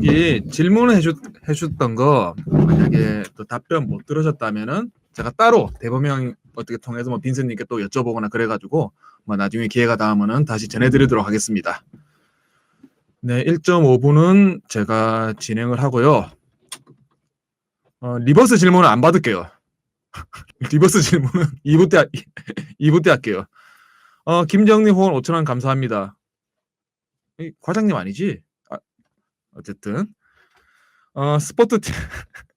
여기 질문을 해줬던 거 만약에 또 답변 못 들으셨다면은 제가 따로 대범형 어떻게 통해서 뭐 빈스님께 또 여쭤보거나 그래가지고 뭐 나중에 기회가 닿으면은 다시 전해드리도록 하겠습니다. 네, 1.5분은 제가 진행을 하고요. 리버스 질문은 안 받을게요. 리버스 질문은 2부 때 할게요. 김정님 후원 5,000원 감사합니다. 과장님 아니지? 어쨌든 스포트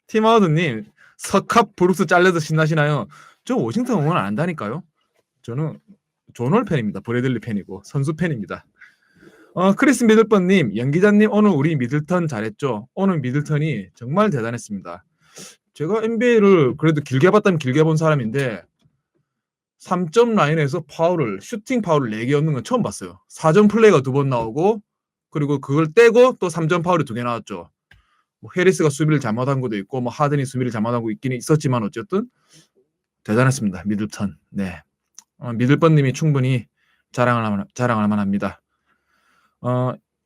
팀아웃님 석합 브룩스 잘려서 신나시나요? 저 워싱턴 응원 안 한다니까요. 저는 존월 팬입니다. 브래들리 팬이고 선수 팬입니다. 크리스 미들번님 연기자님 오늘 우리 미들턴 잘했죠? 오늘 미들턴이 정말 대단했습니다. 제가 NBA를 그래도 길게 봤다면 길게 본 사람인데 3점 라인에서 슈팅 파울을 4개 얻는 건 처음 봤어요. 4점 플레이가 2번 나오고 그리고 그걸 떼고 또 3점 파울이 2개 나왔죠. 뭐 해리스가 수비를 잘못한 것도 있고 뭐 하든이 수비를 잘못하고 있긴 있었지만 어쨌든 대단했습니다. 미들턴. 네. 미들번님이 충분히 자랑할 만합니다.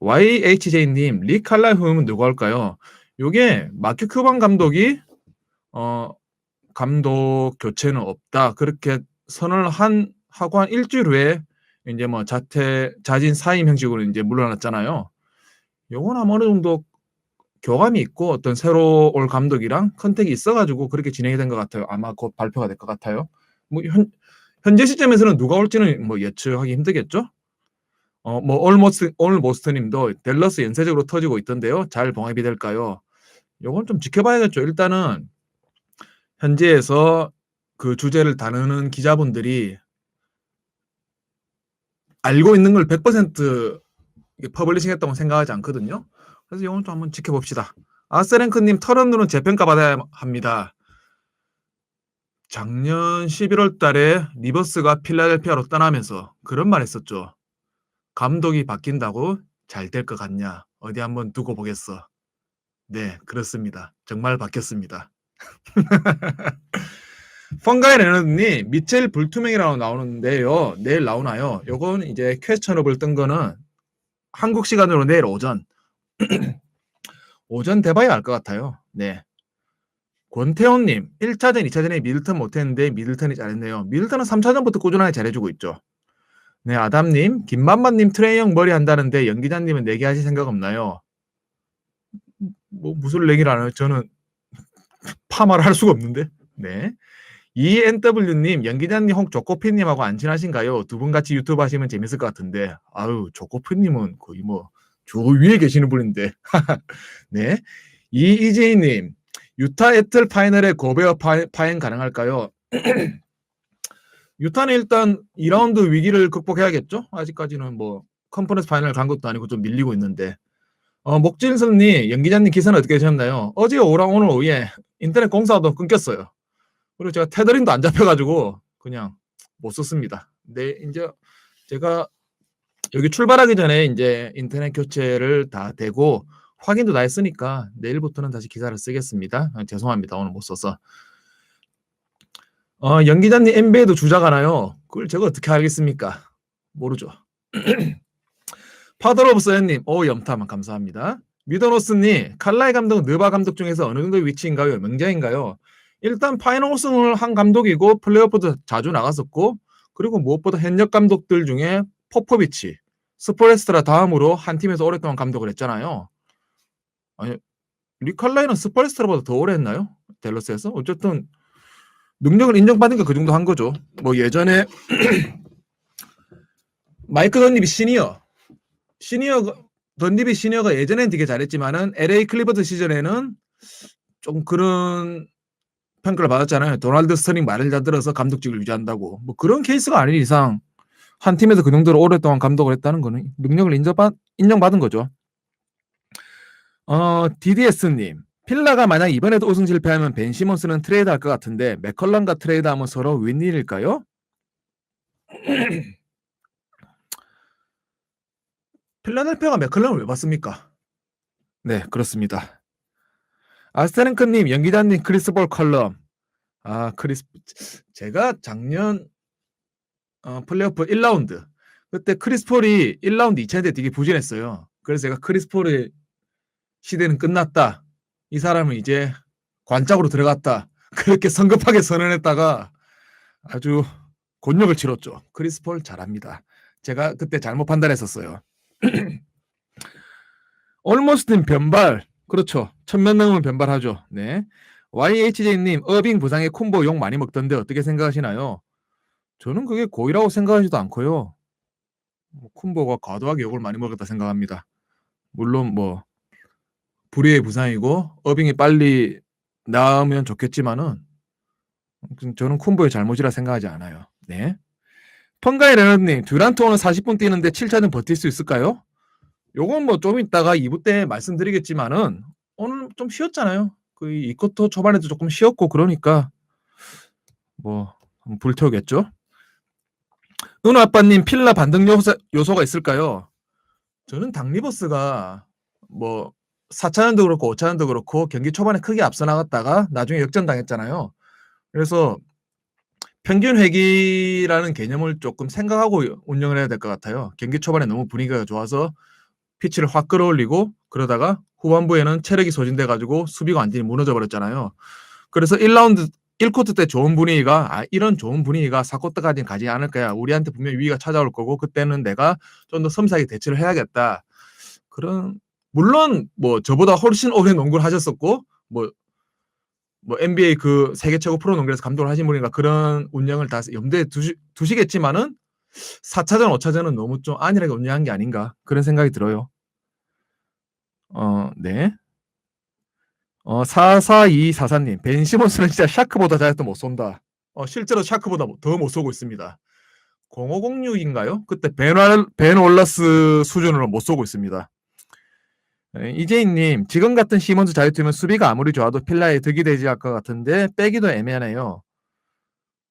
YHJ님 리 칼날 후임은 누가 할까요? 요게 마큐 큐반 감독이 감독 교체는 없다 그렇게 선언을 하고 한 일주일 후에 이제 뭐 자진 사임 형식으로 이제 물러났잖아요. 요건 아마 어느 정도 교감이 있고 어떤 새로 올 감독이랑 컨택이 있어가지고 그렇게 진행이 된 것 같아요. 아마 곧 발표가 될 것 같아요. 뭐 현재 시점에서는 누가 올지는 뭐 예측하기 힘들겠죠. 뭐 올모스트님도 댈러스 연쇄적으로 터지고 있던데요. 잘 봉합이 될까요? 요건 좀 지켜봐야겠죠. 일단은 현지에서 그 주제를 다루는 기자분들이 알고 있는 걸 100% 퍼블리싱 했다고 생각하지 않거든요. 그래서 이건 좀 한번 지켜봅시다. 아스랭크님 털언으로는 재평가 받아야 합니다. 작년 11월 달에 리버스가 필라델피아로 떠나면서 그런 말 했었죠. 감독이 바뀐다고 잘 될 것 같냐? 어디 한번 두고 보겠어. 네, 그렇습니다. 정말 바뀌었습니다. 펑가이 레너드님 미첼 불투명이라고 나오는데요. 내일 나오나요? 요건 이제 퀘스천업을 뜬 거는 한국 시간으로 내일 오전 돼봐야 알 것 같아요. 네. 권태원님 1차전, 2차전에 미들턴 못했는데 미들턴이 잘했네요. 미들턴은 3차전부터 꾸준하게 잘해주고 있죠. 네, 아담님, 김만만님 트레이형 머리 한다는데 연기자님은 내기 하실 생각 없나요? 뭐 무슨 내기를 안 해요? 저는 파마를 할 수가 없는데. 네. ENW님, 연기자님 혹 조코피님하고 안 친하신가요? 두 분 같이 유튜브 하시면 재밌을 것 같은데. 아유, 조코피님은 거의 뭐 저 위에 계시는 분인데. 네. 이재희님, 유타 애틀 파이널에 고베어 파행 가능할까요? 유타는 일단 2라운드 위기를 극복해야겠죠? 아직까지는 뭐 컨퍼런스 파이널 간 것도 아니고 좀 밀리고 있는데. 목진선님, 연기자님 기사는 어떻게 되셨나요? 어제 오랑 오늘 오후에 인터넷 공사도 끊겼어요. 그리고 제가 테더링도 안 잡혀가지고 그냥 못 썼습니다. 네, 이제 제가 여기 출발하기 전에 이제 인터넷 교체를 다 되고 확인도 다 했으니까 내일부터는 다시 기사를 쓰겠습니다. 죄송합니다. 오늘 못 써서. 연기자님 NBA도 주작하나요? 그걸 제가 어떻게 알겠습니까? 모르죠. 파더러브 서현님, 염탐 감사합니다. 미더노스님, 칼라이 감독은 느바 감독 중에서 어느 정도 위치인가요? 명장인가요? 일단 파이널 우승을 한 감독이고 플레이오프도 자주 나갔었고 그리고 무엇보다 현역 감독들 중에 포포비치, 스폴레스트라 다음으로 한 팀에서 오랫동안 감독을 했잖아요. 아니, 리칼라이는 스폴레스트라보다 더 오래 했나요? 댈러스에서? 어쨌든 능력을 인정받은 게 그 정도 한 거죠. 뭐 예전에 마이크 던립이 던립이 시니어가 예전엔 되게 잘했지만은 LA 클리버드 시절에는 좀 그런 평가를 받았잖아요. 도널드 스터링 말을 잘 들어서 감독직을 유지한다고. 뭐 그런 케이스가 아닌 이상 한 팀에서 그 정도로 오랫동안 감독을 했다는 거는 능력을 인정받은 거죠. DDS님, 필라가 만약 이번에도 우승 실패하면 벤 시몬스는 트레이드 할 것 같은데 맥컬럼과 트레이드하면 서로 윈일일까요? 필라델피아가 맥컬럼을 왜 받습니까? 네, 그렇습니다. 아스테랭크님, 연기자님 크리스볼 컬럼. 제가 작년 플레이오프 1라운드 그때 크리스폴이 1라운드 2차인데 되게 부진했어요. 그래서 제가 크리스폴을 시대는 끝났다. 이 사람은 이제 관짝으로 들어갔다. 그렇게 성급하게 선언했다가 아주 곤욕을 치렀죠. 크리스 폴 잘합니다. 제가 그때 잘못 판단했었어요. 올모스트님 변발. 그렇죠. 천만 넘으면 변발하죠. 네. YHJ님 어빙 부상에 콤보 욕 많이 먹던데 어떻게 생각하시나요? 저는 그게 고의라고 생각하지도 않고요. 콤보가 과도하게 욕을 많이 먹었다 생각합니다. 물론 뭐 불의의 부상이고 어빙이 빨리 나으면 좋겠지만은 저는 콤보의 잘못이라 생각하지 않아요. 네. 펑가이 레너님 듀란트 오늘 40분 뛰는데 7차전 버틸 수 있을까요? 요건 뭐 좀 이따가 2부 때 말씀드리겠지만은 오늘 좀 쉬었잖아요. 그 2쿼터 초반에도 조금 쉬었고 그러니까 뭐 불태우겠죠. 은호 아빠님 필라 반등 요소가 있을까요? 저는 닥리버스가 뭐 4차전도 그렇고 5차전도 그렇고 경기 초반에 크게 앞서 나갔다가 나중에 역전당했잖아요. 그래서 평균 회기라는 개념을 조금 생각하고 운영을 해야 될 것 같아요. 경기 초반에 너무 분위기가 좋아서 피치를 확 끌어올리고 그러다가 후반부에는 체력이 소진돼가지고 수비가 완전히 무너져 버렸잖아요. 그래서 1라운드 1쿼터 때 좋은 분위기가 이런 좋은 분위기가 4쿼터까지는 가지 않을 거야. 우리한테 분명히 위기가 찾아올 거고 그때는 내가 좀 더 섬세하게 대처를 해야겠다. 그런 물론 뭐 저보다 훨씬 오래 농구를 하셨었고 뭐 NBA 그 세계 최고 프로 농구에서 감독을 하신 분이니까 그런 운영을 다 염두에 두시겠지만은 4차전, 5차전은 너무 좀 안일하게 운영한 게 아닌가 그런 생각이 들어요. 네. 44244님 벤 시몬스는 진짜 샤크보다 잘해도 못 쏜다. 실제로 샤크보다 더 못 쏘고 있습니다. 0506인가요? 그때 벤 월러스 수준으로 못 쏘고 있습니다. 이재인님 지금 같은 시몬스 자유투면 수비가 아무리 좋아도 필라에 득이 되지 않을 것 같은데 빼기도 애매하네요.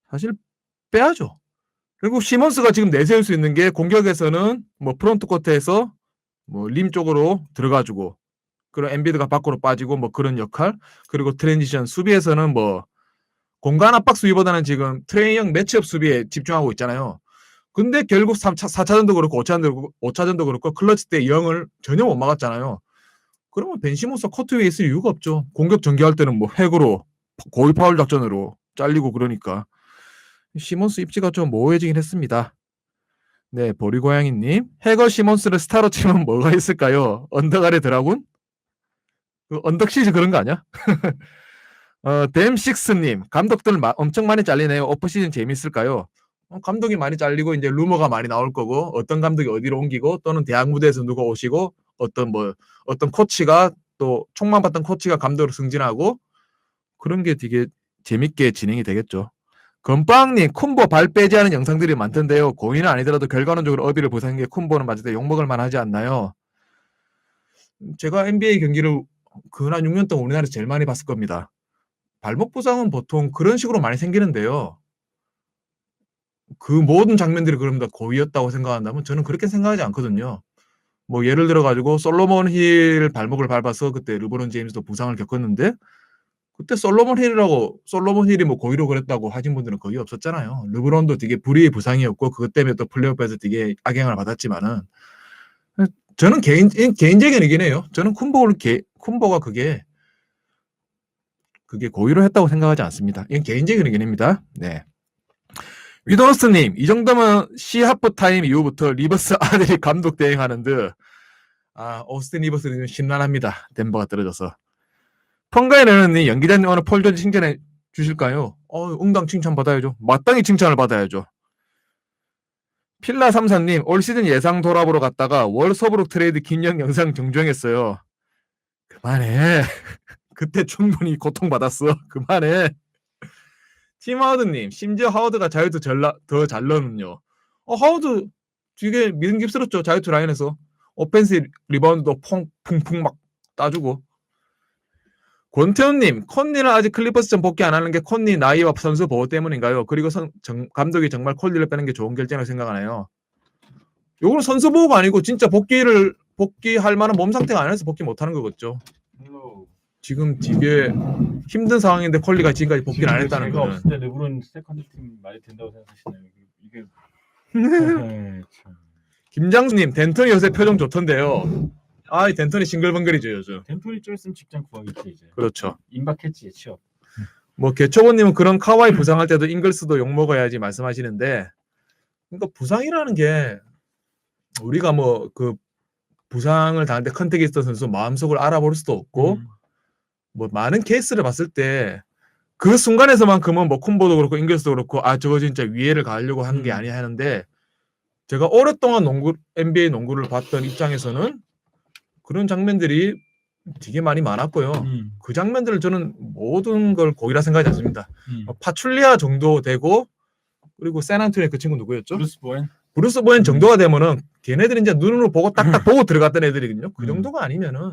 사실 빼야죠. 그리고 시몬스가 지금 내세울 수 있는 게 공격에서는 뭐 프론트 코트에서 뭐 림 쪽으로 들어가주고 그리고 엔비드가 밖으로 빠지고 뭐 그런 역할 그리고 트랜지션 수비에서는 뭐 공간 압박 수비보다는 지금 트레이형 매치업 수비에 집중하고 있잖아요. 근데 결국 4차전도 그렇고 5차전도 그렇고 클러치 때 0을 전혀 못 막았잖아요. 그러면 벤 시몬스가 코트 위에 있을 이유가 없죠. 공격 전개할 때는 뭐 핵으로 고위 파울 작전으로 잘리고 그러니까 시몬스 입지가 좀 모호해지긴 했습니다. 네, 보리고양이님 해거 시몬스를 스타로 치면 뭐가 있을까요? 언덕 아래 드라군? 그 언덕 시즈 그런 거 아니야? 댐식스님 감독들 엄청 많이 잘리네요. 오프시즌 재밌을까요? 감독이 많이 잘리고 이제 루머가 많이 나올 거고 어떤 감독이 어디로 옮기고 또는 대학 무대에서 누가 오시고 어떤 코치가 또 총만 받던 코치가 감독으로 승진하고 그런 게 되게 재밌게 진행이 되겠죠. 건빵님 콤보 발 빼지 않은 영상들이 많던데요. 고의는 아니더라도 결과론적으로 어디를 보상한 게 콤보는 맞을 때 욕먹을 만하지 않나요? 제가 NBA 경기를 근 한 6년 동안 우리나라에서 제일 많이 봤을 겁니다. 발목 부상은 보통 그런 식으로 많이 생기는데요. 그 모든 장면들이 그럼 다 고의였다고 생각한다면 저는 그렇게 생각하지 않거든요. 뭐 예를 들어 가지고 솔로몬 힐 발목을 밟아서 그때 르브론 제임스도 부상을 겪었는데 그때 솔로몬 힐이 뭐 고의로 그랬다고 하신 분들은 거의 없었잖아요. 르브론도 되게 불의의 부상이었고 그것 때문에 또 플레이오프에서 되게 악영향을 받았지만은 저는 개인적인 의견이에요. 저는 쿤보가 그게 고의로 했다고 생각하지 않습니다. 이건 개인적인 의견입니다. 네. 위도너스님, 이 정도면 시하프 타임 이후부터 리버스 아들이 감독 대행하는 듯. 오스틴 리버스는 심란합니다. 덴버가 떨어져서. 펑가이 레너님, 연기자님 오늘 폴 조지 칭찬해 주실까요? 응당 칭찬 받아야죠. 마땅히 칭찬을 받아야죠. 필라 3사님, 올 시즌 예상 돌아보러 갔다가 월 서브룩 트레이드 긴영 영상 정주행했어요. 그만해. 그때 충분히 고통받았어. 그만해. 팀 하워드님, 심지어 하워드가 자유투 더 잘 넣는요. 하워드 되게 믿음직스럽죠. 자유투 라인에서. 오펜스 리바운드도 퐁풍 막 따주고. 권태훈님, 콘니는 아직 클리퍼스전 복귀 안 하는 게 콘니 나이와 선수 보호 때문인가요? 그리고 감독이 정말 콜리를 빼는 게 좋은 결정이라고 생각하나요? 요거는 선수 보호가 아니고 진짜 복귀할 만한 몸 상태가 아니라서 복귀 못하는 거겠죠. 지금 되게 힘든 상황인데 콜리가 지금까지 복귀를 안 했다는 거는. 없을 때 르브론 세컨드 팀 말이 된다고 생각하시나요? 이게 김장수님, 덴턴이 요새 표정 좋던데요. 아, 이 덴톤이 싱글벙글이죠 요즘. 덴톤이 좀 있으면 직장 구하겠지 이제. 그렇죠. 임박했지 취업. 뭐 개초보님은 그런 카와이 부상할 때도 잉글스도 욕 먹어야지 말씀하시는데, 그러니까 부상이라는 게 우리가 뭐 그 부상을 당할 때 컨택이 있던 선수 마음속을 알아볼 수도 없고 뭐 많은 케이스를 봤을 때 그 순간에서만큼은 뭐 콤보도 그렇고 잉글스도 그렇고 아 저거 진짜 위해를 가하려고 하는 게 아니야 하는데, 제가 오랫동안 농구 NBA 농구를 봤던 입장에서는 그런 장면들이 되게 많이 많았고요. 그 장면들을 저는 모든 걸 고의라 생각하지 않습니다. 파출리아 정도 되고, 그리고 샌안토니의 그 친구 누구였죠? 브루스 보엔 정도가 되면은 걔네들이 이제 눈으로 보고 딱딱 보고 들어갔던 애들이거든요. 그 정도가 아니면은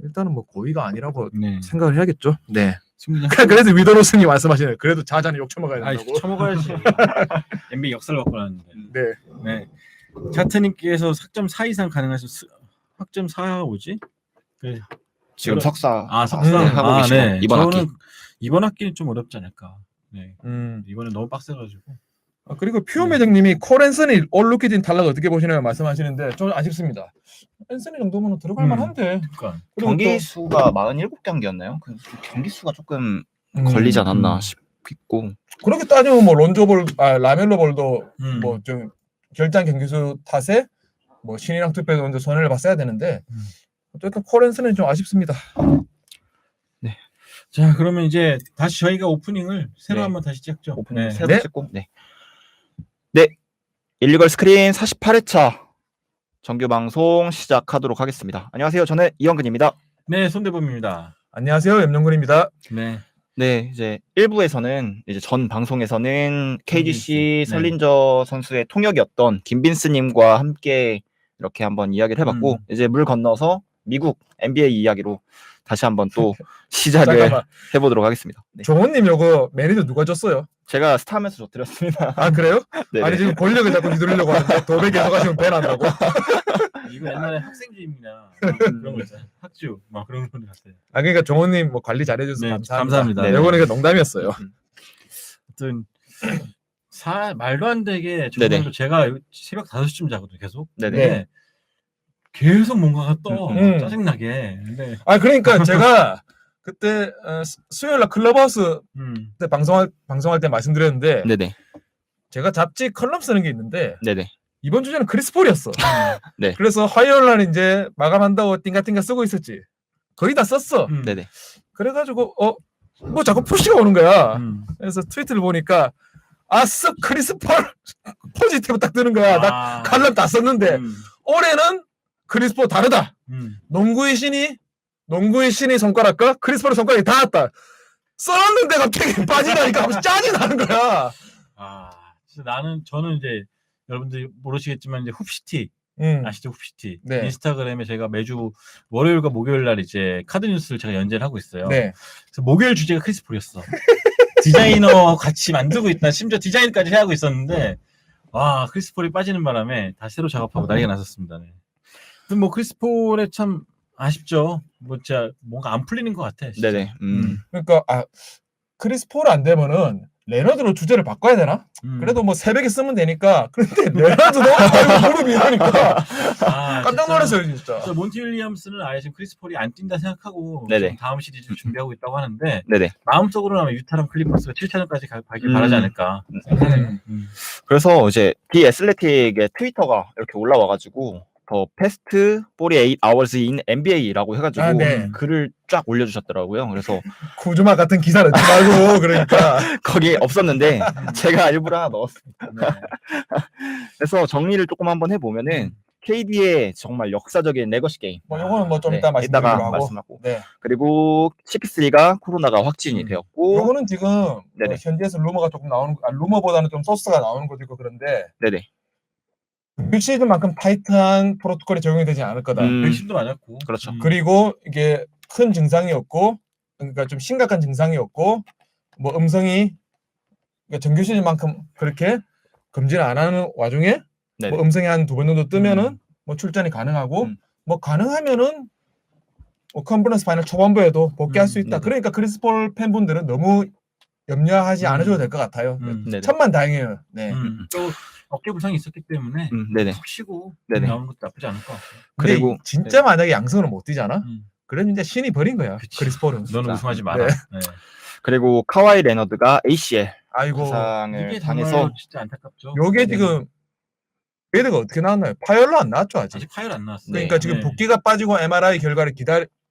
일단은 뭐 고의가 아니라고 네. 생각을 해야겠죠. 네. 승리자. 그래서 위도로스님 말씀하시네요. 그래도 자자는 욕 처먹어야 아이 된다고. 처먹어야지. NBA 역사를 갖고 나왔는데. 네. 네. 차트님께서 4.4 이상 가능하셔. 학점 4가 뭐지? 그 지금 석사 석사 하고 계시고 네. 이번 학기. 저는 이번 학기는 좀 어렵지 않을까. 네. 이번에 너무 빡세가지고. 그리고 퓨어 매장님이 콜 앤서니 올 루키진 탈락 어떻게 보시나요? 말씀하시는데 저는 아쉽습니다. 앤서니 정도면 들어갈 만한데. 그러니까 경기 수가 47경기였나요? 그 경기 수가 조금 걸리지 않았나 싶고. 그렇게 따지면 뭐 론조볼, 라멜로 볼도 음. 뭐 좀 결장 경기수 탓에 뭐 신이랑 투표에 먼저 손해를 봤어야 되는데 어쨌든 콜 앤서니는 좀 아쉽습니다. 네. 자 그러면 이제 다시 저희가 오프닝을 새로 네. 한번 다시 찍죠. 오프닝 네. 새로 네. 찍고. 네. 네. 일리걸 스크린 48회차 정규 방송 시작하도록 하겠습니다. 안녕하세요. 저는 이영근입니다. 네, 손대범입니다. 안녕하세요, 염영근입니다. 네. 네, 이제 1부에서는 이제 전 방송에서는 KGC 네. 설린저 선수의 통역이었던 김빈스님과 함께 이렇게 한번 이야기를 해봤고 이제 물 건너서 미국 NBA 이야기로 다시 한번 또 시작을 잠깐만. 해보도록 하겠습니다. 네. 종원님 요거 매니저 누가 줬어요? 제가 스타면서 줘드렸습니다. 아 그래요? 네. 아니 지금 권력을 자꾸 휘두르려고 하는데 도배 계속 하시면 배 난다고? 이거 옛날에 학생주임이나 그런 거 있잖아. 학주 막 그런 거 갔어요. 아 그러니까 종원님 뭐 관리 잘해줘서 네, 감사합니다. 감사합니다. 네, 네. 요거는 그냥 농담이었어요. 하여튼 말도 안 되게 네네. 정말로 제가 새벽 5시쯤 자거든요. 계속. 네네. 근데 계속 뭔가가 떠 짜증나게. 근데 아 그러니까 제가 그때 수요일날 클럽하우스 때 방송할 때 말씀드렸는데 네네. 제가 잡지 컬럼 쓰는 게 있는데 네네. 이번 주제는 크리스 폴이었어. 네. 그래서 화요일날 이제 마감한다고 띵가띵가 쓰고 있었지. 거의 다 썼어. 네네. 그래가지고 뭐 자꾸 푸시가 오는 거야. 음. 그래서 트위터를 보니까 아싸 크리스 폴 포지티브 딱 뜨는 거야. 나 칼럼 다 썼는데 올해는 크리스 폴 다르다. 농구의 신이 손가락과 크리스 폴의 손가락이 닿았다. 써놨는데 갑자기 빠지다니까 하면서 짜증 나는 거야. 진짜 저는 이제 여러분들이 모르시겠지만 이제 훅시티 아시죠? 훅시티. 네. 인스타그램에 제가 매주 월요일과 목요일 날 이제 카드 뉴스를 제가 연재를 하고 있어요. 네. 그래서 목요일 주제가 크리스 폴이었어. 디자이너 같이 만들고 있다. 심지어 디자인까지 해하고 있었는데 와 크리스 폴이 빠지는 바람에 다 새로 작업하고 난리가 났었습니다. 네. 뭐 크리스 폴에 참 아쉽죠. 뭐 진짜 뭔가 안 풀리는 것 같아. 진짜. 네네. 그러니까 크리스 폴 안 되면은 레너드로 주제를 바꿔야 되나? 그래도 뭐 새벽에 쓰면 되니까. 그런데 레너드도 무릎이 이러니까 깜짝 놀랐어요 진짜. 몬티 윌리엄스는 아예 지금 크리스 폴이 안 뛴다 생각하고 네네. 지금 다음 시리즈를 준비하고 있다고 하는데 네네. 마음속으로는 아마 유타랑 클리퍼스가 7차전까지 가길 바라지 않을까. 그래서 이제 디 애슬레틱의 트위터가 이렇게 올라와가지고 더 패스트 48 hours in NBA라고 해가지고 네. 글을 쫙 올려주셨더라고요. 그래서 쿠즈마 같은 기사를 넣지 말고 그러니까 거기 없었는데 제가 일부러 하나 넣었습니다. 네. 그래서 정리를 조금 한번 해보면은 KD의 정말 역사적인 레거시 게임. 뭐 요거는 뭐 좀 네, 이따 말씀드리기로 이따가 하고. 말씀하고. 네. 그리고 6-3가 코로나가 확진이 되었고. 요거는 지금 네네. 현지에서 루머가 조금 나오는 루머보다는 좀 소스가 나오는 것도 있고 그런데 네네. 시즌만큼 타이트한 프로토콜이 적용이 되지 않을 거다. 백신도 맞았고. 그렇죠. 그리고 이게 큰 증상이 없고 그러니까 좀 심각한 증상이 없고 뭐 음성이 그러니까 정규 시즌만큼 그렇게 금지를 안 하는 와중에 네네. 뭐 음성이 한 2번 정도 뜨면은 뭐 출전이 가능하고 뭐 가능하면은 뭐 컨퍼런스 파이널 초반부에도 복귀할 수 있다. 네네. 그러니까 크리스 폴 팬분들은 너무 염려하지 않으셔도 될 것 같아요. 네네. 천만 다행이에요. 네. 또 어깨 부상이 있었기 때문에 네네. 푹 쉬고 네네. 나오는 것도 나쁘지 않을 것 같아요. 근데 그리고 진짜 만약에 양성으로 못 뛰잖아. 음. 그럼 이제 신이 버린 거야. 그치. 크리스 폴은. 너는 우승하지 마라. 네. 네. 그리고 카와이 레너드가 ACL 아이고. 부상을 이게 당해서 정말 진짜 안타깝죠. 요게 네. 지금 베드가 어떻게 나왔나요? 파열로 안 나왔죠 아직. 아직 파열 안 나왔어요. 그러니까 네. 지금 붓기가 빠지고 MRI 결과를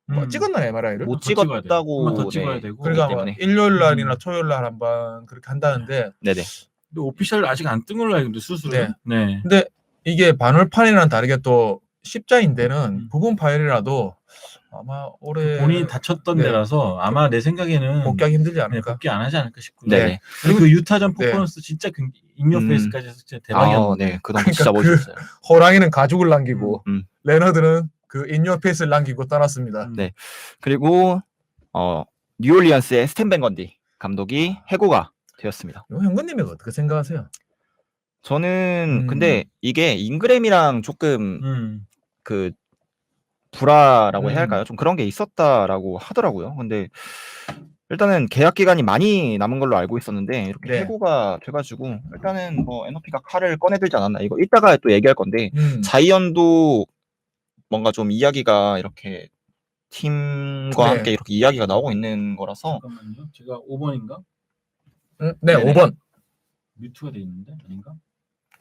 뭐 음. 찍었나요 MRI를? 못 더 찍어야 돼요. 찍었다고 한번더 찍어야 되고. 그러니까 뭐 때문에. 일요일 날이나 음. 토요일 날 한번 그렇게 한다는데 네네. 근데 오피셜 아직 안 뜬 걸로 알고 있는데 수술은. 네. 근데 이게 반월판이랑 다르게 또 십자인대는 음. 부분 파열이라도 아마 올해 본인이 다쳤던 네. 데라서 아마 내 생각에는 복귀하기 힘들지 네, 않을까. 복귀 안 하지 않을까 싶고요. 네네. 그리고 그 유타전 네. 퍼포먼스 진짜 인요 음. 페이스까지 해서 진짜 대박이었는데. 네. 그동안 그러니까 진짜 멋있었어요. 호랑이는 가죽을 남기고 음. 레너드는 그 인유어페이스를 남기고 떠났습니다. 음. 네. 그리고 뉴올리언스의 스탠 벤 건디 감독이 해고가 되었습니다. 이거 형근님이 어떻게 생각하세요? 저는 근데 이게 잉그램이랑 조금 음. 그 불화라고 해야 음. 할까요? 좀 그런 게 있었다라고 하더라고요. 근데 일단은 계약 기간이 많이 남은 걸로 알고 있었는데 이렇게 네. 해고가 돼가지고 일단은 뭐 NOP가 칼을 꺼내들지 않았나 이거 이따가 또 얘기할 건데 자이언도 뭔가 좀 이야기가 이렇게 팀과 네. 함께 이렇게 이야기가 나오고 있는 거라서 잠깐만요. 제가 5번인가? 네, 네네. 5번. 뮤트가 돼 있는데 아닌가?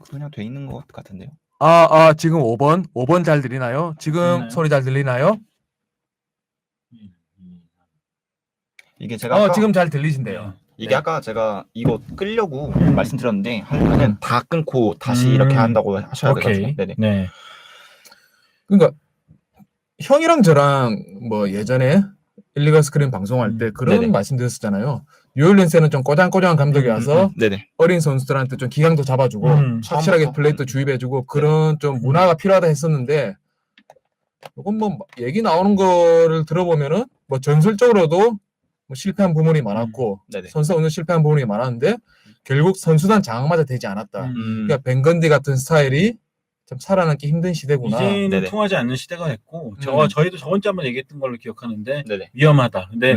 그냥 돼 있는 것 같은데요. 지금 5번 잘 들리나요? 지금 들리나요? 소리 잘 들리나요? 이게 제가 아까, 지금 잘 들리신대요. 이게 네. 아까 제가 이거 끌려고 말씀드렸는데 하려면 다 끊고 다시 이렇게 한다고 하셔야 오케이. 돼가지고 네네. 네. 그러니까 형이랑 저랑 뭐 예전에 일리걸 스크린 방송할 때 그런 네네. 말씀 드렸었잖아요. 뉴올리언스는 좀 꼬장꼬장한 감독이 와서 네네. 어린 선수들한테 좀 기강도 잡아주고 확실하게 플레이도 주입해주고 그런 좀 문화가 필요하다 했었는데 이건 뭐 얘기 나오는 거를 들어보면은 뭐 전술적으로도 뭐 실패한 부분이 많았고 네네. 선수 오늘 실패한 부분이 많았는데 결국 선수단 장악마저 되지 않았다. 그러니까 벤건디 같은 스타일이 좀 살아남기 힘든 시대구나. 이제는 네네. 통하지 않는 시대가 됐고 저희도 저번주에 한번 얘기했던 걸로 기억하는데 네네. 위험하다. 근데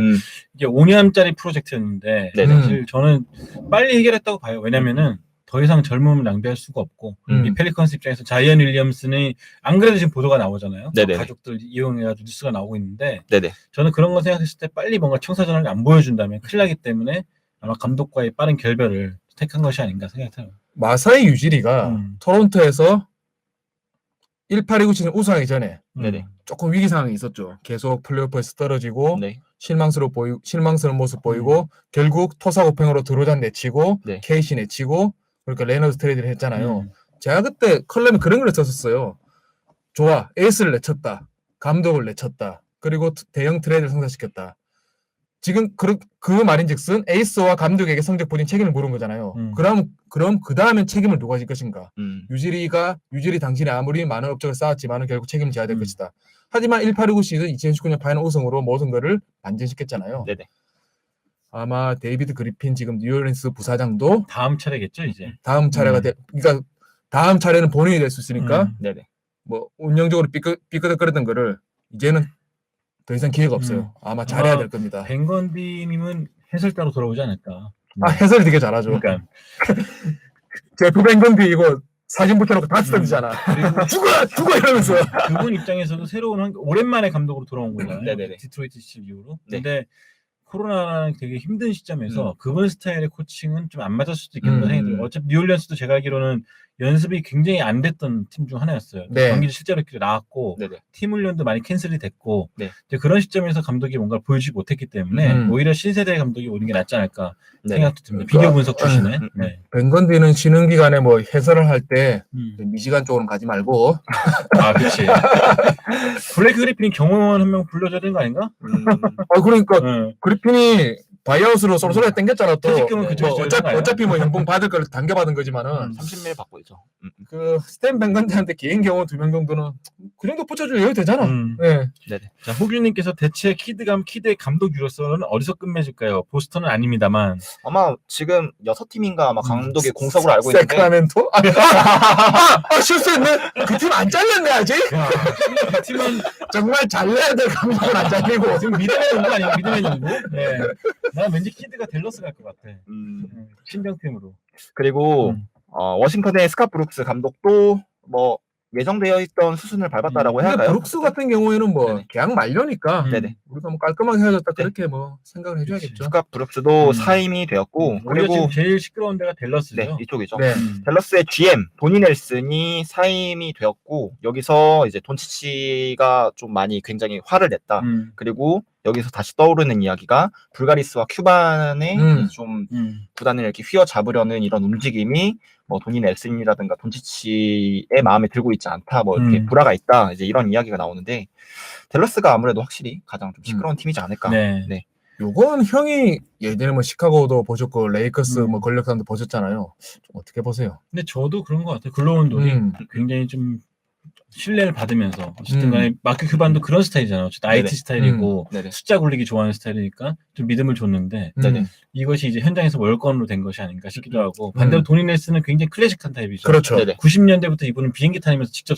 이게 5년짜리 프로젝트였는데 네네. 사실 저는 빨리 해결했다고 봐요. 왜냐면은 더 이상 젊음을 낭비할 수가 없고 이 펠리컨스 입장에서 자이언 윌리엄슨이 안 그래도 지금 보도가 나오잖아요. 네네. 가족들 이용해가지고 뉴스가 나오고 있는데 네네. 저는 그런 거 생각했을 때 빨리 뭔가 청사전을 안 보여준다면 큰일 나기 때문에 아마 감독과의 빠른 결별을 택한 것이 아닌가 생각해요. 마사이 유지리가 토론토에서 1829 시즌 우승하기 전에 네네. 조금 위기 상황이 있었죠. 계속 플레이오프에서 떨어지고 네. 실망스러운 모습 보이고 결국 토사고팽으로 드로잔 내치고 네. KC 내치고 그러니까 레너드 트레이드를 했잖아요. 제가 그때 컬럼에 그런 걸 썼었어요. 좋아, 에이스를 내쳤다. 감독을 내쳤다. 그리고 대형 트레이드를 성사시켰다. 지금 그 말인즉슨 에이스와 감독에게 성적 본인 책임을 물은 거잖아요. 그럼 그 다음엔 책임을 누가 질 것인가? 유지리 당신이 아무리 많은 업적을 쌓았지만 결국 책임을 져야 될 것이다. 하지만 1829 시즌 2019년 파이널 우승으로 모든 것을 반전시켰잖아요. 네네. 아마 데이비드 그리핀 지금 뉴올리언스 부사장도 다음 차례겠죠 이제. 다음 차례가 그러니까 다음 차례는 본인이 될 수 있으니까 네네. 뭐 운영적으로 삐끗거렸던 거를 이제는 더 이상 기회가 없어요. 아마 잘해야 될 겁니다. 벤건디님은 해설자로 돌아오지 않을까. 해설이 되게 잘하죠. 그러니까 제프 벤건디 이거 사진 붙여놓고 다 쓰던지잖아. 죽어 이러면서. 그분 입장에서도 새로운 오랜만에 감독으로 돌아온 거잖아요. 네네네. 디트로이트 시 이후로. 네. 근데 코로나라는 되게 힘든 시점에서 그분 스타일의 코칭은 좀 안 맞을 수도 있겠다는 생각이 들어요. 어차피 뉴올리언스도 제가 알기로는 연습이 굉장히 안 됐던 팀 중 하나였어요. 네. 경기도 실제로 이렇게 나왔고 네네. 팀 훈련도 많이 캔슬이 됐고 네. 이제 그런 시점에서 감독이 뭔가 보여주지 못했기 때문에 오히려 신세대 감독이 오는 게 낫지 않을까 생각도 듭니다. 비디오 분석 출신에. 네. 벤건디는 쉬는 기간에 뭐 해설을 할 때 미시간 쪽으로 가지 말고. 아, 그렇지. 블레이크 그리핀이 경호원 한 명 불러줘야 되는 거 아닌가? 그러니까 그리핀이 바이아웃으로 쏠쏠하게 땡겼잖아 또. 퇴직금은 그쪽이 뭐 줘야 되나요? 어차피 뭐 연봉 받을 걸 당겨받은 거지만은 30밀 받고 있죠. 그 스탠 벤건디한테 개인 경호 2명 정도는 그 정도 붙여줄 여유 되잖아. 네. 네네. 자, 호규님께서 대체 키드의 감독으로서는 어디서 끝맺을까요? 보스턴은 아닙니다만. 아마 지금 6팀인가 아마 감독의 공석으로 알고 있는데. 세크라멘토? 실수했네. 그 팀 안 잘렸네 아직. 야, 그 팀은 정말 잘려야 될 감독은 안 잘리고. 지금 미드맨 농구 아니에요? 미드맨 농구? 네. 난 왠지 키드가 댈러스 갈 것 같아. 신병팀으로. 그리고 워싱턴의 스캇 브룩스 감독도 뭐 예정되어 있던 수순을 밟았다라고 해야 근데 할까요? 브룩스 같은 경우에는 뭐 네네. 계약 만료니까 네네. 우리가 뭐 깔끔하게 헤어졌다 네. 그렇게 뭐 생각을 해줘야겠죠. 스캇 브룩스도 음. 사임이 되었고 오히려 그리고 지금 제일 시끄러운 데가 댈러스죠. 네 이쪽이죠. 네. 댈러스의 GM 도니 넬슨이 사임이 되었고 여기서 이제 돈치치가 좀 많이 굉장히 화를 냈다. 그리고 여기서 다시 떠오르는 이야기가 불가리스와 큐반의 좀 구단을 이렇게 휘어잡으려는 이런 움직임이 뭐 도니 넬슨이라든가 돈치치의 마음에 들고 있지 않다. 뭐 이렇게 불화가 있다. 이제 이런 이야기가 나오는데 댈러스가 아무래도 확실히 가장 좀 시끄러운 팀이지 않을까. 네. 요건 형이 예전에 뭐 시카고도 보셨고 레이커스 뭐 권력단도 보셨잖아요. 좀 어떻게 보세요? 근데 저도 그런 것 같아요. 글로운돌이 굉장히 좀 신뢰를 받으면서 어쨌든 간에 마크 큐반도 그런 스타일이잖아요. 어쨌든 IT 스타일이고 네네. 숫자 굴리기 좋아하는 스타일이니까 좀 믿음을 줬는데 이것이 이제 현장에서 월권으로 된 것이 아닌가 싶기도 하고 반대로 도니 넬슨은 굉장히 클래식한 타입이죠. 그렇죠. 네네. 90년대부터 이분은 비행기 타면서 직접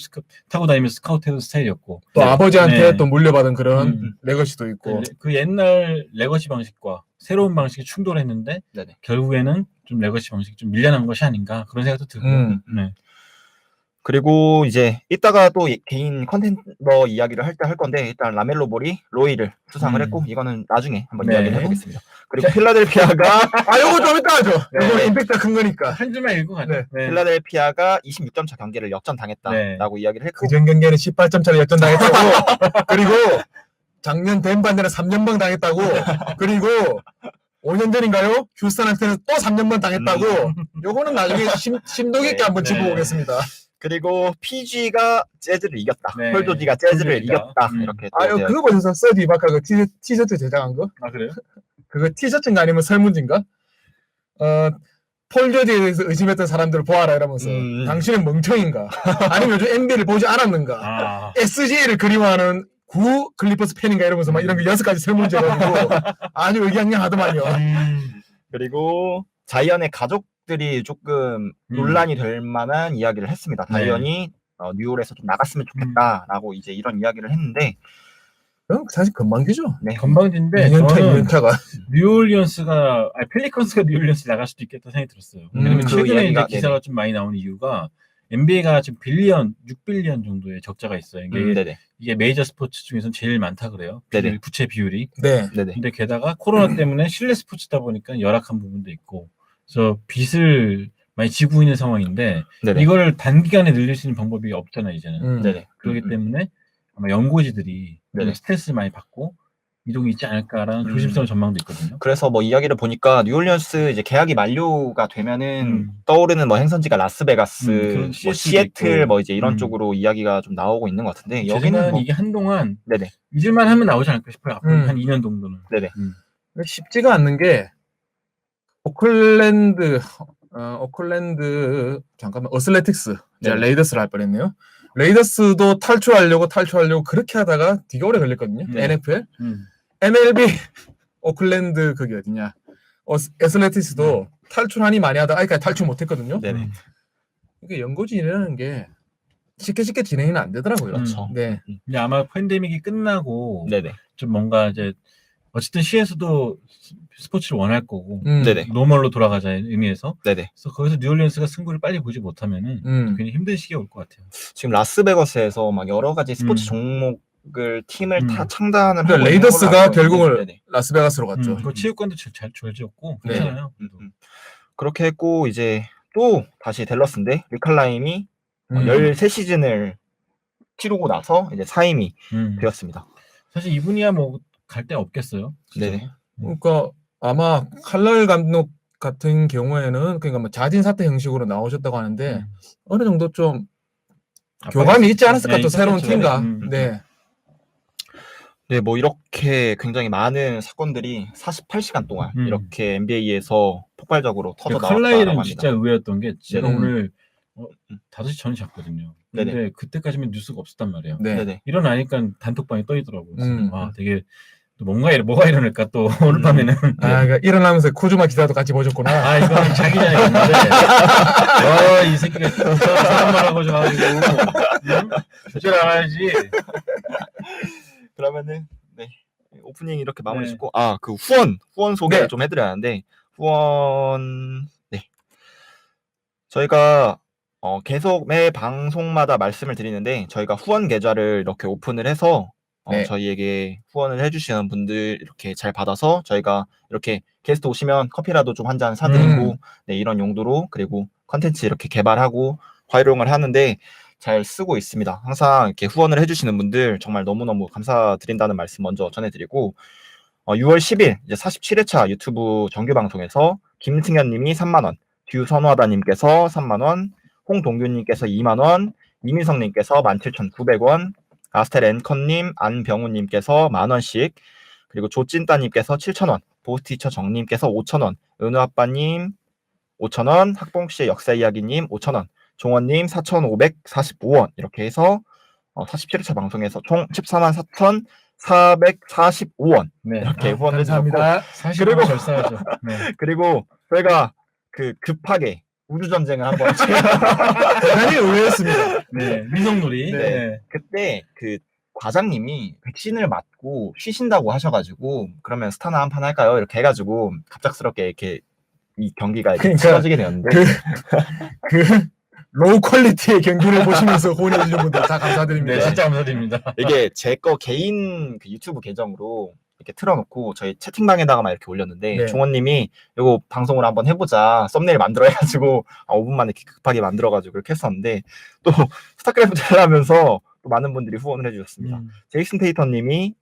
타고 다니면서 스카우트해서 스타일이었고 또 아버지한테 네. 또 물려받은 그런 레거시도 있고. 그 옛날 레거시 방식과 새로운 방식이 충돌했는데 네네. 결국에는 좀 레거시 방식이 좀 밀려난 것이 아닌가 그런 생각도 들고 네. 그리고 이제 이따가 또 개인 컨텐더 이야기를 할 때 할 건데 일단 라멜로 볼이 로이를 수상을 했고 이거는 나중에 한번 네. 이야기를 해보겠습니다. 그리고 필라델피아가 요거 좀 이따 하죠. 네. 요거 임팩트가 큰 거니까. 한 줄만 읽고 가죠. 네. 네. 필라델피아가 26점 차 경기를 역전당했다라고 이야기를 했고 그전 경기에는 18점 차로 역전당했다고. 그리고 작년 덴반대는 3연방 당했다고. 그리고 5년 전인가요? 휴스턴한테는 또 3연방 당했다고. 요거는 나중에 심도 깊게 한번 짚어보겠습니다. 그리고 PG가 재즈를 이겼다. 네. 폴조지가 재즈를 그렇습니다. 이겼다. 이렇게 또 되어 그거 보셨어요? 서디 바카 그 티셔츠 제작한 거? 아 그래요? 그거 티셔츠인가 아니면 설문지인가? 폴 조지에 대해서 의심했던 사람들을 보아라 이러면서 당신은 멍청인가? 아니면 요즘 NBA를 보지 않았는가? SGA를 그리워하는 구 클리퍼스 팬인가 이러면서 막 이런 거 6가지 설문지 해가지고 아주 의기양양하더만요. 그리고 자이언의 가족들이 조금 논란이 될 만한 이야기를 했습니다. 자이언이 뉴욕에서 좀 나갔으면 좋겠다라고 이제 이런 이야기를 했는데 사실 건방지죠. 네. 건방진데 2년차가 뉴올리언스가 펠리컨스가 뉴올리언스 나갈 수도 있겠다 생각이 들었어요. 왜냐면 그 최근에 이야기가, 이제 기사가 좀 많이 나오는 이유가 NBA가 지금 6빌리언 정도의 적자가 있어요. 이게 메이저 스포츠 중에서는 제일 많다 그래요. 부채 비율이. 네. 근데 게다가 코로나 때문에 실내 스포츠다 보니까 열악한 부분도 있고, 그래서 빚을 많이 지고 있는 상황인데 이걸 단기간에 늘릴 수 있는 방법이 없잖아요 이제는. 그렇기 때문에 아마 연고지들이 스트레스를 많이 받고 이동이 있지 않을까라는 조심스러운 전망도 있거든요. 그래서 뭐 이야기를 보니까 뉴올리언스 이제 계약이 만료가 되면은 떠오르는 뭐 행선지가 라스베가스, 뭐 시애틀 뭐 이제 이런 쪽으로 이야기가 좀 나오고 있는 것 같은데 여기는 뭐... 이게 한동안 잊을만 하면 나오지 않을까 싶어요. 앞으로 한 2년 정도는. 쉽지가 않는 게 오클랜드 잠깐만 어슬레틱스 제가 레이더스를 할 뻔했네요. 레이더스도 탈출하려고 그렇게 하다가 되게 오래 걸렸거든요. NFL, MLB, 오클랜드 그게 어디냐? 애슬레틱스도 탈출하니 많이 하다가 아직까지 탈출 못했거든요. 그러니까 연고지라는 게 쉽게 진행은 안 되더라고요. 그렇죠. 네. 근데 아마 팬데믹이 끝나고 좀 뭔가 이제 어쨌든 시에서도 스포츠를 원할 거고 노멀로 돌아가자의 의미에서 그래서 거기서 뉴올리언스가 승부를 빨리 보지 못하면은 괜히 힘든 시기가 올 것 같아요. 지금 라스베가스에서 막 여러 가지 스포츠 종목을 팀을 다 창단을 하고 레이더스가 결국은 라스베가스로 갔죠. 그 체육관도 잘 지었고 괜찮아요. 그렇게 했고 이제 또 다시 댈러스인데 리칼라임이 13시즌을 치르고 나서 이제 사임이 되었습니다. 사실 이분이야 뭐 갈 데 없겠어요. 그러니까 아마 칼날 감독 같은 경우에는 그러니까 뭐 자진 사퇴 형식으로 나오셨다고 하는데 어느 정도 좀 교감이 있지 않았을까 또 새로운 팀과 뭐 이렇게 굉장히 많은 사건들이 48시간 동안 이렇게 NBA에서 폭발적으로 터져나왔다고 합니다. 칼라일은 진짜 의외였던 게 제가 오늘 5시 전에 잤거든요. 근데 그때까지면 뉴스가 없었단 말이에요. 일어나니까 단톡방에 떠있더라고요. 되게 뭐가 일어날까 또 오늘 밤에는. 그러니까 일어나면서 코즈마 기사도 같이 보셨구나. 이거는 자기 전에 봤는데 이 새끼가 사람 말하고 좀 가지고 주질 않아야지. 그러면은 오프닝 이렇게 마무리 네. 짓고 그 후원 소개를 네. 좀 해드려야 하는데 네. 저희가 계속 매 방송마다 말씀을 드리는데 저희가 후원 계좌를 이렇게 오픈을 해서 네. 저희에게 후원을 해주시는 분들 이렇게 잘 받아서 저희가 이렇게 게스트 오시면 커피라도 좀 한 잔 사드리고 네, 이런 용도로 그리고 컨텐츠 이렇게 개발하고 활용을 하는데 잘 쓰고 있습니다. 항상 이렇게 후원을 해주시는 분들 정말 너무너무 감사드린다는 말씀 먼저 전해드리고 6월 10일 이제 47회차 유튜브 정규 방송에서 김승현님이 3만 원, 듀선화다님께서 3만 원, 홍동규님께서 2만 원, 이민성님께서 17,900원, 아스텔 앤컨님, 안병우님께서 10,000원씩, 그리고 조찐따님께서 7,000원, 보스티처 정님께서 5,000원, 은우아빠님 5,000원, 학봉씨의 역사이야기님 5,000원, 종원님 4,545원 이렇게 해서 47회차 방송에서 총 14만 4,445원 네. 이렇게 후원을 해주셨고 감사합니다. 사실 그리고- 절사하죠. 네. 그리고 저희가 급하게 우주전쟁을 한번 대단히 의외였습니다. 네. 민성놀이. 네. 네. 그때 과장님이 백신을 맞고 쉬신다고 하셔가지고 그러면 스타나 한 판 할까요? 이렇게 해가지고 갑작스럽게 이렇게 이 경기가 이렇게 그러니까 치러지게 되었는데 그 로우 퀄리티의 경기를 보시면서 후원해주신 분들 다 감사드립니다. 네, 진짜 감사드립니다. 이게 제 거 개인 유튜브 계정으로 이렇게 틀어놓고 저희 채팅방에다가만 이렇게 올렸는데 네. 종원님이 이거 방송을 한번 해보자 썸네일 만들어 해가지고 5분 만에 이렇게 급하게 만들어가지고 이렇게 했었는데 또 스타크래프트를 하면서 또 많은 분들이 후원을 해주셨습니다. 제이슨 테이터님이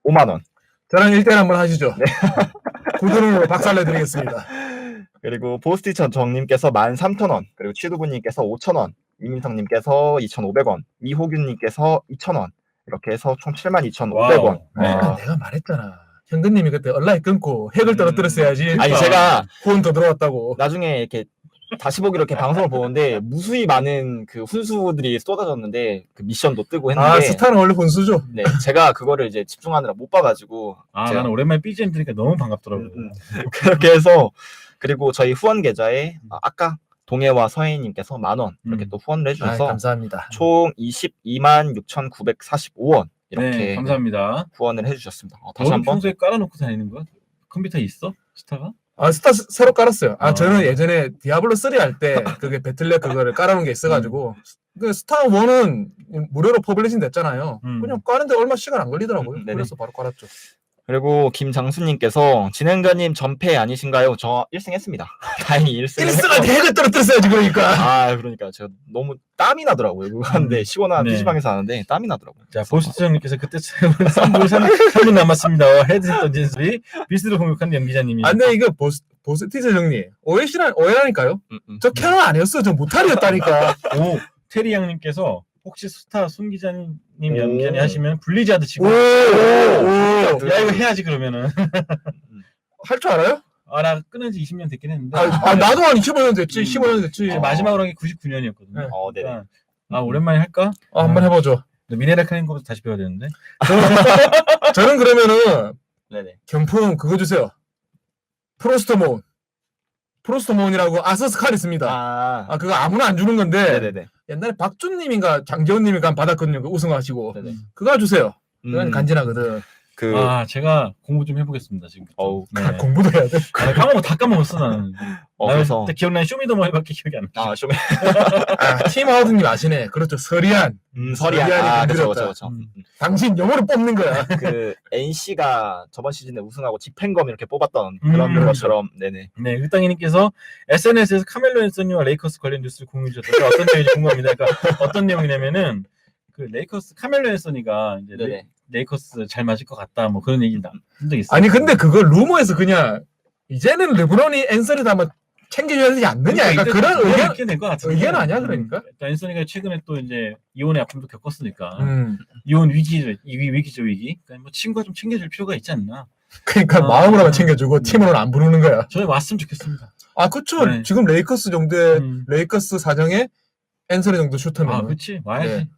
5만 원, 저랑 1대1 한번 하시죠. 구두로 박살내드리겠습니다. 그리고 보스티처 정님께서 13,000원, 그리고 취두부님께서 5,000원, 이민성님께서 2,500원, 이호균님께서 2,000원 이렇게 해서 총 72,500원. 와우. 내가 말했잖아. 현근님이 그때 얼라이 끊고 핵을 떨어뜨렸어야지. 아니 제가 후원 더 들어왔다고. 나중에 이렇게 다시 보기로 이렇게 방송을 보는데 무수히 많은 그 훈수들이 쏟아졌는데 그 미션도 뜨고 했는데 스타는 원래 혼수죠. 네, 제가 그거를 이제 집중하느라 못 봐가지고 제가 나는 오랜만에 BGM 들으니까 너무 반갑더라고요. 그렇게 해서 그리고 저희 후원 계좌에 아까 동해와 서해님께서 10,000원 이렇게 또 후원을 해주셔서 감사합니다. 총 22만 6,945원 이렇게 네, 감사합니다. 후원을 해주셨습니다. 다시 너는 한번 평소에 깔아놓고 다니는 거야? 컴퓨터 있어? 스타가? 스타 새로 깔았어요. 저는 아. 예전에 디아블로 3 할 때 그게 배틀넷 그거를 깔아놓은 게 있어가지고 그 스타 1은 무료로 퍼블리싱 됐잖아요. 그냥 까는데 얼마 시간 안 걸리더라고요. 네네. 그래서 바로 깔았죠. 그리고 김장수님께서 진행자님 전패 아니신가요? 저 1승 했습니다. 다행히 1승을 1승한테 핵을 떨어뜨렸어야지 그러니까. 그러니까 제가 너무 땀이 나더라고요. 그거 하는데 시원한 네. PC방에서 하는데 땀이 나더라고요. 자, 보스트장님께서 그때 3분 남았습니다. 헤드셋 던진 소리. 비스로 공격한 연기자님이. 근데 이거 보스티즈 형님 오해라니까요. 저 캐논 아니었어. 저 무탈이었다니까. 오, 테리 양님께서 혹시 스타 손 기자님 오. 연기자님 하시면 블리자드 치고. 오. 야, 이거 해야지 그러면은. 할 줄 알아요? 나 끊은 지 20년 됐긴 했는데. 나도 한 15년 됐지. 15년 됐지. 마지막으로 한 게 99년이었거든요. 네. 네네. 오랜만에 할까? 한번 해보죠. 미네랄 카는 것부터 다시 배워야 되는데. 저는 그러면은 네네. 경품 그거 주세요. 프로스토몬이라고 아서스칼 있습니다. 그거 아무나 안 주는 건데 네네네. 옛날에 박준님인가 장재훈님인가 받았거든요. 그 우승하시고 네네. 그거 주세요. 그건 간지나거든. 제가 공부 좀 해보겠습니다 지금. 어우, 공부도 해야 돼. 다 까먹었어 나는. 그래서 그때 기억나는 쇼미더머니밖에 기억이 안 나. 쇼메 팀 하우드님 아시네. 그렇죠. 서리안. 서리안. 그죠. 그렇죠. 당신 영어로 뽑는 거야. 그 NC가 저번 시즌에 우승하고 집행검 이렇게 뽑았던 그렇죠. 그런 것처럼 네네. 네, 의땅이님께서 SNS에서 카멜로 앤서니와 레이커스 관련 뉴스를 공유해 주셨는데 어떤 내용인지 궁금합니다. 그러니까 어떤 내용이냐면은 그 레이커스 카멜로 앤서니가 이제 네네. 레이커스 잘 맞을 것 같다 뭐 그런 얘기 한적 있어요. 아니 근데 그거 루머에서 그냥 이제는 르브론이 앤서니도 한번 챙겨줘야 되지 않느냐. 그러니까 그런 의견 아니야 그러니까. 앤서니가 최근에 또 이제 이혼의 아픔도 겪었으니까 음. 이혼 위기죠 위기. 그러니까 뭐 친구가 좀 챙겨줄 필요가 있지 않나. 그러니까 마음으로만 챙겨주고 팀으로는 안 부르는 거야. 저희 왔으면 좋겠습니다. 그쵸. 네. 지금 레이커스 정도의 레이커스 사정에 앤서니 정도 슈터면. 그렇지 와야지. 네.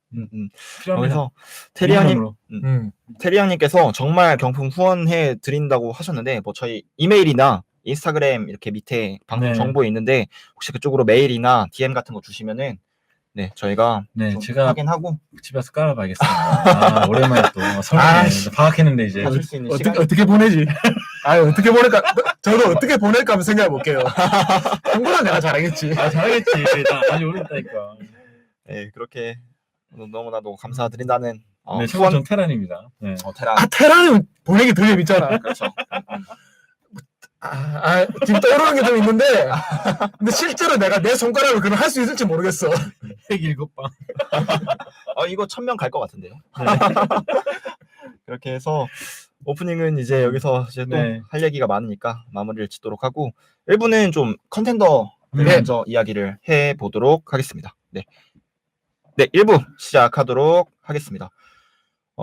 필요합니다. 그래서 테리아님 민감으로. 테리아님께서 정말 경품 후원해 드린다고 하셨는데 뭐 저희 이메일이나 인스타그램 이렇게 밑에 방송 네. 정보에 있는데 혹시 그쪽으로 메일이나 DM 같은 거 주시면은 네, 저희가 네, 좀 제가 확인하고 집에서 깔아봐야겠습니다. 오랜만에 또 설레네. 방학했는데 이제. 하실 수 있는 어떻게 시간. 어떻게 보내지? 아 어떻게 보낼까? 저도 어떻게 보낼까 한번 생각해 볼게요. 한국은 내가 잘하겠지. 아, 잘하겠지. 나 많이 오랬다니까. 네, 그렇게 너무나도 감사드린다는 네, 후원 전 테란입니다. 네. 테란. 아 테라는 보내기 더 재밌잖아. 그렇죠. 지금 떠오르는 게 좀 있는데, 근데 실제로 내가 내 손가락으로 그걸 할 수 있을지 모르겠어. 핵 7방. 이거 1000명 갈 것 같은데요. 그렇게 해서 오프닝은 이제 여기서 이제 또 네. 할 얘기가 많으니까 마무리를 짓도록 하고 1부는 좀 컨텐더 네. 먼저 이야기를 해 보도록 하겠습니다. 네. 네, 1부 시작하도록 하겠습니다.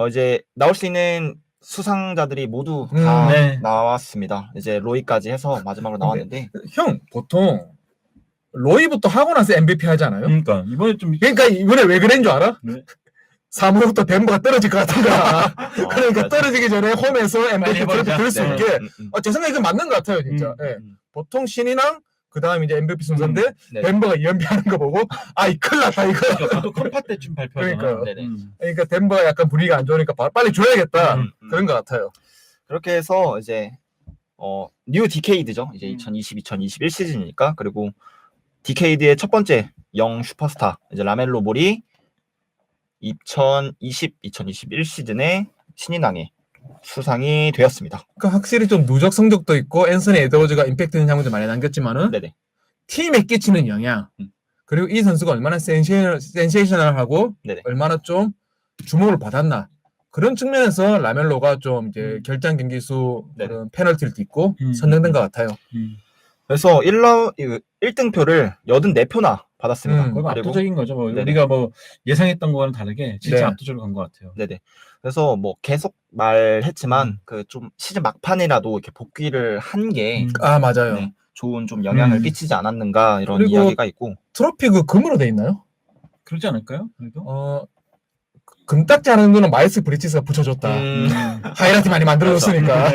이제 나올 수 있는 수상자들이 모두 다 네. 나왔습니다. 이제 로이까지 해서 마지막으로 나왔는데 형, 보통 로이부터 하고 나서 MVP 하잖아요. 그러니까 이번에 좀 그러니까 이번에 왜 그랬는 줄 알아? 네. 3회부터 덴버가 떨어질 것 같은 거야. 그러니까 맞아. 떨어지기 전에 홈에서 MVP 해버리자. 트로피 들 수 네. 있게. 음. 제 생각에 이건 맞는 것 같아요, 진짜. 예. 보통 신인왕, 그 다음 이제 MVP 순서인데, 네. 덴버가 2연패 하는 거 보고, 이 큰일 났다, 이거. 또 컴파 때쯤 발표하잖아. 그러니까요. 네네. 그러니까 덴버가 약간 분위기가 안 좋으니까 빨리 줘야겠다. 그런 것 같아요. 그렇게 해서 이제 뉴 디케이드죠. 이제 2020-2021 시즌이니까. 그리고 디케이드의 첫 번째 영 슈퍼스타 이제 라멜로 볼이 2020-2021 시즌에 신인왕에 수상이 되었습니다. 그러니까 확실히 좀 누적 성적도 있고, 앤서니 에드워즈가 임팩트 있는 장면도 많이 남겼지만은, 네네. 팀에 끼치는 영향, 그리고 이 선수가 얼마나 센세이셔널하고, 네네. 얼마나 좀 주목을 받았나. 그런 측면에서 라멜로가 좀 이제 결장 경기 수 네네. 그런 페널티를 딛고 선정된 것 같아요. 그래서 1등표를 84표나 받았습니다. 음. 거의 뭐 그리고 압도적인 거죠. 뭐 네네. 우리가 뭐 예상했던 거와는 다르게 진짜 네. 압도적으로 간 것 같아요. 네네. 그래서 뭐 계속 말했지만 그 좀 시즌 막판이라도 이렇게 복귀를 한 게 맞아요. 네, 좋은 좀 영향을 끼치지 않았는가 이런 그리고 이야기가 있고. 트로피 그 금으로 돼 있나요? 그러지 않을까요? 그래도? 금딱지 하는 거는 마이스 브리치스가 붙여줬다. 하이라이트 많이 만들어줬으니까.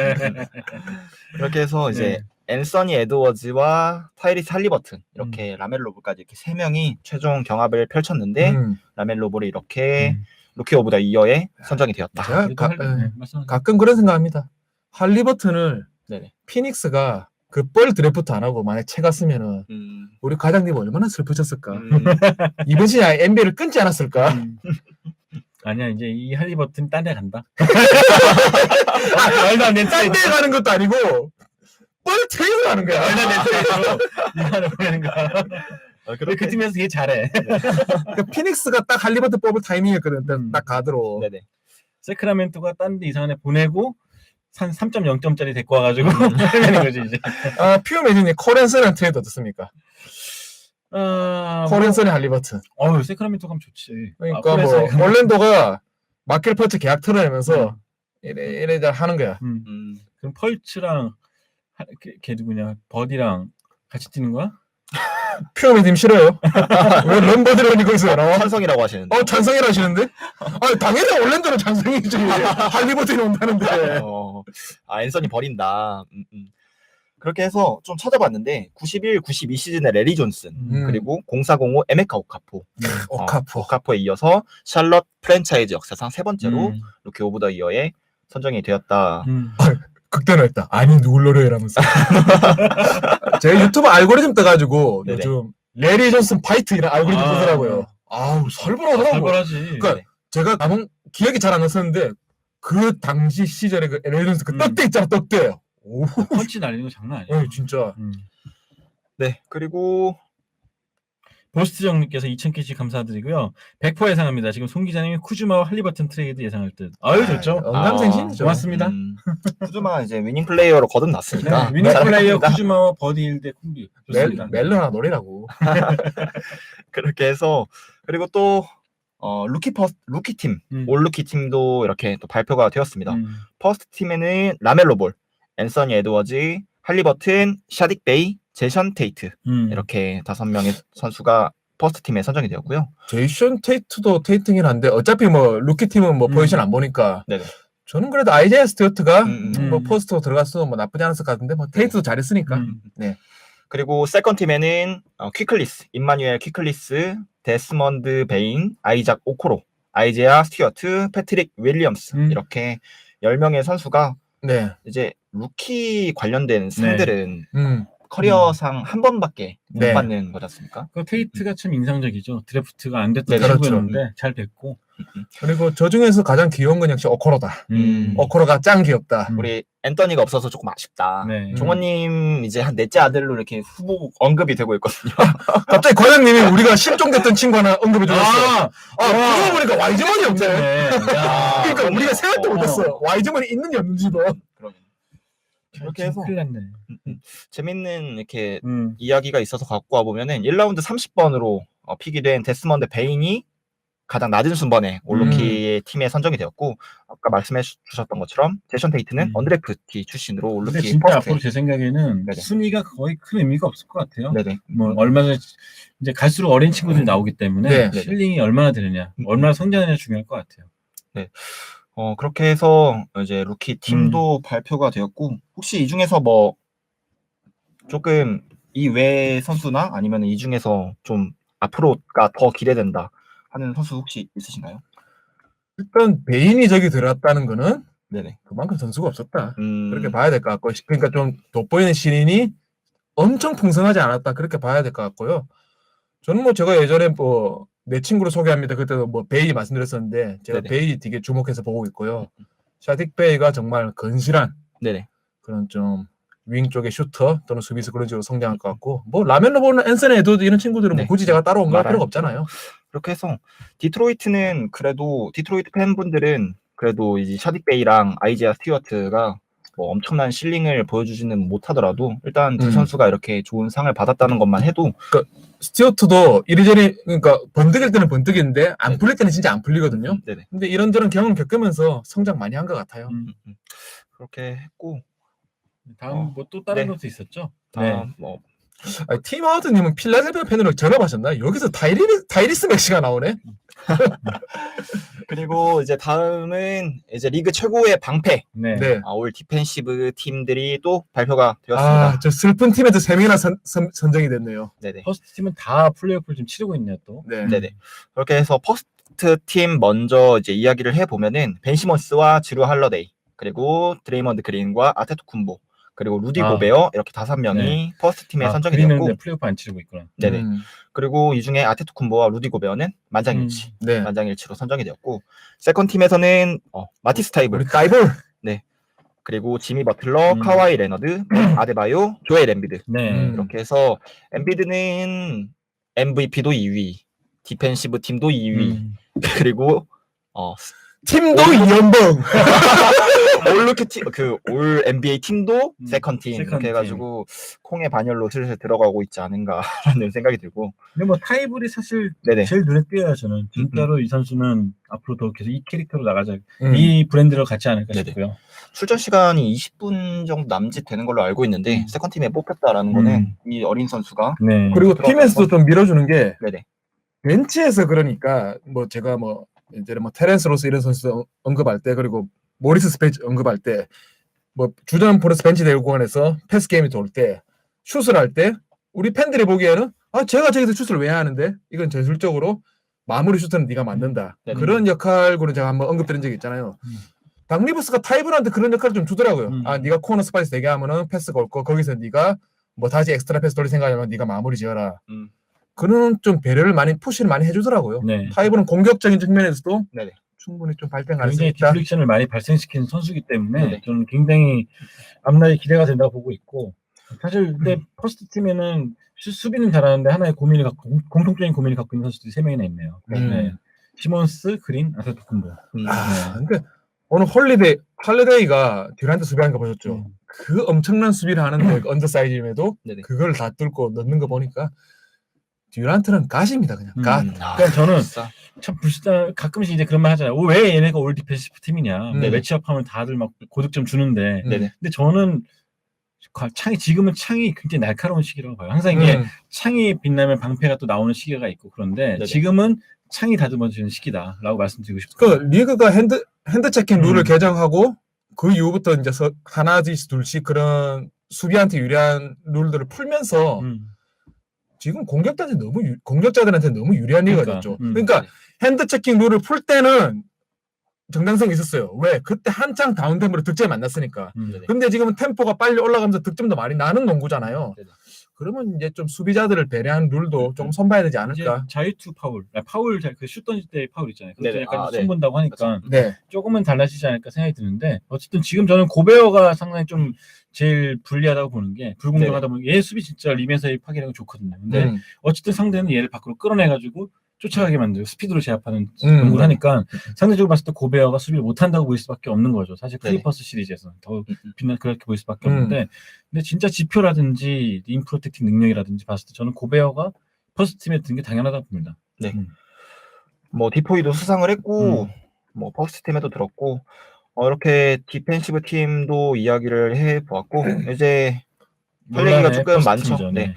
그렇게 해서 이제 앤서니 에드워즈와 타이리스 할리버튼 이렇게 라멜로 볼까지 이렇게 세 명이 최종 경합을 펼쳤는데 라멜로 볼이 이렇게 루키 오브 더 이어에 선정이 되었다. 제가 맞습니다. 가끔 그런 생각합니다. 할리버튼을 네네. 피닉스가 그 뻘 드래프트 안 하고 만약 채 갔으면은 우리 과장님 얼마나 슬프셨을까. 이번 시즌 NBA를 끊지 않았을까. 아니야, 이제 이 할리버튼 딴 데 간다. 말도 안 되는 딴데 가는 것도 아니고 뻘 트레이드 하는 거야. 말도 안 되는 트레이드로 이만을 보내는 거야. 근데 그 팀에서 되게 잘해. 그러니까 피닉스가 딱 할리버튼 뽑을 타이밍이었거든. 딱 가드로. 네네. 세크라멘토가 딴 데 이상한 애 보내고 한 3.0점짜리 데리고 와가지고 해내는 거지 이제. 퓨어 매진이 코렌슨이라는 트레이드 어떻습니까? 코렌슨이 할리버튼. 세크라멘토 가면 좋지. 그러니까 뭐 올랜도가 마켈 퍼츠 계약 털어내면서 이래 하는 거야. 그럼 펄츠랑 걔 누구냐 버디랑 같이 뛰는 거야? 퓨어 매진 싫어요. 왜 럼버드라니 거기서 나와? 찬성이라고 하시는데. 찬성이라 하시는데? 당연히 올랜도는 찬성이지. 할리버튼이 온다는데. 앤서니 버린다. 그렇게 해서 좀 찾아봤는데 91, 92 시즌에 레리 존슨 그리고 0405 에메카 오카포 오카포에 이어서 샬럿 프랜차이즈 역사상 세 번째로 루키 오브 더 이어에 선정이 되었다. 극단화했다. 아니 누굴 노려 이러면서. 제가 유튜브 알고리즘 떠가지고 네네. 요즘 레리 존슨 파이트 이런 알고리즘 뜨더라고요. 살벌하더라고. 살벌하지. 그러니까 제가 기억이 잘 안 났었는데 그 당시 시절에 그 레리 존슨 그 떡대 있잖아, 떡대. 오, 펀치 날리는 거 장난 아니야. 진짜. 네, 그리고 보스트정님께서 2,000개씩 감사드리고요. 100% 예상합니다. 지금 송 기자님이 쿠즈마와 할리버튼 트레이드 예상할 듯. 좋죠. 언감생신이죠. 고맙습니다. 쿠즈마 이제 위닝 플레이어로 거듭났으니까. 위닝 플레이어 쿠즈마와 버디 힐드 콤비. 좋습니다. 멜로나 노래라고. 그렇게 해서 그리고 또 루키 팀, 올 루키 팀도 이렇게 또 발표가 되었습니다. 퍼스트 팀에는 라멜로 볼, 앤서니 에드워즈, 할리버튼, 샤딕 베이, 제션 테이트 이렇게 5명의 선수가 퍼스트 팀에 선정이 되었고요. 제이션 테이트도 테이트긴 한데 어차피 뭐 루키 팀은 뭐 포지션 안 보니까. 네네. 저는 그래도 아이제이아 스튜어트가 음. 뭐 포스트로 들어갔어도 뭐 나쁘지 않았을 것 같은데 뭐 테이트도 잘했으니까. 네. 그리고 세컨 팀에는 퀴클리스, 임마뉴엘 퀴클리스, 데스먼드 베인, 아이작 오코로, 아이제아 스튜어트, 패트릭 윌리엄스 이렇게 10명의 선수가 네. 이제 루키 관련된 상들은 커리어상 한 번밖에 못 네. 받는 거지 않습니까? 그 테이트가 참 인상적이죠. 드래프트가 안 됐던 네, 친구였는데 잘 됐고. 그리고 저 중에서 가장 귀여운 건 역시 어코로다. 어코로가 짱 귀엽다. 우리 앤더니가 없어서 조금 아쉽다. 네. 종원님 이제 한 넷째 아들로 이렇게 후보 언급이 되고 있거든요. 갑자기 과장님이 우리가 실종됐던 친구 하나 언급해 주셨어. 아, 그러고 보니까 와이즈먼이 없네. 네. 야. 그러니까 우리가 생각도 못했어. 와이즈먼이 있는지 없는지도. 그러면 이렇게 해서 큰일 났네. 재밌는 이렇게 이야기가 있어서 갖고 와 보면은 1라운드 30번으로 픽이 된 데스먼드 베인이 가장 낮은 순번에 올루키의 팀에 선정이 되었고 아까 말씀해 주셨던 것처럼 제이션 테이트는 언드래프트 출신으로 근데 올루키 진짜 퍼스트. 앞으로 제 생각에는 네네. 순위가 거의 큰 의미가 없을 것 같아요. 네네. 뭐 얼마나 이제 갈수록 어린 친구들이 나오기 때문에 네. 실링이 얼마나 되느냐, 얼마나 성장하느냐 중요할 것 같아요. 네. 그렇게 해서 이제 루키 팀도 발표가 되었고 혹시 이 중에서 뭐 조금 이 외 선수나 아니면 이 중에서 좀 앞으로가 더 기대된다 하는 선수 혹시 있으신가요? 일단 베인이 저기 들어갔다는 거는 네네. 그만큼 선수가 없었다. 음, 그렇게 봐야 될 것 같고, 그러니까 좀 돋보이는 신인이 엄청 풍성하지 않았다. 그렇게 봐야 될 것 같고요. 저는 뭐 제가 예전에 뭐 내 친구를 소개합니다. 그때도 뭐 베이 말씀드렸었는데 제가 네네. 베이 되게 주목해서 보고 있고요. 샤딕 베이가 정말 건실한 네네. 그런 좀 윙 쪽의 슈터 또는 수비수 그런 식으로 성장할 것 같고, 뭐 라멘 로버는 앤서니 에드워드 이런 친구들은 뭐 네. 굳이 제가 따로 언급할 말할 필요가 없잖아요. 그렇게 해서 디트로이트는 그래도 디트로이트 팬분들은 그래도 이제 샤딕 베이랑 아이지아 스튜어트가 뭐 엄청난 실링을 보여주지는 못하더라도 일단 두 선수가 이렇게 좋은 상을 받았다는 것만 해도 스튜어트도 이리저리 그러니까 번뜩일 때는 번뜩인데 안 풀릴 때는 진짜 안 풀리거든요. 네네. 근데 이런저런 경험 겪으면서 성장 많이 한 것 같아요. 그렇게 했고 다음 뭐 또 다른 네. 것도 있었죠. 다음 뭐 아니, 팀 하우드님은 필라델피아 팬으로 전업하셨나? 여기서 다이리스 맥시가 나오네. 그리고 이제 다음은 이제 리그 최고의 방패 네. 네. 올 디펜시브 팀들이 또 발표가 되었습니다. 아, 저 슬픈 팀에도 3명이나 선정이 됐네요. 네네. 퍼스트 팀은 다 플레이오프를 좀 치르고 있네요 또. 네. 네네. 그렇게 해서 퍼스트 팀 먼저 이제 이야기를 해보면은 벤 시몬스와 주루 할러데이 그리고 드레이먼드 그린과 아테토쿤보 그리고 루디 고베어 이렇게 5명이 네. 퍼스트 팀에 선정이 그린은 되었고 플레이오프 안 치르고 있구나. 네네. 그리고 이 중에 아테토쿤보와 루디 고베어는 만장일치 네. 만장일치로 선정이 되었고 세컨 팀에서는 마티스 타이블 우리 다이볼. 그리고 지미 버틀러, 카와이 레너드, 아데바요, 조엘 엠비드 네. 이렇게 해서 엠비드는 MVP도 2위, 디펜시브 팀도 2위, 그리고 팀도 이연봉. 올 NBA 팀도 세컨 팀 세컨 이렇게 팀. 해가지고 콩의 반열로 슬슬 들어가고 있지 않은가라는 생각이 들고. 근데 뭐 타이블이 사실 네네. 제일 눈에 띄어요 저는. 진짜로 이 선수는 앞으로 더 계속 이 캐릭터로 나가자. 이 브랜드를 갖지 않을까 네네. 싶고요. 출전 시간이 20분 정도 남짓 되는 걸로 알고 있는데 세컨 팀에 뽑혔다라는 거는 이 어린 선수가 네. 그리고 팀에서도 좀 밀어주는 게 네네. 벤치에서 그러니까 뭐 제가 뭐 이제 뭐 테렌스 로스 이런 선수 언급할 때 그리고 모리스 스페이스 언급할 때 뭐 주전 포레스 벤치 대구 공간에서 패스 게임이 돌 때 슛을 할 때 우리 팬들이 보기에는 제가 저기서 슛을 왜 하는데 이건 전술적으로 마무리 슛은 네가 맞는다. 네네. 그런 역할고는 제가 한번 언급드린 적이 있잖아요. 당 리버스가 타이블한테 그런 역할을 좀 주더라고요. 네가 코너 스파이스 되게 하면은 패스가 올 거 거기서 네가 뭐 다시 엑스트라 패스 돌릴 생각하면 네가 마무리 지어라. 그런 좀 배려를 많이 푸시를 많이 해주더라고요. 네. 타이블은 공격적인 측면에서도 네네. 충분히 좀 발전 가능성이 굉장히 있다. 디플렉션을 많이 발생시키는 선수이기 때문에 네네. 저는 굉장히 앞날이 기대가 된다고 보고 있고 사실 근데 퍼스트 팀에는 수비는 잘하는데 하나의 고민을 갖고 공통적인 고민을 갖고 있는 선수들이 3명이나 있네요. 네. 시몬스, 그린, 아테토쿤보. 근데 오늘 홀리데이가 듀란트 수비하는 거 보셨죠? 그 엄청난 수비를 하는데 언더사이즈임에도 네네. 그걸 다 뚫고 넣는 거 보니까 듀란트는 가십니다 그냥 가. 그러니까 저는 참 불쌍 가끔씩 이제 그런 말 하잖아요. 왜 얘네가 올 디펜시브 팀이냐. 매치업하면 다들 막 고득점 주는데. 네네. 근데 저는 지금은 창이 굉장히 날카로운 시기라고 봐요. 항상 이게 창이 빛나면 방패가 또 나오는 시기가 있고 그런데 네네. 지금은 창이 다듬어지는 시기다라고 말씀드리고 그 싶어요. 리그가 핸드 체킹 룰을 개정하고 그 이후부터 이제 하나씩 둘씩 그런 수비한테 유리한 룰들을 풀면서 지금 공격자들한테 너무 유리한 리그가 그러니까, 됐죠. 그러니까 핸드 체킹 룰을 풀 때는 정당성이 있었어요. 왜? 그때 한창 다운템포로 득점이 만났으니까. 근데 지금은 템포가 빨리 올라가면서 득점도 많이 나는 농구잖아요. 네네. 그러면 이제 좀 수비자들을 배려한 룰도 조금 선봐야 되지 않을까. 자유투 파울, 슛 던질 때 파울 있잖아요. 그것도 네네. 약간 네. 손 본다고 하니까 네. 조금은 달라지지 않을까 생각이 드는데 어쨌든 지금 저는 고베어가 상당히 좀 제일 불리하다고 보는 게 불공정하다 보는 게 얘 수비 진짜 림에서의 파괴력이 좋거든요. 근데 어쨌든 상대는 얘를 밖으로 끌어내가지고 쫓아가게 만들고 스피드로 제압하는 농구를 하니까 상대적으로 봤을 때 고베어가 수비를 못한다고 보일 수밖에 없는 거죠. 사실 클리퍼스 시리즈에서는 더 그렇게 보일 수밖에 없는데 근데 진짜 지표라든지 림 프로텍팅 능력이라든지 봤을 때 저는 고베어가 퍼스트 팀에 든 게 당연하다고 봅니다. 네. 뭐 디포이도 수상을 했고 뭐 퍼스트 팀에도 들었고 이렇게 디펜시브 팀도 이야기를 해보았고 이제 할 얘기가 조금 많죠. 팀이죠, 네.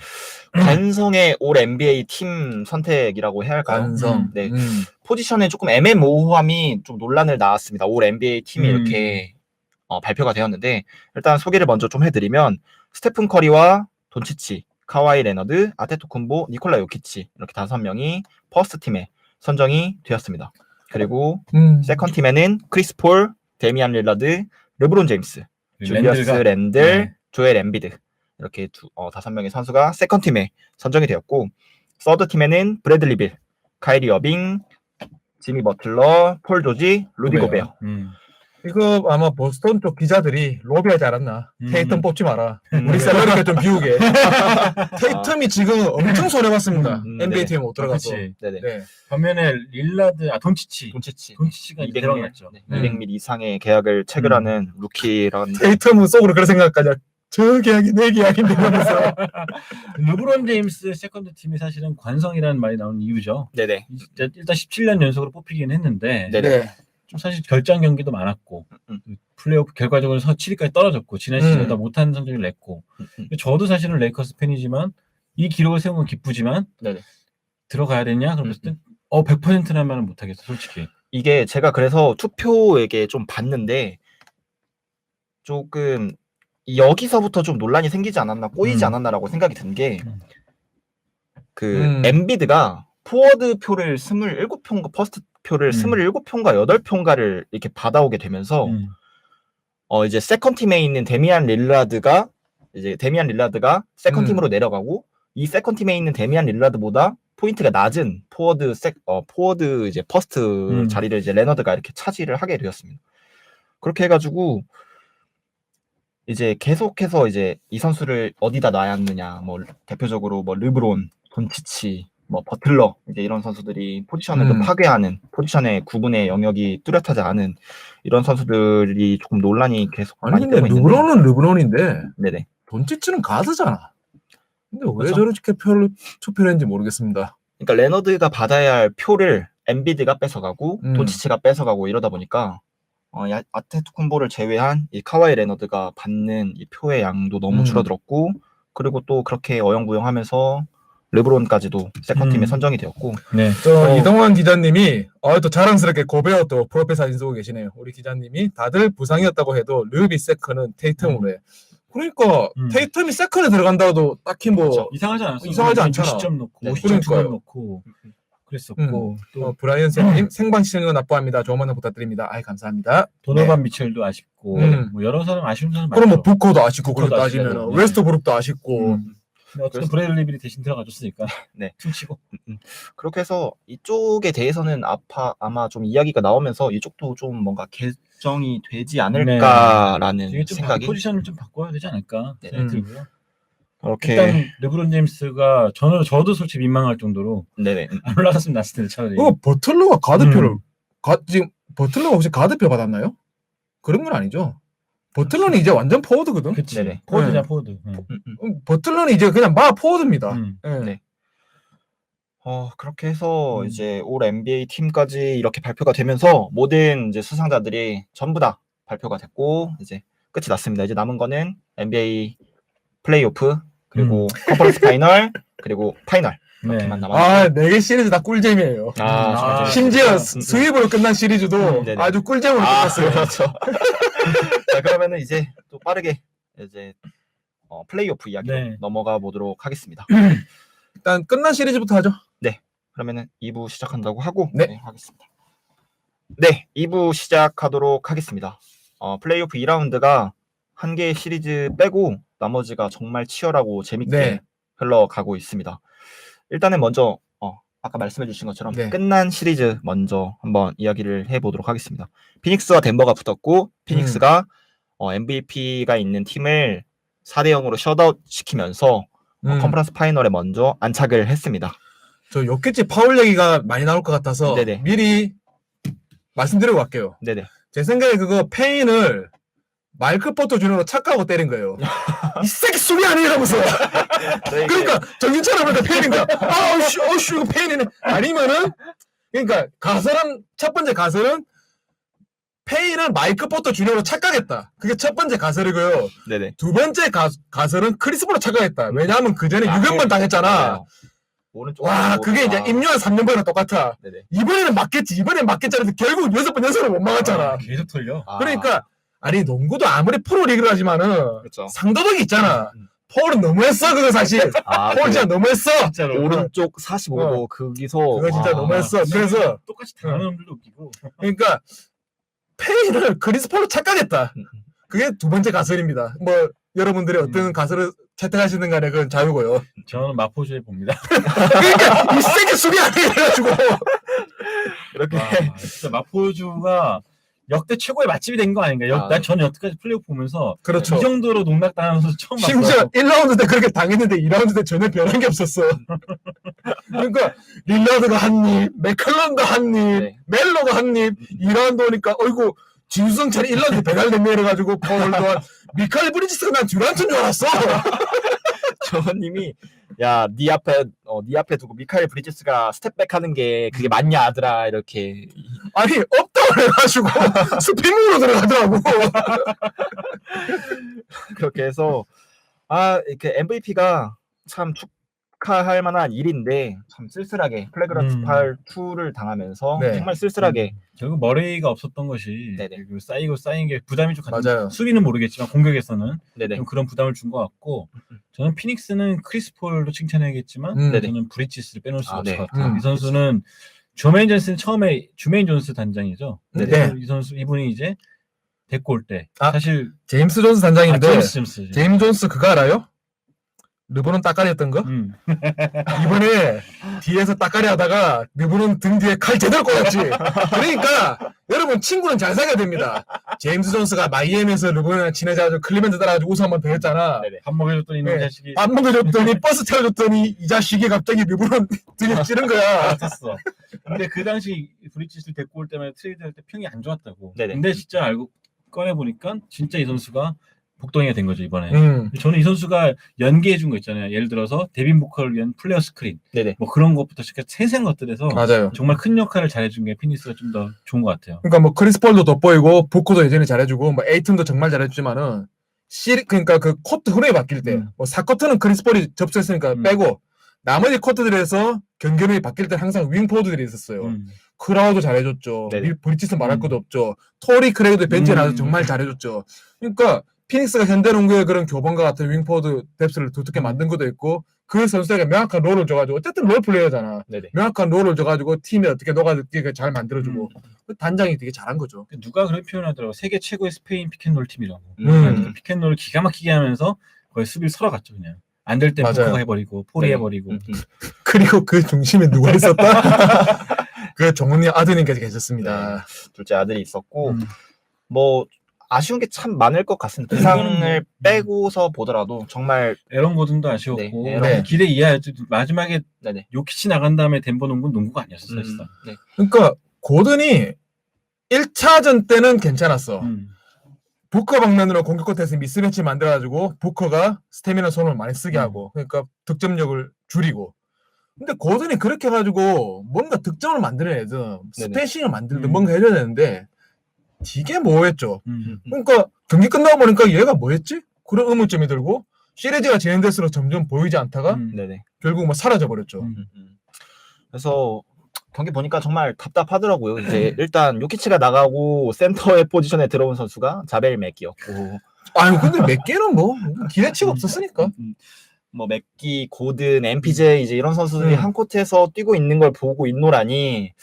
관성의 올 NBA 팀 선택이라고 해야 할까요? 관성. 네. 포지션에 조금 애매모호함이 좀 논란을 낳았습니다. 올 NBA 팀이 이렇게 발표가 되었는데 일단 소개를 먼저 좀 해드리면 스테픈 커리와 돈치치, 카와이 레너드, 아테토쿤보, 니콜라 요키치 이렇게 5명이 퍼스트 팀에 선정이 되었습니다. 그리고 세컨 팀에는 크리스 폴, 데미안 릴라드, 르브론 제임스, 줄리어스 랜들, 조엘 엠비드 이렇게 5명의 선수가 세컨 팀에 선정이 되었고 서드 팀에는 브래들리 빌, 카이리 어빙, 지미 버틀러, 폴 조지, 루디 고베어. 이거 아마 보스턴 쪽 기자들이 로비하지 않았나. 테이텀 뽑지 마라. 우리 셀러리가 좀 비우게. 테이텀이 지금 엄청 손해봤습니다. NBA 팀에 못 들어가서. 네네. 네. 반면에 릴라드, 돈치치가 200명, 200명 이상의 계약을 체결하는 루키라는. 테이텀은 속으로 그런 생각까지. 저 계약이 내 계약인데 하면서. 르브론 제임스 세컨드 팀이 사실은 관성이라는 말이 나오는 이유죠. 네네. 일단 17년 연속으로 뽑히긴 했는데 네네. 좀 사실 결장 경기도 많았고 플레이오프 결과적으로 7위까지 떨어졌고 지난 시즌보다 못한 성적을 냈고 저도 사실은 레이커스 팬이지만 이 기록을 세운 건 기쁘지만 네네. 들어가야 되냐? 그랬을 때 100%란 말은 못하겠어 솔직히. 이게 제가 그래서 투표에게 좀 봤는데 조금 여기서부터 좀 논란이 생기지 않았나 꼬이지 않았나라고 생각이 든 게 엠비드가 포워드 표를 27표인가 퍼스트 표를 27표인가 8표인가를 이렇게 받아오게 되면서 이제 세컨 팀에 있는 데미안 릴라드가 세컨 팀으로 내려가고 이 세컨 팀에 있는 데미안 릴라드보다 포인트가 낮은 포워드 이제 퍼스트 자리를 이제 레너드가 이렇게 차지를 하게 되었습니다. 그렇게 해가지고 이제 계속해서 이제 이 선수를 어디다 놔야 하느냐, 뭐 대표적으로 뭐 르브론, 돈치치, 뭐 버틀러 이제 이런 선수들이 포지션을 좀 파괴하는 포지션의 구분의 영역이 뚜렷하지 않은 이런 선수들이 조금 논란이 계속 많이 되고 있는데. 르브론은 르브론인데, 네네. 돈치치는 가드잖아. 근데 왜 그렇죠? 저렇게 투표를 했는지 모르겠습니다. 그러니까 레너드가 받아야 할 표를 엠비드가 뺏어가고 돈치치가 뺏어가고 이러다 보니까 아테투쿤보를 제외한 이 카와이 레너드가 받는 이 표의 양도 너무 줄어들었고 그리고 또 그렇게 어영부영하면서 르브론까지도 세컨 팀에 선정이 되었고. 네. 이동환 기자님이 또 자랑스럽게 고베어 또 프로필 사진 쓰고 계시네요. 우리 기자님이 다들 부상이었다고 해도 르비 세컨은 테이텀으로 해. 그러니까 테이텀이 세컨에 들어간다고도 딱히 뭐 그렇죠. 이상하지 않았어. 이상하지 않잖아. 90점 넣고 네. 50점 넣고 그랬었고 또 브라이언 쌤님 생방 시청률 납부합니다. 좋은 만남 부탁드립니다. 감사합니다. 도노반 미첼도 아쉽고 뭐 여러 사람 아쉬운 사람 많죠. 그럼 뭐 부커도 아쉽고 그걸 부커도 따지면 아쉽고, 네. 웨스트브룩도 아쉽고 어쨌든 브래들리 빌이 대신 들어가줬으니까 네. 퉁치고 그렇게 해서 이쪽에 대해서는 아마 좀 이야기가 나오면서 이쪽도 좀 뭔가 결정이 되지 않을까라는 네. 좀 생각이. 포지션을 좀 바꿔야 되지 않을까 생각이 들고요. 이렇게 일단 르브론 제임스가 저도 솔직히 민망할 정도로 네네. 안 올라갔으면 낫을 텐데 차라리. 버틀러가 가드표를 지금 버틀러가 혹시 가드표 받았나요? 그런 건 아니죠. 버틀러는 이제 완전 포워드거든. 그치. 네네. 포워드냐 포워드. 버틀러는 이제 그냥 포워드입니다. 네. 그렇게 해서 이제 올 NBA 팀까지 이렇게 발표가 되면서 모든 이제 수상자들이 전부 다 발표가 됐고 이제 끝이 났습니다. 이제 남은 거는 NBA 플레이오프 그리고 컨퍼런스 파이널 그리고 파이널 이렇게만 남았어요. 4개 시리즈 다 꿀잼이에요. 심지어 스윕으로 끝난 시리즈도 아주 꿀잼으로 끝났어요. 그렇죠. 자, 그러면은 이제 또 빠르게 이제 플레이오프 이야기로 네. 넘어가 보도록 하겠습니다. 일단 끝난 시리즈부터 하죠. 그러면은 2부 시작한다고 하고 네. 하겠습니다. 네, 2부 시작하도록 하겠습니다. 플레이오프 2라운드가 한 개의 시리즈 빼고 나머지가 정말 치열하고 재밌게 네. 흘러가고 있습니다. 일단은 먼저 아까 말씀해 주신 것처럼 네. 끝난 시리즈 먼저 한번 이야기를 해보도록 하겠습니다. 피닉스와 덴버가 붙었고 피닉스가 MVP가 있는 팀을 4대 0으로 셧아웃 시키면서 컨퍼런스 파이널에 먼저 안착을 했습니다. 저 요키치 파울 얘기가 많이 나올 것 같아서 네네. 미리 말씀드리고 갈게요. 네네. 제 생각에 그거 페인을 마이클 포터 주니어로 착각하고 때린 거예요. 이 새끼 수비 아니에요 이러면서. 그러니까 정신차려 보니까 페인인가. 어씨 이거 페인이네. 아니면은 그러니까 첫 번째 가설은 페인을 마이클 포터 주니어로 착각했다. 그게 첫 번째 가설이고요. 네네. 두 번째 가설은 크리스포로 착각했다. 왜냐하면 그 전에 6연번 당했잖아. 오른쪽. 와, 그게 이제 임요한 3년번이랑 똑같아. 네네. 이번에는 맞겠지. 이번엔 맞겠잖아. 결국 6번 연속으로 못 막았잖아. 계속 털려. 그러니까 아니 농구도 아무리 프로리그를 하지만은 그렇죠. 상도덕이 있잖아. 폴은 너무했어 그거 사실. 폴 진짜 너무했어. 진짜로. 오른쪽 45도 거기서 그거 진짜 너무했어. 그래서 똑같이 당하는 놈들도 웃기고. 그러니까 페인을 크리스폴로 착각했다. 그게 두 번째 가설입니다. 뭐 여러분들이 어떤 가설을 채택하시는 간에 그건 자유고요. 저는 마포주에 봅니다. 그러니까 이 새끼 수비 아니에요 해가지고. 이렇게 진짜 마포주가 역대 최고의 맛집이 된 거 아닌가? 난 저는 여태까지 플레이오프 보면서 그렇죠. 이 정도로 농락당하면서 처음 봤어요. 심지어 1라운드 때 그렇게 당했는데 2라운드 때 전혀 변한 게 없었어. 그러니까 릴라드가 한 입, 맥컬럼도 한 입, 네. 멜로가 한 입, 2라운드 오니까 어이구 진수성찬이 1라운드 배달됐네 이래가지고 폴 또한 미카엘 브리지스가 난 듀란트인 줄 알았어. 저님이 야, 네 앞에 두고 미카엘 브리지스가 스텝백 하는 게 그게 맞냐 아들아 이렇게 아니 업다운 해가지고 스피닝으로 들어가더라고. 그렇게 해서 이렇게 MVP가 참 축하할 만한 일인데 참 쓸쓸하게 플래그런트 팔 2를 당하면서 네. 정말 쓸쓸하게 결국 머레이가 없었던 것이 네네. 그 쌓인 게 부담이 좀 맞아요. 수비는 모르겠지만 공격에서는 네네. 좀 그런 부담을 준 것 같고 저는 피닉스는 크리스폴도 칭찬해야겠지만 네네. 저는 브리치스를 빼놓을 수가 없을 네. 것 같아요. 음. 이 선수는 주메인 존스는 처음에 주메인 존스 단장이죠. 네. 이 선수 이분이 이제 데리고 올 때 아, 사실 제임스 존스 단장인데 제임스 제임스 존스 그거 알아요? 르브론 따까리 했던 거? 이번에 뒤에서 따까리 하다가 르브론 등 뒤에 칼 제대로 꽂았지. 그러니까 여러분 친구는 잘 사귀어야 됩니다. 제임스 존스가 마이애미에서 르브론이랑 친해져가지고 클리멘트 따라가지고 우승 한번 더 했잖아. 네네. 밥 먹여줬더니 이놈 네. 자식이 밥 먹여줬더니 버스 태워줬더니 이 자식이 갑자기 르브론 등에 찌른 거야. 같았어. 근데 그 당시 브리치스를 데리고 올 때마다 트레이드할 때 평이 안 좋았다고. 네네. 근데 진짜 알고 꺼내 보니까 진짜 이 선수가 복덩이가 된 거죠 이번에. 저는 이 선수가 연계해 준 거 있잖아요. 예를 들어서 데빈 보컬을 위한 플레이어 스크린, 네네. 뭐 그런 것부터 시작해서 세세한 것들에서 맞아요. 정말 큰 역할을 잘해준 게 피닉스가 좀 더 좋은 것 같아요. 그러니까 뭐 크리스 폴도 돋보이고 보코도 예전에 잘해주고 뭐 에이튼도 정말 잘해주지만은 그러니까 그 코트 흐름이 바뀔 때 뭐 4쿼터는 크리스 폴이 접수했으니까 빼고 나머지 쿼터들에서 경기 흐름이 바뀔 때 항상 윙포드들이 있었어요. 크라우도 잘해줬죠. 네네. 브리치스 말할 것도 없죠. 토리 크레이도 벤치에 나와서 정말 잘해줬죠. 그러니까 피닉스가 현대농구의 그런 교본과 같은 윙포드 뎁스를 두텁게 만든 것도 있고 그 선수에게 명확한 롤을 줘가지고 어쨌든 롤 플레이어잖아. 네네. 명확한 롤을 줘가지고 팀에 어떻게 녹아들게 잘 만들어주고 그 단장이 되게 잘한 거죠. 누가 그렇게 표현하더라고. 세계 최고의 스페인 피켓롤 팀이라고. 그 음. 피켓롤을 기가 막히게 하면서 거의 수비를 설어갔죠 그냥. 안 될 때 맞아요. 포커가 해버리고 포리 네. 해버리고. 그리고 그 중심에 누가 있었다? 그 종훈이 아드님께서 계셨습니다. 둘째 아들이 있었고 뭐 아쉬운 게 참 많을 것 같습니다. 부상을 빼고서 보더라도 정말 에런 고든도 아쉬웠고 네, 네. 기대 이하였죠. 마지막에 네네. 요키치 나간 다음에 덴버 농구는 농구가 아니었어 사실상. 네. 그러니까 고든이 1차전 때는 괜찮았어. 부커 방면으로 공격 코트에서 미스매치 만들어가지고 부커가 스태미나 손을 많이 쓰게 하고 그러니까 득점력을 줄이고 근데 고든이 그렇게 해가지고 뭔가 득점을 만들어내든 스페이싱을 만들든 뭔가 해줘야 되는데 되게 뭐했죠. 그러니까 경기 끝나고 보니까 얘가 뭐했지? 그런 의문점이 들고 시리즈가 진행될수록 점점 보이지 않다가 네네. 결국 뭐 사라져버렸죠. 그래서 경기 보니까 정말 답답하더라고요. 이제 일단 요키치가 나가고 센터의 포지션에 들어온 선수가 자벨 맥이었고 아유 근데 몇 개는 뭐 기대치가 없었으니까. 뭐 맥기, 고든, MPJ 이제 이런 선수들이 한 코트에서 뛰고 있는 걸 보고 있노라니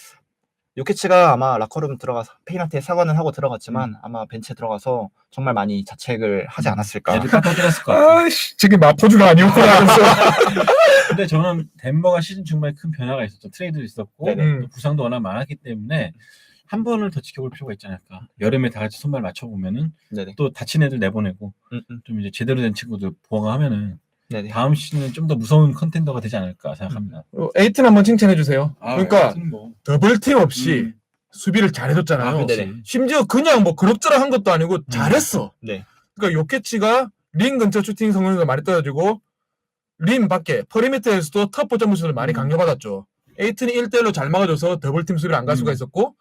요키치가 아마 라커룸 들어가서 페인한테 사과는 하고 들어갔지만 아마 벤치에 들어가서 정말 많이 자책을 하지 않았을까. 애들 깜짝 놀랐을 것 같아요. 아씨 저게 마포주가 아니었구나 하면서. 근데 저는 덴버가 시즌 중반에 큰 변화가 있었죠. 트레이드도 있었고 네네. 또 부상도 워낙 많았기 때문에 한 번을 더 지켜볼 필요가 있지 않을까. 여름에 다 같이 손발 맞춰보면은 네네. 또 다친 애들 내보내고 좀 이제 제대로 된 친구들 보강하면은 네네. 다음 시즌은 좀 더 무서운 컨텐더가 되지 않을까 생각합니다. 에이튼 한번 칭찬해 주세요. 그러니까 하여튼 뭐. 더블팀 없이 수비를 잘해줬잖아요. 아, 네네. 심지어 그냥 뭐 그럭저럭 한 것도 아니고 잘했어. 네. 그러니까 요키치가 린 근처 슈팅 성공률도 많이 떨어지고 린 밖에 퍼리미터에서도 터프 점수를 많이 강요받았죠. 에이튼이 1대1로 잘 막아줘서 더블팀 수비를 안 갈 수가 있었고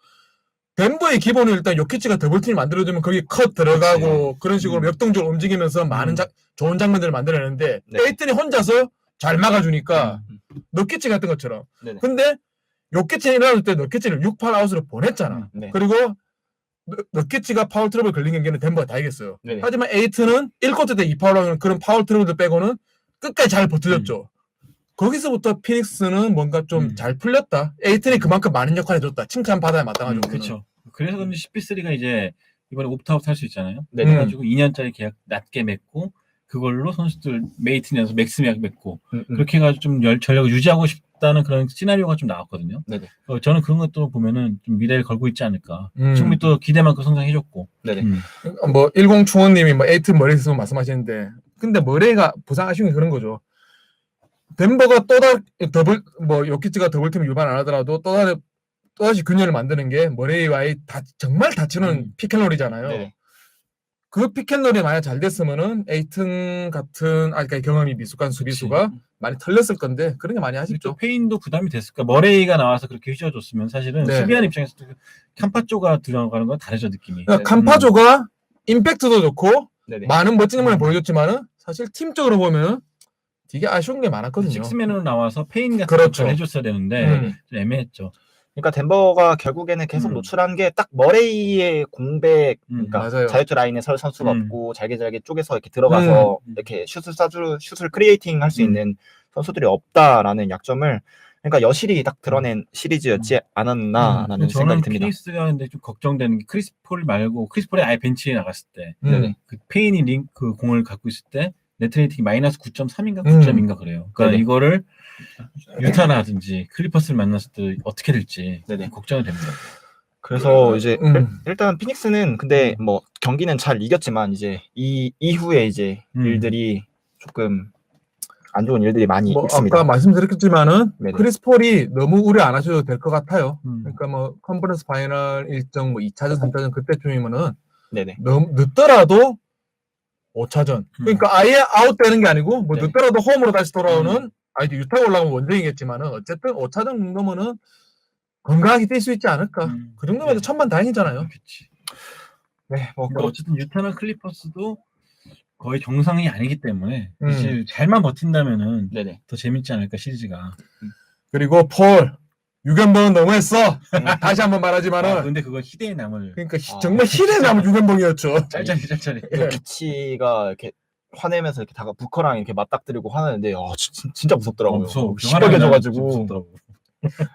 덴버의 기본은 일단 요키치가 더블팀을 만들어주면 거기 컷 들어가고 그런 식으로 역동적으로 움직이면서 많은 좋은 장면들을 만들어내는데 네. 에이튼이 혼자서 잘 막아주니까 너키치 같은 것처럼. 네네. 근데 요키치는 일어날 때 너키치를 6-8 아웃으로 보냈잖아. 네. 그리고 너키치가 파울 트러블 걸린 경기는 덴버가 다 이겼어요. 네네. 하지만 에이튼은 1쿼터 때 2파울 하는 그런 파울 트러블들 빼고는 끝까지 잘 버텨줬죠. 거기서부터 피닉스는 뭔가 좀 잘 풀렸다. 에이튼이 그만큼 많은 역할을 해줬다. 칭찬받아야 마땅하죠. 그렇죠. 그래서 그런지 CP3가 이제 이번에 옵트아웃 할 수 있잖아요. 네. 그래가지고 2년짜리 계약 낮게 맺고 그걸로 선수들 메이튼이어서 맥스 계약 맺고 그렇게 해가지고 좀 전력을 유지하고 싶다는 그런 시나리오가 좀 나왔거든요. 네네. 저는 그런 것도 보면은 좀 미래를 걸고 있지 않을까. 음. 충분히 또 기대만큼 성장해줬고. 네네. 뭐 10충원님이 뭐 에이튼 머레이 있으면 말씀하시는데 근데 머레이가 부상 아쉬운 게 그런 거죠. 덴버가 더블 뭐 요키치가 더블팀을 유발 안 하더라도 또다시 균열을 만드는 게 머레이와의 정말 다치는 피켄롤이잖아요. 네네. 그 피켄롤이 만약 잘 됐으면은 에이튼 같은 아직까지 경험이 미숙한 수비수가 많이 털렸을 건데 그런 게 많이 또 아쉽죠. 페인도 부담이 됐을까. 머레이가 나와서 그렇게 휘저어줬으면 사실은 네. 수비하는 입장에서도 캄파조가 들어가는 건 다르죠 느낌이. 그러니까 캄파조가 임팩트도 좋고 네네. 많은 멋진 장면을 보여줬지만은 사실 팀적으로 보면은 되게 아쉬운 게 많았거든요. 식스맨으로 나와서 페인 같은 그렇죠. 역할을 해줬어야 되는데 좀 애매했죠. 그러니까 덴버가 결국에는 계속 노출한 게 딱 머레이의 공백, 그러니까 맞아요. 자유투 라인에 설 선수가 없고 잘게 쪼개서 이렇게 들어가서 이렇게 슛을 크리에이팅 할 수 있는 선수들이 없다라는 약점을 그러니까 여실히 딱 드러낸 시리즈였지 않았나라는 생각이 듭니다. 피닉스가 근데 좀 걱정되는 게 크리스폴 말고 크리스폴이 아예 벤치에 나갔을 때 그 페인이 그 공을 갖고 있을 때 네트레이팅이 마이너스 9.3인가 9점인가 그래요. 그러니까 네네. 이거를 유타나든지 클리퍼스를 만났을 때 어떻게 될지 네네. 걱정이 됩니다. 그래서 이제 일단 피닉스는 근데 뭐 경기는 잘 이겼지만 이제 이 이후에 이제 일들이 조금 안 좋은 일들이 많이 뭐 있습니다. 아까 말씀드렸지만은 네네. 크리스폴이 너무 우려 안 하셔도 될 것 같아요. 그러니까 뭐 컨퍼런스 파이널 일정 뭐 2차전, 3차전 그때쯤이면은 네네. 너무 늦더라도 5차전. 그러니까 아예 아웃되는 게 아니고 뭐 네네. 늦더라도 홈으로 다시 돌아오는 아이디 유타 올라가면 원정이겠지만은 어쨌든 5차전 정도면은 건강하게 뛸 수 있지 않을까. 그 정도면 네. 천만다행이잖아요. 그렇지. 네, 뭐 근데 어쨌든 유타나 클리퍼스도 거의 정상이 아니기 때문에 음. 이제 잘만 버틴다면은 네네. 더 재밌지 않을까 시리즈가. 그리고 폴 유견봉은 너무했어. 다시 한번 말하지만은 근데 그거 희대의 남을 그러니까 정말 희대 남은 유견봉이었죠. 짤짤이. 키치가 이렇게 화내면서 이렇게 다가 부커랑 이렇게 맞닥뜨리고 화내는데 진짜 무섭더라고요. 무서워. 시뻘개져가지고 무섭더라고.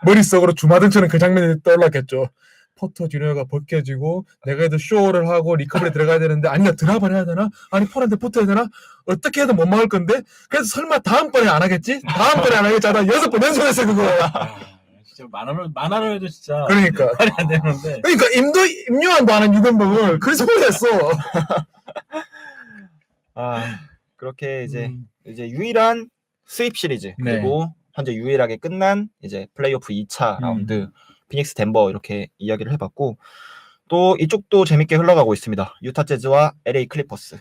머릿속으로 주마등처럼 그 장면이 떠올랐겠죠. 포터 주니어가 벗겨지고 내가 해도 쇼를 하고 리커버리 들어가야 되는데 아니 나 드랍을 해야 되나? 아니 폴한테 붙어야 되나? 어떻게 해도 못 막을 건데 그래서 설마 다음번에 안 하겠지? 다음번에 안 하겠지 하다 6번 연속했어 그거. 진짜 만화로 해도 진짜 그러니까 말이 안 되는데. 그러니까 임요한도 안 한 유견봉을 그래서 보냈어. 그렇게 이제 유일한 스윕 시리즈 네. 그리고 현재 유일하게 끝난 이제 플레이오프 2차 라운드 피닉스 덴버 이렇게 이야기를 해봤고 또 이쪽도 재밌게 흘러가고 있습니다. 유타 재즈와 LA 클리퍼스.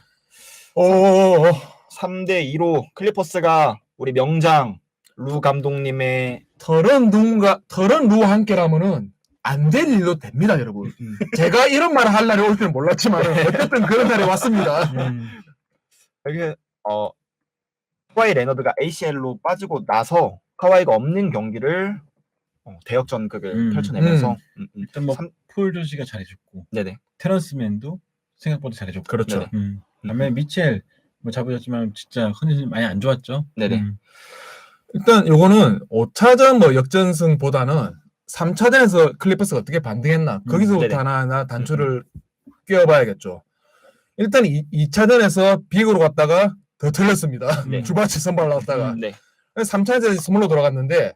3대2로 클리퍼스가 우리 명장 루 감독님의 더런 루와 함께라면은 안 될 일도 됩니다, 여러분. 제가 이런 말을 할 날이 올 줄은 몰랐지만 어쨌든 그런 날이 왔습니다. 이게 카와이 레너드가 ACL로 빠지고 나서 카와이가 없는 경기를 대역전극을 펼쳐내면서 일단 뭐 폴 조지가 잘해줬고 네네. 테런스맨도 생각보다 잘해줬고 그렇죠. 네네. 다음에 미첼 뭐 잡으셨지만 진짜 컨디션이 많이 안 좋았죠. 네네. 일단 요거는 5차전 뭐 역전승보다는 3차전에서 클리퍼스가 어떻게 반등했나 거기서부터 네네. 하나하나 단추를 끼워봐야겠죠. 일단 2차전에서 빅으로 갔다가 더 틀렸습니다. 네. 주바치 선발 나왔다가 네. 3차전에서 스몰로 돌아갔는데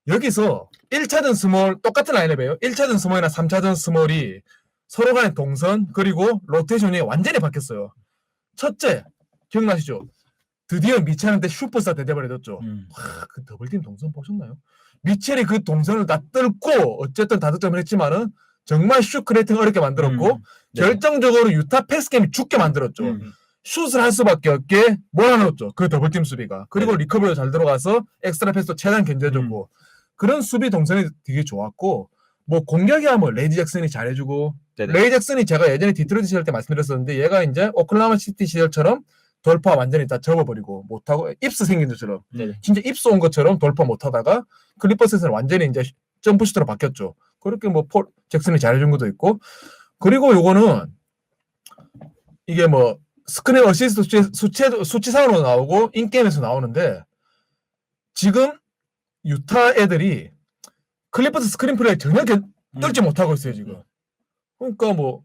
여기서 1차전 스몰 똑같은 라인업이에요. 1차전 스몰이나 3차전 스몰이 서로 간의 동선 그리고 로테이션이 완전히 바뀌었어요. 첫째 기억나시죠? 드디어 미첼한테 슈퍼스타 대접을 해줬죠. 그 더블팀 동선 보셨나요? 미첼이 그 동선을 다 뚫고 어쨌든 다득점을 했지만은 정말 슛 크레이팅 어렵게 만들었고 네. 결정적으로 유타 패스 게임이 죽게 만들었죠. 슛을 할 수밖에 없게 몰아넣었죠. 그 더블팀 수비가. 그리고 네. 리커버리도 잘 들어가서 엑스트라 패스도 최대한 견제해줬고 그런 수비 동선이 되게 좋았고 뭐 공격이야 뭐 레이디 잭슨이 잘해주고 네네. 레이 잭슨이 제가 예전에 디트로이트 시절 때 말씀드렸었는데 얘가 이제 오클라호마 시티 시절처럼 돌파 완전히 다 접어버리고 못하고 입스 생긴 것처럼 네네. 진짜 입스 온 것처럼 돌파 못하다가 클리퍼스에서는 완전히 이제 점프슈터로 바뀌었죠. 그렇게 뭐 폴 잭슨이 잘해준 것도 있고 그리고 요거는 이게 뭐 스크린 어시스트 수치상으로 나오고 인게임에서 나오는데 지금 유타 애들이 클리퍼스 스크린 플레이 전혀 뚫지 못하고 있어요 지금. 그러니까 뭐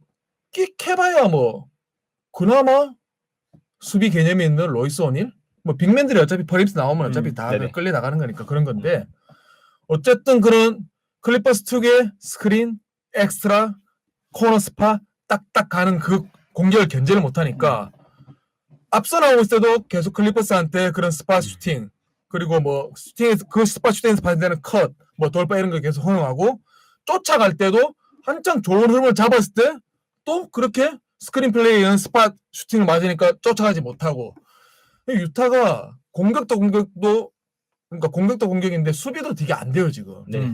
끽해봐야 뭐 그나마 수비 개념이 있는 로이스 오닐 뭐 빅맨들이 어차피 퍼립스 나오면 어차피 다 네네. 끌려 나가는 거니까 그런 건데 어쨌든 그런 클리퍼스 특유의 스크린 엑스트라 코너 스파 딱딱 가는 그 공격을 견제를 못하니까 앞서 나오고 있을 때도 계속 클리퍼스한테 그런 스파 슈팅 그리고 뭐 슈팅에서 그 스파 슈팅에서 받는 컷 뭐 돌파 이런 거 계속 허용하고 쫓아갈 때도 한창 좋은 흐름을 잡았을 때 또 그렇게 스크린 플레이는 스팟 슈팅을 맞으니까 쫓아가지 못하고 유타가 공격도 그러니까 공격도 공격인데 수비도 되게 안 돼요 지금. 네.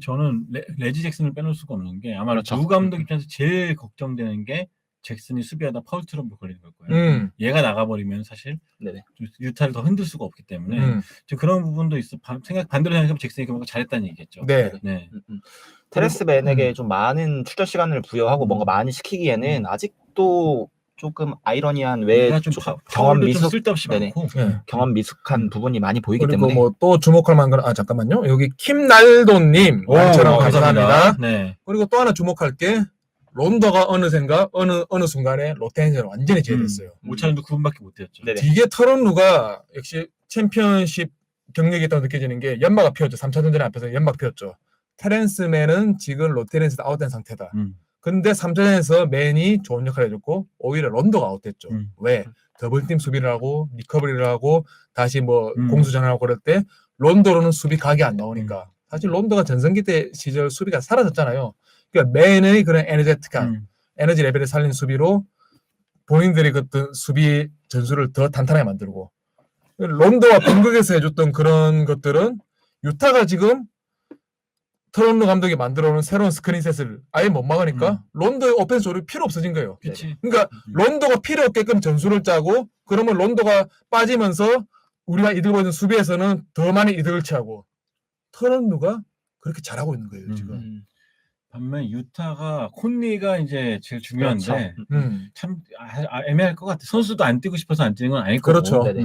저는 레지 잭슨을 빼놓을 수가 없는 게 아마 그렇죠. 루 감독 입장에서 제일 걱정되는 게 잭슨이 수비하다 파울 트러블 걸리는 걸 거예요. 얘가 나가버리면 사실 네네. 유타를 더 흔들 수가 없기 때문에 좀 그런 부분도 있어. 반대로 생각하면 잭슨이 그만큼 잘했다는 얘기겠죠. 네. 네. 테레스 맨에게 좀 많은 출전 시간을 부여하고 뭔가 많이 시키기에는 아직도 조금 아이러니한 얘가 좀 경험 파울도 미숙 좀 쓸데없이 네네. 많고. 네. 경험 미숙한 부분이 많이 보이기 그리고 때문에 뭐 또 주목할 만한 건 잠깐만요 여기 킴날도님 많처럼 감사합니다. 네. 그리고 또 하나 주목할 게 론더가 어느샌가 어느 순간에 로테이션을 완전히 제외됐어요. 5차전도 9분밖에 못 뛰었죠. 네네. 되게 터런루가 역시 챔피언십 경력이 있다고 느껴지는 게 연마가 피었죠. 3차전전에 앞에서 연막 피었죠. 테렌스 맨은 지금 롯데에서 아웃된 상태다. 근데 3차전에서 맨이 좋은 역할을 해줬고 오히려 론더가 아웃됐죠. 왜? 더블팀 수비를 하고 리커버리를 하고 다시 뭐 공수 전환하고 그럴 때 론더로는 수비 각이 안 나오니까 사실 론더가 전성기 때 시절 수비가 사라졌잖아요. 그러니까 맨의 그런 에너제틱한 에너지 레벨을 살린 수비로 본인들이 그 수비 전술을 더 탄탄하게 만들고 론더와 공격에서 해줬던 그런 것들은 유타가 지금 터런루 감독이 만들어놓은 새로운 스크린셋을 아예 못 막으니까 론더의 오펜스 조립 필요 없어진 거예요. 그치. 그러니까 론더가 필요 없게끔 전술을 짜고 그러면 론더가 빠지면서 우리가 이득 보는 수비에서는 더 많이 이득을 취하고 터런루가 그렇게 잘하고 있는 거예요 지금. 반면 유타가 콘리가 이제 제일 중요한데 그렇죠. 참 애매할 것 같아. 선수도 안 뛰고 싶어서 안 뛰는 건 아닐 거고. 그렇죠. 네네.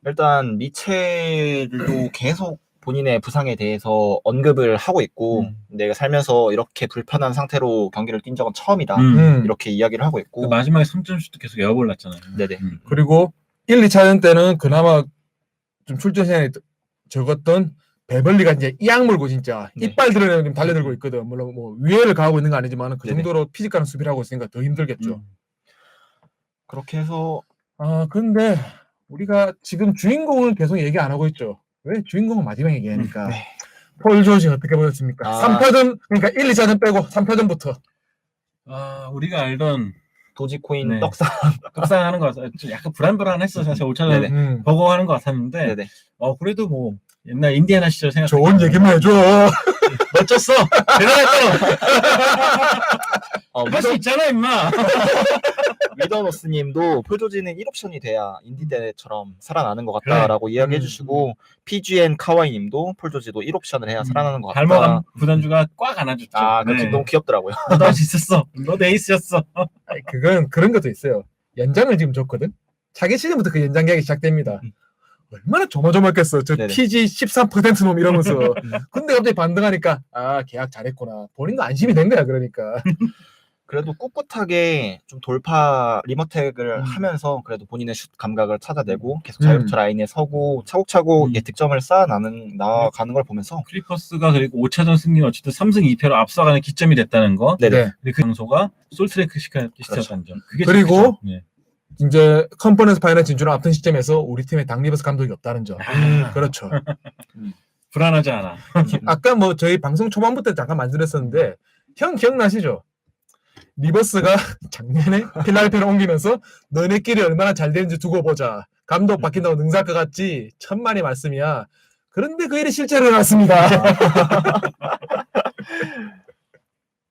일단 미첼도 계속 본인의 부상에 대해서 언급을 하고 있고 내가 살면서 이렇게 불편한 상태로 경기를 뛴 적은 처음이다. 이렇게 이야기를 하고 있고 그 마지막에 3점 슛도 계속 에어볼 났잖아요. 네네. 그리고 1, 2차전 때는 그나마 좀 출전 시간이 적었던 베벌리가 이제 이악 물고 진짜 네. 이빨 드러내고 지금 달려들고 있거든. 물론 뭐 위해를 가하고 있는 건 아니지만 그 네네. 정도로 피지컬한 수비를 하고 있으니까 더 힘들겠죠. 그렇게 해서 근데 우리가 지금 주인공을 계속 얘기 안 하고 있죠. 왜? 주인공은 마지막에 얘기하니까. 네. 폴 조지 어떻게 보셨습니까? 3파전 그러니까 1, 2차전 빼고 3파전부터. 우리가 알던 도지코인 네. 떡상하는 거 같아요. 좀 약간 불안불안했어. 사실 5차전 네네. 버거워하는 것 같았는데 네네. 그래도 뭐 옛날 인디애나 시절 생각 좋은 얘기만 해줘. 멋졌어. 대단했어. 할 수 있잖아 임마. 위더노스님도 폴조지는 1옵션이 돼야 인디 때처럼 살아나는 것 같다라고 이야기해 주시고 PGN 카와이님도 폴조지도 1옵션을 해야 살아나는 것 같다. 발목한 구단주가 꽉 안아줬죠. 그 너무 귀엽더라고요. 너도 할 수 있었어. 너 내 에이스였어. 그건 그런 것도 있어요. 연장을 지금 줬거든. 차기 시즌부터 그 연장 계약이 시작됩니다. 얼마나 조마조마했겠어. 저 네네. TG 13%놈 이러면서. 근데 갑자기 반등하니까 아 계약 잘했구나. 본인도 안심이 된 거야 그러니까. 그래도 꿋꿋하게 좀 돌파 리머텍을 하면서 그래도 본인의 슛 감각을 찾아내고 계속 자유투 라인에 서고 차곡차곡 득점을 나가는 걸 보면서 클리퍼스가 그리고 5차전 승리는 어쨌든 3승 2패로 앞서가는 기점이 됐다는 거. 네네. 근데 그 장소가 솔트레이크 시켰다는 점. 그게 그리고 좋겠죠. 네. 이제 컨퍼런스 파이널 진출을 앞둔 시점에서 우리 팀에 당 리버스 감독이 없다는 점. 그렇죠. 불안하지 않아. 아까 뭐 저희 방송 초반부터 잠깐 만들었었는데 형 기억나시죠? 리버스가 작년에 필라델피아를 옮기면서 너네끼리 얼마나 잘 되는지 두고 보자. 감독 바뀐다고 능사할 것 같지? 천만의 말씀이야. 그런데 그 일이 실제로 일어났습니다.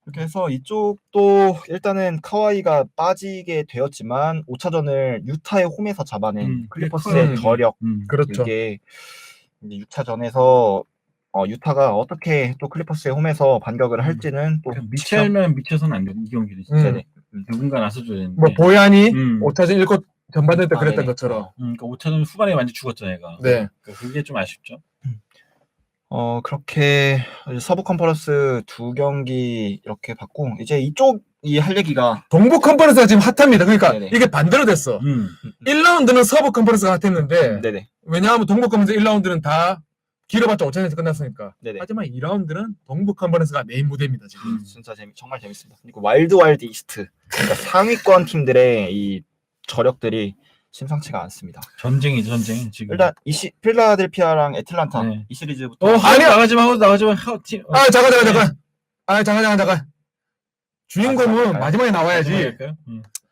이렇게 해서 이쪽도 일단은 카와이가 빠지게 되었지만 5차전을 유타의 홈에서 잡아낸 클리퍼스의 저력 그렇죠. 이게 이제 6차전에서 유타가 어떻게 또 클리퍼스의 홈에서 반격을 할지는 또 미첼만 미쳐서는 안 돼. 이 경기를 진짜. 누군가 나서줘야 되는데. 뭐 보얀이 5차전 1쿼 전반전 때 그랬던 네네. 것처럼. 그러니까 5차전 후반에 완전 죽었죠, 얘가. 네. 그게 좀 아쉽죠. 그렇게 서부 컨퍼런스 2경기 이렇게 봤고 이제 이쪽이 할 얘기가 동부 컨퍼런스가 지금 핫합니다. 그러니까 네네. 이게 반대로 됐어. 1라운드는 서부 컨퍼런스가 핫했는데 네네. 왜냐하면 동부 컨퍼런스 1라운드는 다 길어봤자 5차전에서 끝났으니까. 네네. 하지만 2라운드는 동부 컨퍼런스가 메인 무대입니다. 지금. 진짜 정말 재밌습니다. 그리고 와일드 이스트 그러니까 상위권 팀들의 이 저력들이 심상치가 않습니다. 전쟁이죠, 전쟁. 지금. 일단 필라델피아랑 애틀란타 네. 이 시리즈부터 아니야. 나가지마. 팀. 잠깐. 주인공은 잠깐만요. 마지막에 나와야지. 할까요?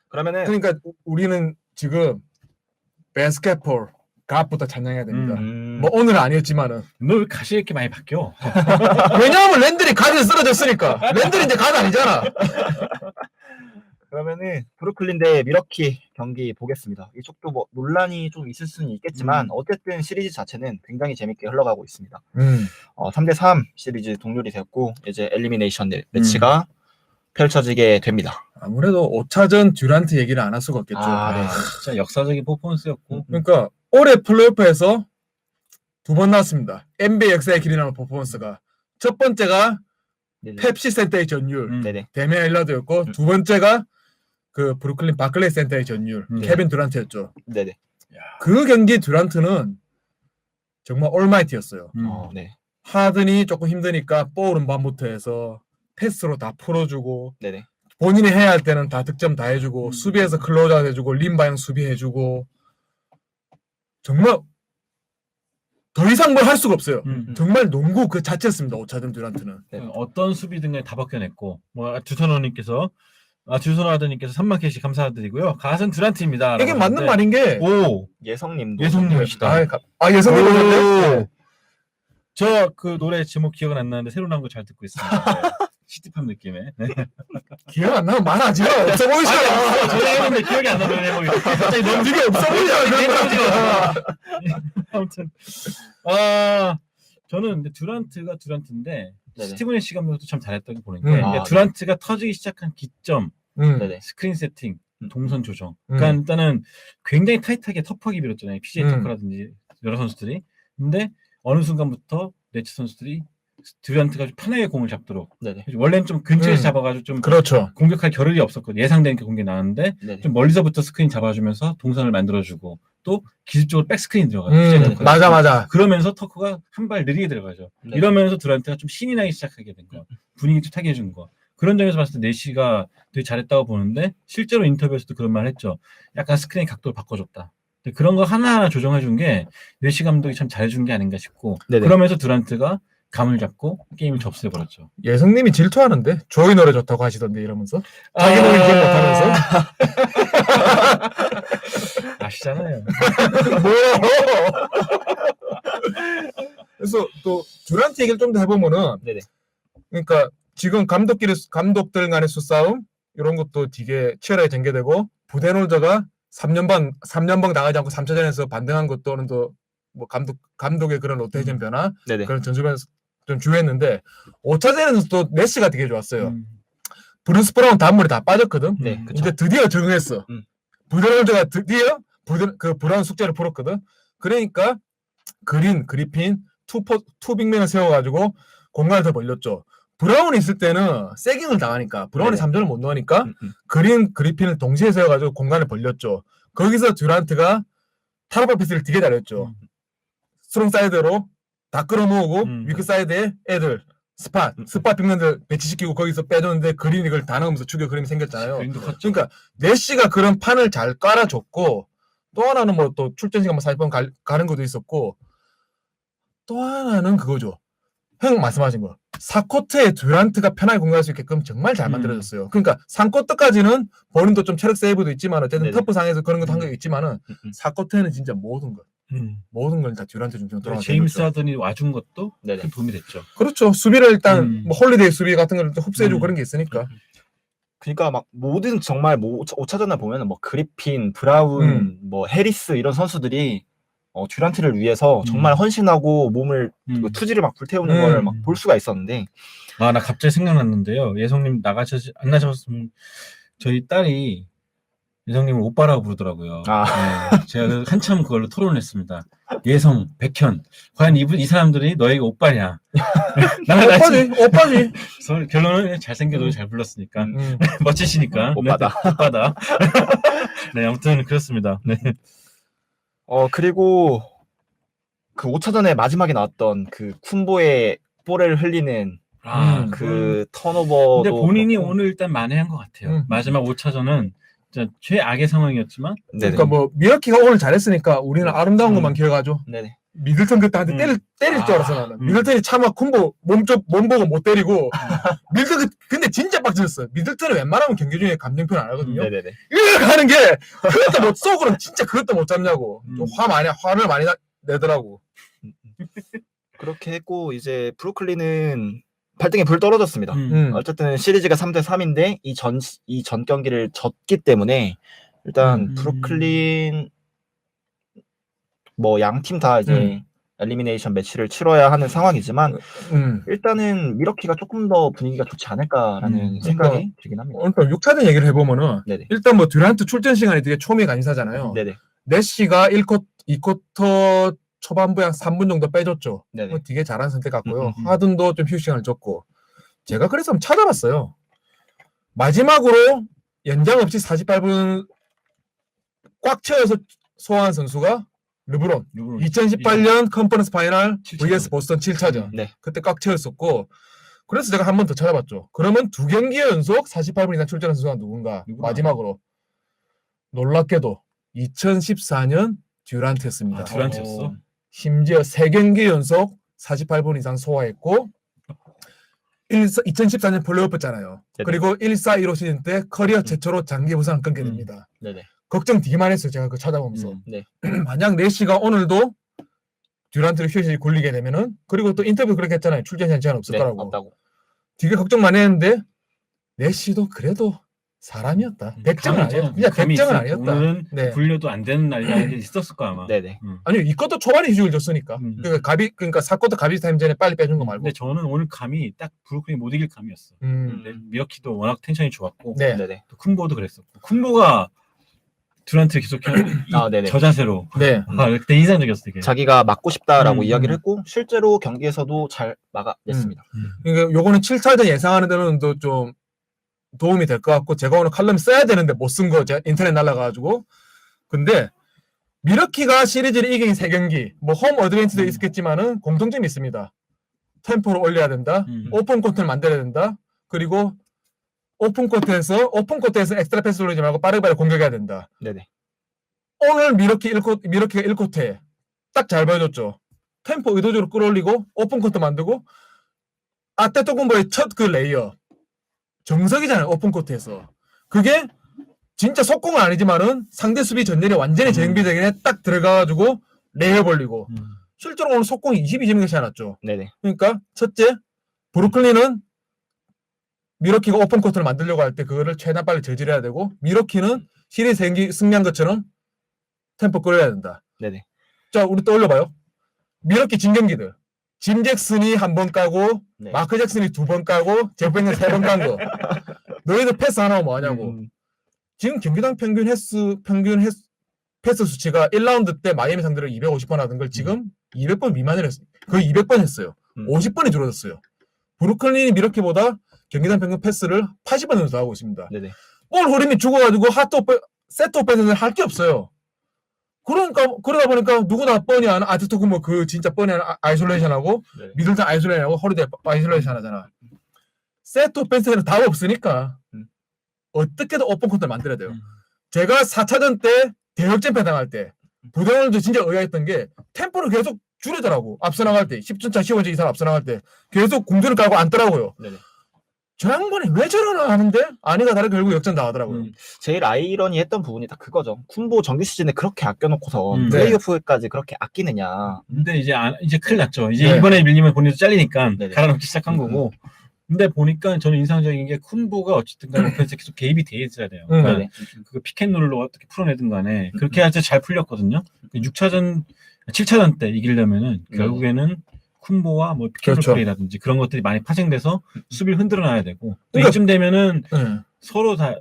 그러면은 그러니까 우리는 지금 바스켓볼 갓부터 찬양해야 됩니다. 뭐 오늘은 아니었지만은 너 왜 가시 이렇게 많이 바뀌어? 왜냐하면 랜들이 갓에서 쓰러졌으니까. 랜들이 이제 갓 아니잖아. 그러면은 브루클린 대 미러키 경기 보겠습니다. 이쪽도 뭐 논란이 좀 있을 수는 있겠지만 어쨌든 시리즈 자체는 굉장히 재밌게 흘러가고 있습니다. 3대3 시리즈 동률이 됐고 이제 엘리미네이션 매치가 펼쳐지게 됩니다. 아무래도 5차전 듀란트 얘기를 안 할 수가 없겠죠. 네. 진짜 역사적인 퍼포먼스였고. 그러니까 올해 플레이오프에서 2번 나왔습니다. NBA 역사의 길이 남은 퍼포먼스가. 첫 번째가 네네. 펩시 센터의 전율, 네네. 데미안 릴러드였고 두 번째가 그 브루클린 바클레이 센터의 전율, 케빈 듀란트였죠. 네네. 그 경기 듀란트는 정말 올마이티였어요. 네. 하든이 조금 힘드니까 볼은 반부터 해서 패스로 다 풀어주고 네네. 본인이 해야 할 때는 다 득점 다 해주고 수비에서 클로즈아웃 해주고 림바형 수비해주고 정말 더 이상 뭘 할 수가 없어요. 정말 농구 그 자체였습니다. 5차전 듀란트는. 네. 어떤 수비등을 다 벗겨냈고 뭐 주선호님께서 주선호하드님께서 3만 캐시 감사드리고요. 가은 듀란트입니다. 이게 맞는 말인 게 오 예성님도 예성님이시다. 예성님이셨네. 저 그 노래 제목 기억은 안 나는데 새로 나온 거 잘 듣고 있습니다. 시티팝 느낌의. 네. 기억 안 나면 말하지. 없어 보이잖아. 전에 했는데 기억이 안 나는 제목이 갑자기 너무 이게 없어 보이잖아. 아무튼 저는 근데 듀란트가 듀란트인데 네네. 스티븐 애쉬 감독도 참 잘했다고 보는 게 그러니까 네. 듀란트가 터지기 시작한 기점, 네네. 스크린 세팅, 동선 조정. 그러니까 일단은 굉장히 타이트하게 터프하게 밀었잖아요. PJ 터커라든지 여러 선수들이. 근데 어느 순간부터 네츠 선수들이 듀란트가 좀 편하게 공을 잡도록. 네네. 원래는 좀 근처에서 잡아가지고 좀 그렇죠. 공격할 겨를이 없었거든요. 예상된 그 공격이 나왔는데 네네. 좀 멀리서부터 스크린 잡아주면서 동선을 만들어주고 또 기술적으로 백스크린 들어가요. 맞아. 그러면서 터커가 한 발 느리게 들어가죠. 네. 이러면서 듀란트가 좀 신이 나기 시작하게 된 거야. 분위기 좀 타게 해준 거. 그런 점에서 봤을 때 내시가 되게 잘했다고 보는데 실제로 인터뷰에서도 그런 말 했죠. 약간 스크린 각도를 바꿔줬다. 근데 그런 거 하나하나 조정해준 게 내시 감독이 참 잘해준 게 아닌가 싶고 네네. 그러면서 듀란트가 감을 잡고 게임을 접수해버렸죠. 예성님이 질투하는데 조이 노래 좋다고 하시던데 이러면서 자기 노래 기억 못하면서 아시잖아요. 뭐야? 그래서 또 듀란트 얘기를 좀 더 해보면은 네네. 그러니까 지금 감독들 간의 수싸움 이런 것도 되게 치열하게 전개되고 부데놀저가 3년방 나가지 않고 3차전에서 반등한 것도는 또 뭐 감독의 그런 로테이션 변화 네네. 그런 전술변에서 좀 주요했는데 5차전에서 또 내시가 되게 좋았어요. 브루스 브라운 단물이 다 빠졌거든. 네. 그쵸. 이제 드디어 적응했어. 부드러운드가 드디어 그 브라운 숙제를 풀었거든. 그러니까 그리핀 투 빅맨을 세워가지고 공간을 더 벌렸죠. 브라운이 있을 때는 세깅을 당하니까 브라운이 네네. 3점을 못 넣으니까 그리핀을 동시에 세워가지고 공간을 벌렸죠. 거기서 듀란트가 타르바 패스를 되게 잘했죠. 스트롱 사이드로 다 끌어모으고 위크 사이드에 애들 스팟 빅맨들 배치시키고 거기서 빼줬는데 그린 이걸 다 넣으면서 추격 그림이 생겼잖아요. 그림도 컸죠. 그러니까 내시가 그런 판을 잘 깔아줬고 또 하나는 뭐 또 출전 시간 뭐 40분 가는 것도 있었고 또 하나는 그거죠. 형 말씀하신 거. 4쿼터에 듀란트가 편하게 공격할 수 있게끔 정말 잘 만들어졌어요. 그러니까 3쿼터까지는 본인도 좀 체력 세이브도 있지만 어쨌든 네네. 터프 상에서 그런 것도 한게 있지만은 4쿼터에는 진짜 모든 걸 다 듀란트 중심으로 돌아가고 제임스 하든이 와준 것도 네네. 큰 도움이 됐죠. 그렇죠. 수비를 일단 뭐 홀리데이 수비 같은 걸 흡수해주고 그런 게 있으니까. 그러니까 막 모든 정말 뭐 5차전을 보면은 뭐 그리핀, 브라운, 뭐 해리스 이런 선수들이 듀란트를 위해서 정말 헌신하고 몸을 그 투지를 막 불태우는 걸 막 볼 수가 있었는데 아, 나 갑자기 생각났는데요. 예성님 안 나가셨으면 저희 딸이 예성님을 오빠라고 부르더라고요. 네, 제가 그래서 한참 그걸로 토론을 했습니다. 예성, 백현, 과연 이 사람들이 너에게 오빠냐? 오빠지. 그래서 결론은 잘생겨도 잘 불렀으니까 멋지시니까 오빠다. 네, 오빠다. 네, 아무튼 그렇습니다. 네. 그리고 그 5차전에 마지막에 나왔던 그 쿤보의 볼을 흘리는 그 턴오버도 근데 본인이 그렇고. 오늘 일단 만회한 것 같아요. 마지막 5차전은 진짜 최악의 상황이었지만 네네. 그러니까 뭐 미러키가 오늘 잘했으니까 우리는 아름다운 것만 기억하죠. 네네. 미들턴 그때 한테 때릴 줄 알았어 나는. 미들턴이 차마 콤보 몸 보고 못 때리고 미들턴 근데 진짜 빡쳤어. 미들턴은 웬만하면 경기 중에 감정 표현 안 하거든요. 네네네. 이렇게 하는 게 그것도 못 속으로 진짜 그것도 못 잡냐고. 좀 화를 많이 내더라고. 그렇게 했고 이제 브루클린은 발등에 불 떨어졌습니다. 음. 어쨌든 시리즈가 3대3인데 이 전 경기를 졌기 때문에 일단 브루클린 뭐 양 팀 다 이제 엘리미네이션 매치를 치러야 하는 상황이지만 일단은 미러키가 조금 더 분위기가 좋지 않을까라는 생각이 들긴 합니다. 그러니까 6차전 얘기를 해보면은 네네. 일단 뭐 듀란트 출전 시간이 되게 초미의 간사잖아요. 네네. 내시가 2쿼터 초반부에 한 3분 정도 빼줬죠. 네네. 되게 잘한 선택 같고요. 하든도 좀 휴식 시간을 줬고 제가 그래서 한번 찾아봤어요. 마지막으로 연장 없이 48분 꽉 채워서 소화한 선수가 르브론. 2018년 컨퍼런스 파이널 7차전. vs 보스턴 7차전. 네. 그때 꽉 채웠었고 그래서 제가 한 번 더 찾아봤죠. 그러면 2경기 연속 48분 이상 출전한 선수가 누군가? 마지막으로 놀랍게도 2014년 듀란트였습니다. 듀란트였어? 심지어 3경기 연속 48분 이상 소화했고 2014년 플레이오프였잖아요. 네네. 그리고 1-4-1-5 시즌 때 커리어 최초로 장기 부상을 끊게 됩니다. 네네. 걱정 되게 많이 했어요. 제가 그거 찾아보면서. 네. 만약 내시가 오늘도 듀란트를 휴식이 굴리게 되면은 그리고 또 인터뷰 그렇게 했잖아요. 출전 시간 없을 네, 거라고. 없다고. 되게 걱정 많이 했는데 내시도 그래도 사람이었다. 100점은 아니었다. 그냥 100점은 아니었다. 오늘은 네. 굴려도 안 되는 날이 있었을 거야 아마. 네네. 아니요, 이것도 초반에 휴식을 줬으니까. 그러니까 4쿼터 가비 타임 전에 빨리 빼준 거 말고. 근데 저는 오늘 감이 딱 브루클린이 못 이길 감이었어. 근데 미러키도 워낙 텐션이 좋았고 네. 네네. 또 쿤보도 그랬었고 쿤보가 듀란트 계속 네네. 저 자세로 네. 그때 인상적이었어 되게. 자기가 맞고 싶다라고 이야기를 했고 실제로 경기에서도 잘 막아냈습니다. 그러니까 요거는 7차전 예상하는 데는 또 좀 도움이 될 것 같고 제가 오늘 칼럼 써야 되는데 못 쓴 거 제가 인터넷 날라가가지고 근데 미러키가 시리즈를 이긴 3경기 뭐 홈 어드밴티도 있었겠지만은 공통점이 있습니다. 템포를 올려야 된다. 오픈 코트를 만들어야 된다. 그리고 오픈 코트에서 엑스트라 패스 올리지 말고 빠르게 공격해야 된다. 네네. 오늘 미러키가 1쿼터에 딱 잘 보여줬죠. 템포 의도적으로 끌어올리고 오픈 코트 만들고 아테토쿤보의 첫 그 레이어 정석이잖아요. 오픈 코트에서 그게 진짜 속공은 아니지만은 상대 수비 전열이 완전히 재정비되긴 해. 딱 들어가가지고 레이어 벌리고 실제로 오늘 속공이 22점이 차이 났죠. 네네. 그러니까 첫째 브루클린은 미러키가 오픈 코트를 만들려고 할 때 그거를 최대한 빨리 저지해야 되고 미러키는 시리즈 승리한 것처럼 템포 끌어야 된다. 네네. 자, 우리 떠올려봐요. 미러키 진 경기들. 짐 잭슨이 한 번 까고 네. 마크 잭슨이 2번 까고 제프 뱅은 3번 깐 거. 너희들 패스 하나 하면 뭐하냐고. 지금 경기당 평균 패스 수치가 1라운드 때 마이애미 상대로 250번 하던 걸 지금 200번 미만을 했어요. 거의 200번 했어요. 50번이 줄어들었어요. 브루클린이 미러키보다 경기당 평균 패스를 80번 정도 하고 있습니다. 네네. 볼 흐름이 죽어가지고 세트 오펜스를 할 게 없어요. 그러다 보니까 누구나 뻔히 아는 아트토쿠모 그 진짜 뻔히 아는 아이솔레이션하고 네. 미들턴 아이솔레이션하고 허리대 아이솔레이션 하잖아. 세트 오펜스에는 답 없으니까 어떻게든 오픈 코트를 만들어야 돼요. 제가 4차전 때 대역전 패당할 때 부대원도 진짜 의아했던 게 템포를 계속 줄이더라고. 앞서 나갈 때 10점 차 15점 이상 앞서 나갈 때 계속 궁전을 깔고 앉더라고요. 네네. 저 양반이 왜 저러나 하는데 아니가 다르게 결국 역전 나가더라고요. 제일 아이러니했던 부분이 다 그거죠. 쿤보 정규 시즌에 그렇게 아껴놓고서 네. 플레이오프까지 그렇게 아끼느냐. 근데 이제 큰일 났죠. 이제 네. 이번에 밀리면 본인도 잘리니까 네네. 갈아놓기 시작한 거고. 근데 보니까 저는 인상적인 게 쿤보가 어쨌든 간에 오펜스에 계속 개입이 돼 있어야 돼요. 그러니까 네네. 그 피켓롤로 어떻게 풀어내든 간에 그렇게 할 때 잘 풀렸거든요. 7차전 때 이기려면은 결국에는 쿤보와 뭐 피켓롤 그렇죠. 플레이라든지 그런 것들이 많이 파생돼서 수비를 흔들어 놔야 되고 또 그러니까- 이쯤 되면은 네. 서로 다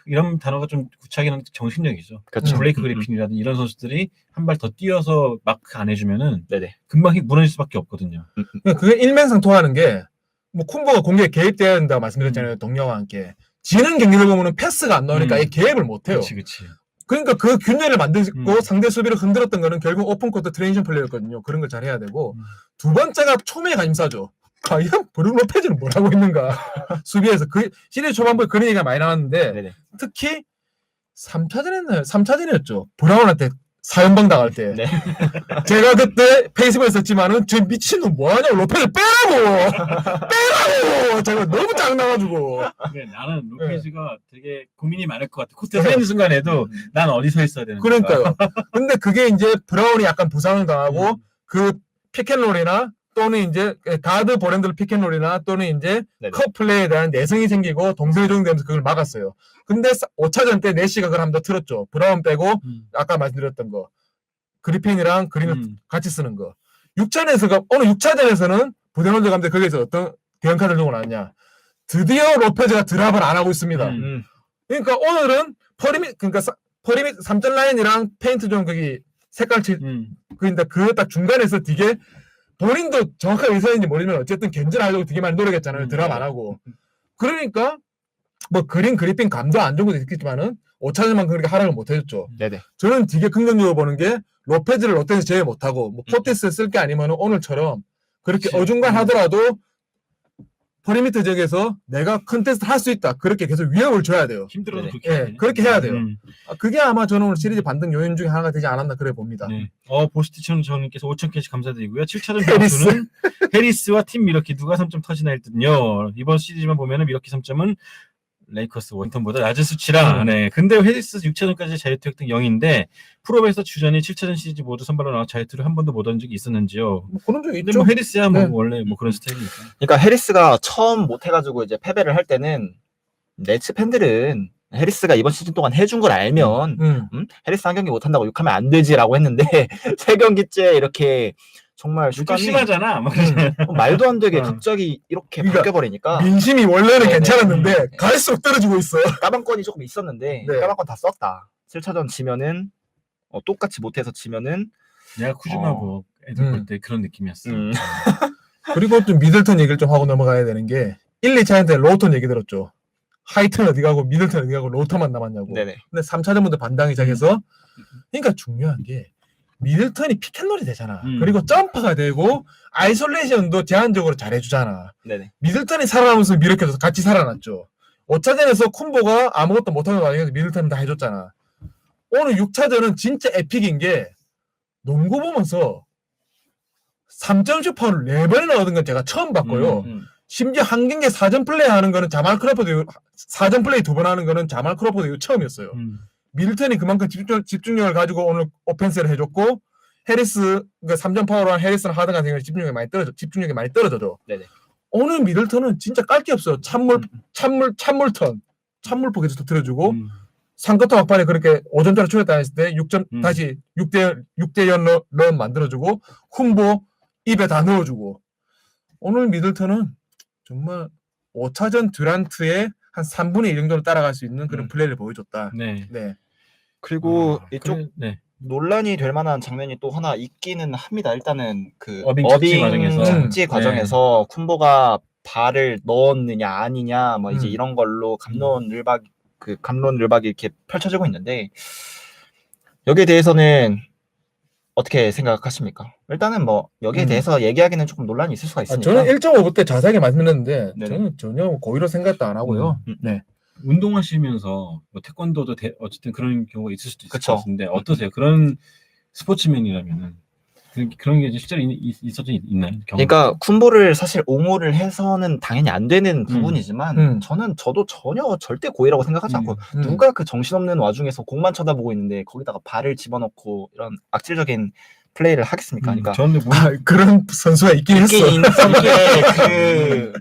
이런 단어가 좀 구차하긴 한데 정신력이죠. 그렇죠. 블레이크 그리핀이라든지 이런 선수들이 한 발 더 뛰어서 마크 안 해주면은 네네. 금방 무너질 수밖에 없거든요. 그러니까 그게 일맥상통하는 게 뭐 쿤보가 공격에 개입돼야 된다고 말씀드렸잖아요. 동료와 함께. 지는 경기를 보면은 패스가 안 나오니까 이 개입을 못해요. 그렇지. 그러니까 그 균열을 만들고 음. 상대 수비를 흔들었던 거는 결국 오픈코트 트랜지션 플레이였거든요. 그런 걸 잘해야 되고 두 번째가 초미의 관심사죠. 과연 브룩 로페즈는 뭘 하고 있는가 수비에서 그 시리즈 초반부에 그런 얘기가 많이 나왔는데 네네. 특히 3차전이었죠. 브라운한테 사연방 당할 때 네. 제가 그때 페이스북에 썼지만은 저 미친놈 뭐하냐고 로페즈 빼라고 제가 너무 짱나가지고 근데 나는 로페즈가 되게 고민이 많을 것 같아. 코트에 서 있는 순간에도 난 어디 서 있어야 되는 거야. 그러니까요. 근데 그게 이제 브라운이 약간 부상을 당하고 그 피켓롤이나 또는 이제 가드 보랜들 피켓롤이나 또는 이제 네네. 컷 플레이에 대한 내성이 생기고 동성이 적용되면서 그걸 막았어요. 근데 5차전 때 내시가 그걸 한 번 더 틀었죠. 브라운 빼고 아까 말씀드렸던 거 그리핀이랑 그린을 같이 쓰는 거. 6차전에서가 오늘 6차전에서는 부대원들 감독이 거기에서 어떤 대형 카드를 들고 나왔냐. 드디어 로페즈가 드랍을 안 하고 있습니다. 그러니까 오늘은 퍼리밋 3점 라인이랑 페인트 존 거기 색깔 그인데 그 딱 중간에서 되게 본인도 정확하게 의사인지 모르지만 어쨌든 견제하려고 되게 많이 노력했잖아요. 드랍 안 하고. 그러니까 뭐 그리핀 감도 안 좋은 것도 있겠지만은 5차전만 그렇게 하락을 못 해줬죠. 네네. 저는 되게 긍정적으로 보는 게 로페즈를 롯데에서 제외 못하고 뭐 포티스 쓸 게 아니면 오늘처럼 그렇게 그치. 어중간하더라도 퍼리미터 지역에서 내가 컨테스트 할 수 있다. 그렇게 계속 위협을 줘야 돼요. 힘들어도 네네. 그렇게 예, 해야 돼. 그렇게 해야 돼요. 그게 아마 저는 오늘 시리즈 반등 요인 중에 하나가 되지 않았나 그래 봅니다. 네. 보스티천 정님께서 5,000개씩 감사드리고요. 7차전 해리스. 점수는 해리스와 팀 미러키 누가 3점 터지나 했거든요. 이번 시리즈만 보면은 미러키 3점은 레이커스 워싱턴보다 낮은 수치라. 네. 근데 해리스 6차전까지 자유투 획득 0인데 프로에서 주전이 7차전 시리즈 모두 선발로 나와 자유투를 한 번도 못 얻은 적이 있었는지요. 뭐 그런 적이 근데 있죠. 뭐 해리스야 뭐 네. 원래 뭐 그런 스타일이니까. 그러니까 해리스가 처음 못해가지고 이제 패배를 할 때는 네츠 팬들은 해리스가 이번 시즌 동안 해준 걸 알면 해리스 한 경기 못한다고 욕하면 안 되지라고 했는데 세 경기째 이렇게 정말 좀 슈감이 심하잖아. 막 말도 안 되게 어. 갑자기 이렇게 그러니까 바뀌어버리니까 민심이 원래는 네네. 괜찮았는데 갈수록 떨어지고 있어. 까방권이 조금 있었는데 네. 까방권 다 썼다. 7차전 지면은 똑같이 못해서 지면은 내가 쿠즈마고 애들 볼 때 그런 느낌이었어. 그리고 좀 미들턴 얘기를 좀 하고 넘어가야 되는 게 1, 2차전 때 로우턴 얘기 들었죠. 하이튼 어디 가고 미들턴 어디 가고 로우턴만 남았냐고. 네네. 근데 3차전부터 반당이 시작해서 그러니까 중요한 게 미들턴이 피켓롤이 되잖아. 그리고 점퍼가 되고 아이솔레이션도 제한적으로 잘해주잖아. 네네. 미들턴이 살아나면서 미러키도 같이 살아났죠. 5차전에서 쿤보가 아무것도 못하는 와중에서 미들턴은 다 해줬잖아. 오늘 6차전은 진짜 에픽인 게 농구 보면서 3점슛 파울을 4번이나 얻은 건 제가 처음 봤고요. 심지어 한 경기에 4점 플레이 하는 거는 자말 크로포드 4점 플레이 2번 하는 거는 자말 크로포드 이후 처음이었어요. 미들턴이 그만큼 집중력을 가지고 오늘 오펜스를 해줬고 해리스 그러니까 3점 파워로 한 해리스나 하든 같은 경우는 집중력이 많이 떨어져죠. 네네. 오늘 미들턴은 진짜 깔 게 없어요. 찬물턴 찬물포 계속 터뜨려주고 상커터 막판에 그렇게 5점짜리 추격다 했을 때 6점 다시 6대0 런 만들어주고 쿤보 입에 다 넣어주고 오늘 미들턴은 정말 5차전 듀란트의 한 3분의 1 정도로 따라갈 수 있는 그런 음. 플레이를 보여줬다. 네. 네. 그리고 이쪽 그래, 네. 논란이 될 만한 장면이 또 하나 있기는 합니다. 일단은 그 어빙 착지 과정에서. 착지 네. 과정에서 쿤보가 발을 넣었느냐 아니냐 뭐 이제 음. 이런 걸로 감론을박이 이렇게 펼쳐지고 있는데 여기에 대해서는 어떻게 생각하십니까? 일단은 뭐 여기에 대해서 얘기하기는 조금 논란이 있을 수가 있으니까. 저는 1.5부 때 자세하게 말씀드렸는데 네네. 저는 전혀 고의로 생각도 안 하고요. 네. 운동하시면서 뭐 태권도도 어쨌든 그런 경우가 있을 수도 있을 그쵸. 것 같은데 어떠세요? 그런 스포츠맨이라면은 그런 게 이제 실제로 있어져 있나요? 경험? 그러니까 쿤보를 사실 옹호를 해서는 당연히 안 되는 부분이지만 저도 전혀 절대 고의라고 생각하지 않고 누가 그 정신없는 와중에서 공만 쳐다보고 있는데 거기다가 발을 집어넣고 이런 악질적인 플레이를 하겠습니까? 그러니까 저는 뭐 그런 선수가 있긴 했어. 그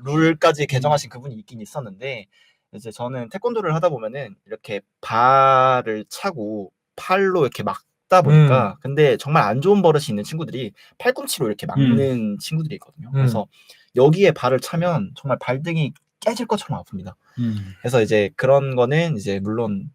룰까지 개정하신 그분이 있긴 있었는데 이제 저는 태권도를 하다 보면은 이렇게 발을 차고 팔로 이렇게 막다 보니까 근데 정말 안 좋은 버릇이 있는 친구들이 팔꿈치로 이렇게 막는 친구들이 있거든요. 그래서 여기에 발을 차면 정말 발등이 깨질 것처럼 아픕니다. 그래서 이제 그런 거는 이제 물론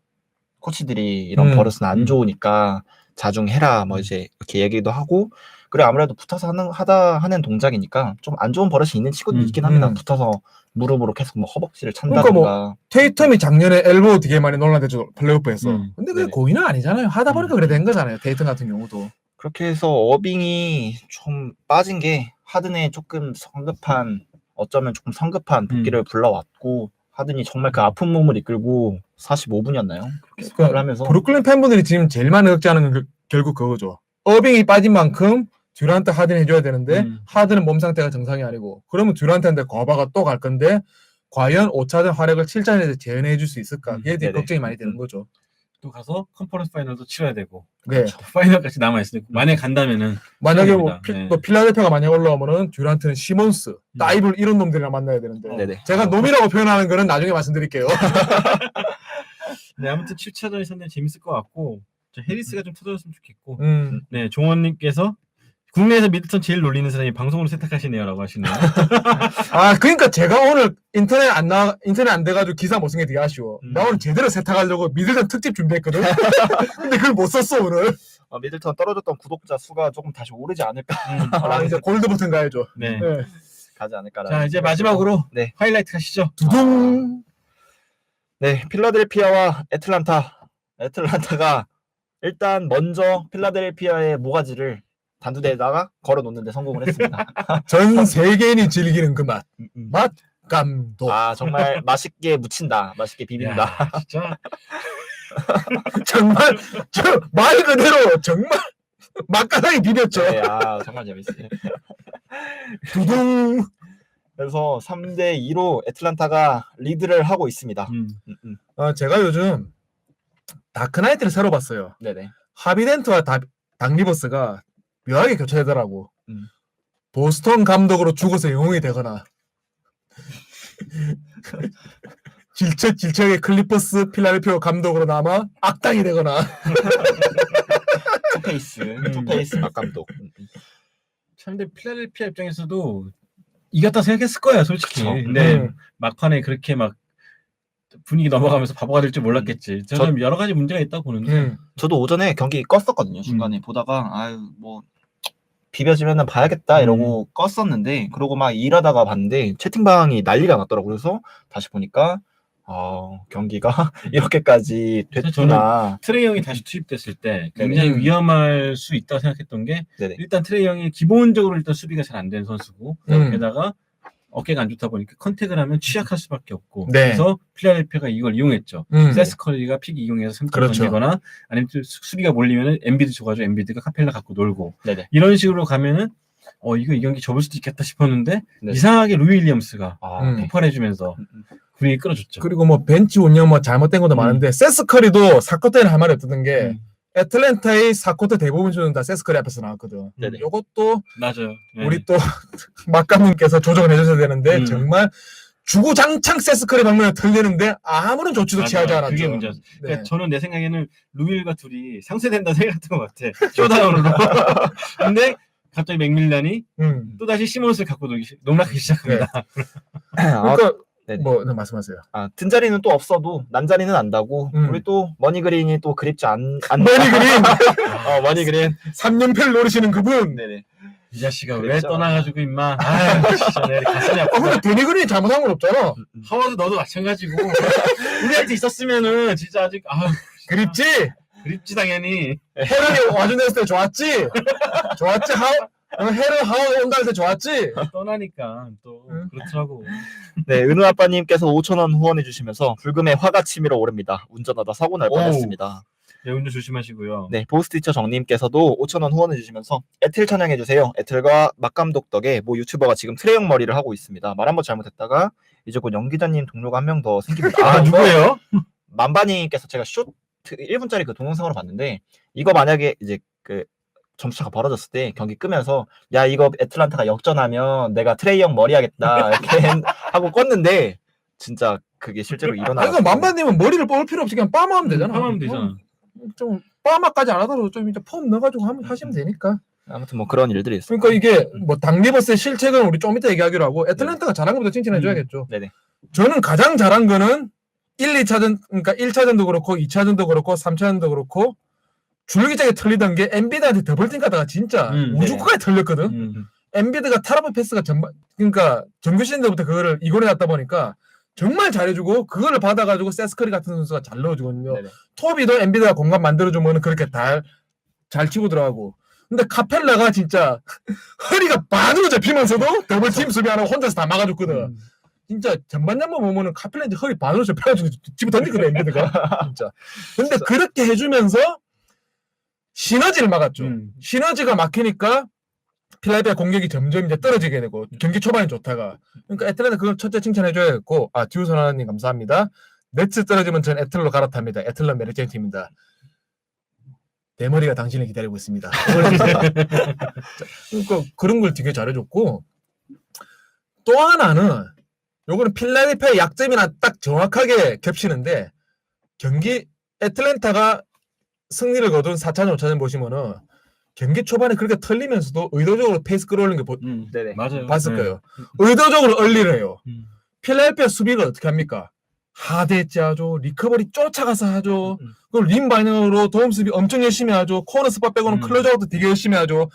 코치들이 이런 버릇은 안 좋으니까 자중해라 뭐 이제 이렇게 얘기도 하고 그리고 아무래도 붙어서 하는 동작이니까 좀 안 좋은 버릇이 있는 친구들이 있긴 합니다. 붙어서 무릎으로 계속 뭐 허벅지를 찬다든가. 그러니까 테이텀이 작년에 엘보우 되게 많이 논란됐죠 플레이오프에서. 근데 그게 네네. 고의는 아니잖아요. 하다 보니까 그래 된 거잖아요. 테이텀 같은 경우도. 그렇게 해서 어빙이 좀 빠진 게 하든의 조금 어쩌면 조금 성급한 복귀를 불러왔고 하든이 정말 그 아픈 몸을 이끌고 45분이었나요? 그렇게 스코어를 하면서 브루클린 팬분들이 지금 제일 많이 걱정하는 건 결국 그거죠. 어빙이 빠진 만큼 듀란트 하든 해줘야 되는데 하든은 몸 상태가 정상이 아니고 그러면 듀란트한테 거바가 또 갈 건데 과연 5차전 활약을 7차전에서 재현해 줄 수 있을까? 이에 대해 걱정이 많이 되는 거죠. 또 가서 컨퍼런스 파이널도 치러야 되고 네. 파이널까지 남아있으니까 만약에 간다면은 만약에 네. 또 필라델피아가 만약 올라오면은 듀란트는 시몬스, 다이블 이런 놈들이랑 만나야 되는데 네네. 제가 놈이라고 표현하는 거는 나중에 말씀드릴게요. 네, 아무튼 7차전이 상당히 재밌을 것 같고 해리스가 좀 터졌으면 좋겠고 네, 종원님께서 국내에서 미들턴 제일 놀리는 사람이 방송으로 세탁하시네요라고 하시네요. 아, 그러니까 제가 오늘 인터넷 안 돼가지고 기사 못 쓴 게 되게 아쉬워. 나 오늘 제대로 세탁하려고 미들턴 특집 준비했거든. 근데 그걸 못 썼어 오늘. 미들턴 떨어졌던 구독자 수가 조금 다시 오르지 않을까. 이제 골드 버튼 가야죠. 네. 가지 않을까. 자, 이제 마지막으로 네. 하이라이트 가시죠. 두둥. 네, 필라델피아와 애틀란타가 일단 먼저 필라델피아의 모가지를 단두대에다가 걸어놓는데 성공을 했습니다. 전 세계인이 즐기는 그 맛. 맛 감독. 아, 정말 맛있게 무친다. 맛있게 비빈다. 야, 진짜 정말 말 그대로 정말 맛깔나게 비볐죠. 네, 정말 재밌어요. 두둥. 그래서 3대2로 애틀란타가 리드를 하고 있습니다. 제가 요즘 다크나이트를 새로 봤어요. 네네. 하비덴트와 닥 리버스가 묘하게 교차되더라고. 보스턴 감독으로 죽어서 영웅이 되거나 질척의 클리퍼스 필라델피아 감독으로 남아 악당이 되거나. 투페이스 박 감독. 참 근데 필라델피아 입장에서도 이겼다 생각했을 거예요, 솔직히. 근데 막판에 그렇게 막 분위기 넘어가면서 바보가 될 줄 몰랐겠지. 저는 여러 가지 문제가 있다고 보는데. 저도 오전에 경기 껐었거든요. 중간에 보다가 뭐 비벼지면 봐야겠다 이러고 껐었는데 그러고 막 일하다가 봤는데 채팅방이 난리가 났더라고요. 그래서 다시 보니까 경기가 이렇게까지 됐구나. 트레이 형이 다시 투입됐을 때 굉장히 위험할 수 있다고 생각했던 게 네네. 일단 트레이 형이 기본적으로 일단 수비가 잘 안 되는 선수고 게다가 어깨가 안 좋다 보니까 컨택을 하면 취약할 수밖에 없고 그래서 필라델피아가 이걸 이용했죠. 세스 커리가 픽 이용해서 3점 던지거나 아니면 수비가 몰리면 엔비드 줘가지고 엔비드가 카펠라 갖고 놀고 이런 식으로 가면은 이거 이 경기 접을 수도 있겠다 싶었는데 이상하게 루이 윌리엄스가 폭발해주면서 분위기 끌어줬죠. 그리고 뭐 벤치 운영 뭐 잘못된 것도 많은데 세스 커리도 사쿼터에는 할 말이 없던 게 애틀랜타의 사쿼터 대부분 수는 다 세스 커리 앞에서 나왔거든. 이것도 맞아요. 우리 또 막감님께서 조정을 해줘야 되는데 정말 주구장창 세스 커리 방면에 털리는데 아무런 조치도 취하지 않았죠. 그게 문제였어. 그러니까 저는 내 생각에는 루일과 둘이 상쇄된다 생각했던 것 같아. 쇼다운으로. 근데 갑자기 맥밀란이 또다시 시몬스를 갖고 농락하기 시작합니다. 그러니까 네네. 뭐 말씀하세요. 든 자리는 또 없어도 난 자리는 안다고 우리 또 머니그린이 또 그립지 않 머니그린 머니그린 3연패를 노리시는 그분. 네네. 이 자식아 왜 그랬죠. 떠나가지고 임마. 아 진짜 내 가슴이 아프다. 근데 머니그린이 잘못한 건 없잖아. 하워드 너도 마찬가지고 우리한테 있었으면은 진짜 아직 그립지? 그립지 당연히. 헤런이 와준했을 때 좋았지? 좋았지? 헤런 하워 온다 할 때 좋았지? 떠나니까 또 그렇더라고. 네, 은우 아빠님께서 5,000원 후원해 주시면서 불금에 화가 치밀어 오릅니다. 운전하다 사고 날 뻔했습니다. 네, 운전 조심하시고요. 네, 보스티처 정님께서도 5,000원 후원해 주시면서 애틀 찬양해 주세요. 애틀과 막감독 덕에 모 유튜버가 지금 트레이형 머리를 하고 있습니다. 말 한번 잘못했다가 이제 곧 연기자님 동료가 한 명 더 생깁니다. 아 누구예요? 만바님께서 제가 쇼트 1분짜리 그 동영상으로 봤는데 이거 만약에 이제 그 점수차가 벌어졌을 때 경기 끄면서 야 이거 애틀란타가 역전하면 내가 트레이형 머리 하겠다 이렇게 하고 껐는데 진짜 그게 실제로 일어나. 그러니까 만반님은 머리를 뽑을 필요 없이 그냥 빠마하면 되잖아. 하면 되잖아. 좀 빠마까지 안 하더라도 좀 이제 폼 넣어가지고 하시면 되니까. 아무튼 뭐 그런 일들이 있어요. 그러니까 이게 뭐 닥리버스의 실책은 우리 좀 이따 얘기하기로 하고 애틀란타가 잘한 것부터 칭찬해줘야겠죠. 네네. 저는 가장 잘한 거는 1, 2차전 그러니까 1차전도 그렇고 2차전도 그렇고 3차전도 그렇고 줄기차게 털리던 게 엔비드한테 더블팀 가다가 진짜 우주까지 털렸거든. 엔비드가 타라프 패스가 전반 그러니까 정규 시즌 때부터 그거를 이골에 놨다 보니까 정말 잘해주고 그거를 받아가지고 세스커리 같은 선수가 잘 넣어주거든요. 네네. 토비도 엔비드가 공간 만들어주면 그렇게 잘 치고 들어가고. 근데 카펠라가 진짜 허리가 반으로 잡히면서도 더블팀 수비하는 혼자서 다 막아줬거든. 진짜 전반전만 보면은 카펠라 이제 허리 반으로 잡혀가지고 집에 던지거든 엔비드가 진짜. 근데 그렇게 해주면서 시너지를 막았죠. 시너지가 막히니까 필라델피아 공격이 점점 이제 떨어지게 되고 경기 초반에 좋다가 그러니까 애틀랜타 그걸 첫째 칭찬해줘야겠고 디우선하님 감사합니다. 넷츠 떨어지면 전 애틀로 갈아탑니다. 애틀러 메리트인 팀입니다. 내 머리가 당신을 기다리고 있습니다. 그러니까 그런 걸 되게 잘해줬고 또 하나는 요거는 필라델피아의 약점이나 딱 정확하게 겹치는데 경기 애틀랜타가 승리를 거둔 4차전 5차전 보시면은 경기 초반에 그렇게 털리면서도 의도적으로 페이스 끌어올리는 게 네네. 맞아요. 봤을 네. 거예요. 의도적으로 얼리를 해요. 필라델피아 수비가 어떻게 합니까? 하드했지 하죠. 리커버리 쫓아가서 하죠. 그걸 림 반응으로 도움 수비 엄청 열심히 하죠. 코너 스팟 빼고는 클로즈아웃도 되게 열심히 하죠.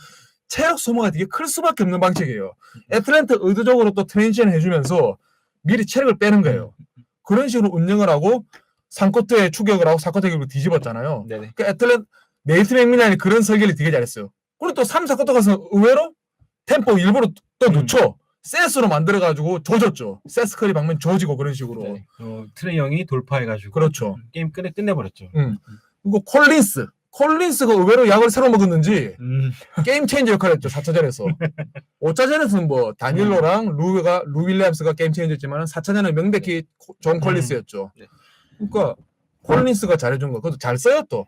체력 소모가 되게 클 수밖에 없는 방식이에요. 애틀랜타 의도적으로 또 트랜지션 해주면서 미리 체력을 빼는 거예요. 그런 식으로 운영을 하고 3쿼터에 추격을 하고 4쿼터 결국 뒤집었잖아요. 네네. 그러니까 애틀랜타 네이트 맥밀란이 그런 설계를 되게 잘했어요. 그리고 또 3, 4쿼터 가서 의외로 템포 일부러 또 늦춰. 세스로 만들어가지고 조졌죠. 세스 커리 방면 조지고 그런 식으로. 네. 트레이 형이 돌파해가지고 그렇죠. 게임 끝내버렸죠. 그리고 콜린스가 의외로 약을 새로 먹었는지 게임 체인저 역할을 했죠. 4차전에서. 5차전에서는 뭐 다닐로랑 루 윌리엄스가 게임 체인저였지만 4차전은 명백히 존 콜린스였죠. 네. 그러니까 콜린스가 잘해준 거. 그것도 잘 써요 또.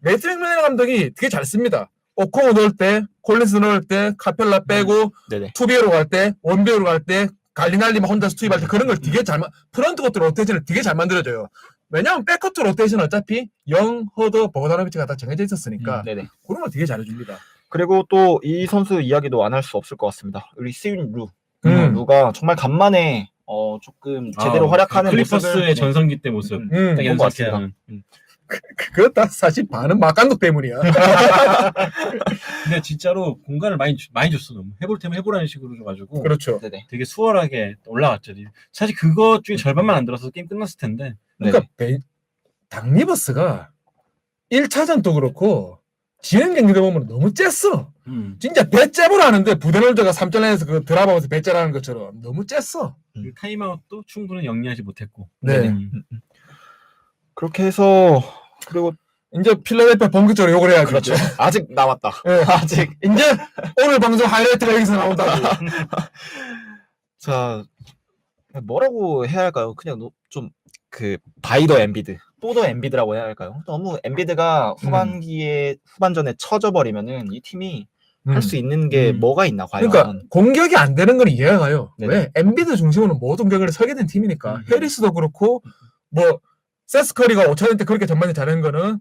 네이트 맥밀란 감독이 되게 잘 씁니다. 오콩을 넣을 때, 콜린스 넣을 때, 카펠라 빼고 네네. 투비어로 갈 때, 원비어로 갈 때, 갈리날리만 혼자서 투입할 때 그런 걸 되게 프런트 코트 로테이션을 되게 잘 만들어줘요. 왜냐하면 백코트 로테이션 어차피 허더, 보고다노비치가 다 정해져 있었으니까 네네. 그런 걸 되게 잘해줍니다. 그리고 또 이 선수 이야기도 안 할 수 없을 것 같습니다. 우리 스윈 루가 정말 간만에 조금 제대로 활약하는 클리퍼스의 전성기 때 모습 딱 연습하는. 그거 다 사실 반은 막감독 때문이야. 근데 진짜로 공간을 많이 줬어. 너무 해볼 테면 해보라는 식으로 줘가지고 그렇죠. 네네. 되게 수월하게 올라갔죠. 사실 그것 중에 절반만 안 들어서 게임 끝났을 텐데. 그러니까 닥리버스가 1차전도 그렇고 지는 경기를 보면 너무 쬐어. 진짜 배째을 하는데 부데놀드가 3점라인에서 그 드랍하면서 배째라는 것처럼 너무 쬐어. 그 타임아웃도 충분히 영리하지 못했고. 네. 그렇게 해서 그리고 이제 필라델피아 본격적으로 욕을 해야죠. 그렇죠. 아직 남았다. 네. 아직. 이제 오늘 방송 하이라이트가 여기서 나온다고. 자, 뭐라고 해야 할까요? 그냥 좀 그 바이더 엔비드, 또더 엔비드라고 해야 할까요? 너무 엔비드가 후반전에 쳐져 버리면은 이 팀이 할 수 있는 게 뭐가 있나 과연. 그러니까 공격이 안 되는 건 이해가 가요. 네네. 왜? 엔비드 중심으로 모든 경기를 설계된 팀이니까. 해리스도 그렇고 뭐 세스 커리가 5차전 때 그렇게 전반에 잘하는 거는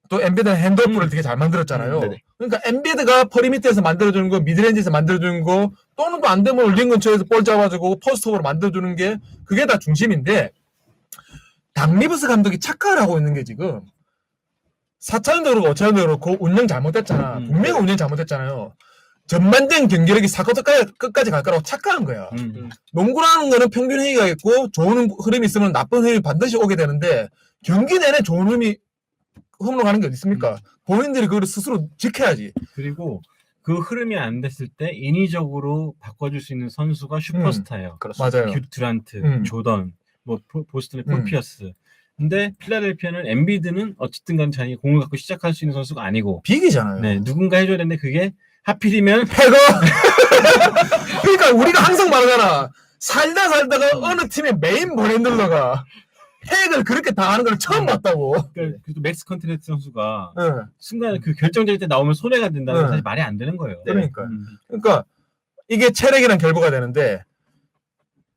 또 엔비드는 핸드오프를 되게 잘 만들었잖아요. 네네. 그러니까 엔비드가 퍼리미터에서 만들어주는 거, 미드레인지에서 만들어주는 거, 또는 뭐 안 되면 링 근처에서 볼 잡아주고 포스트업으로 만들어주는 게 그게 다 중심인데 닥 리버스 감독이 착각을 하고 있는 게 지금 4차전도 그렇고 5차전도 그렇고 운영 잘못됐잖아. 분명히 운영 잘못됐잖아요. 전반적인 경기력이 끝까지 갈 거라고 착각한 거야. 농구라는 거는 평균 회의가 있고 좋은 흐름이 있으면 나쁜 흐름이 반드시 오게 되는데 경기 내내 좋은 흐름으로 가는 게 어디 있습니까? 본인들이 그걸 스스로 지켜야지. 그리고 그 흐름이 안 됐을 때 인위적으로 바꿔줄 수 있는 선수가 슈퍼스타예요. 맞아요. 듀 듀란트, 조던, 뭐 보스턴의 폴 피어스. 근데 필라델피아는 엔비드는 어쨌든 간에 자기 공을 갖고 시작할 수 있는 선수가 아니고 빅이잖아요. 네, 누군가 해줘야 되는데 그게 하필이면 패거. 그러니까 우리가 항상 말하잖아. 살다가 어느 팀의 메인 브랜들러가 핵을 그렇게 당하는 걸 처음 봤다고. 그러니까 맥스 컨트레트 선수가 네. 순간 그 결정적일 때 나오면 손해가 된다는 건 네. 사실 말이 안 되는 거예요. 그러니까. 그러니까 이게 체력이란 결과가 되는데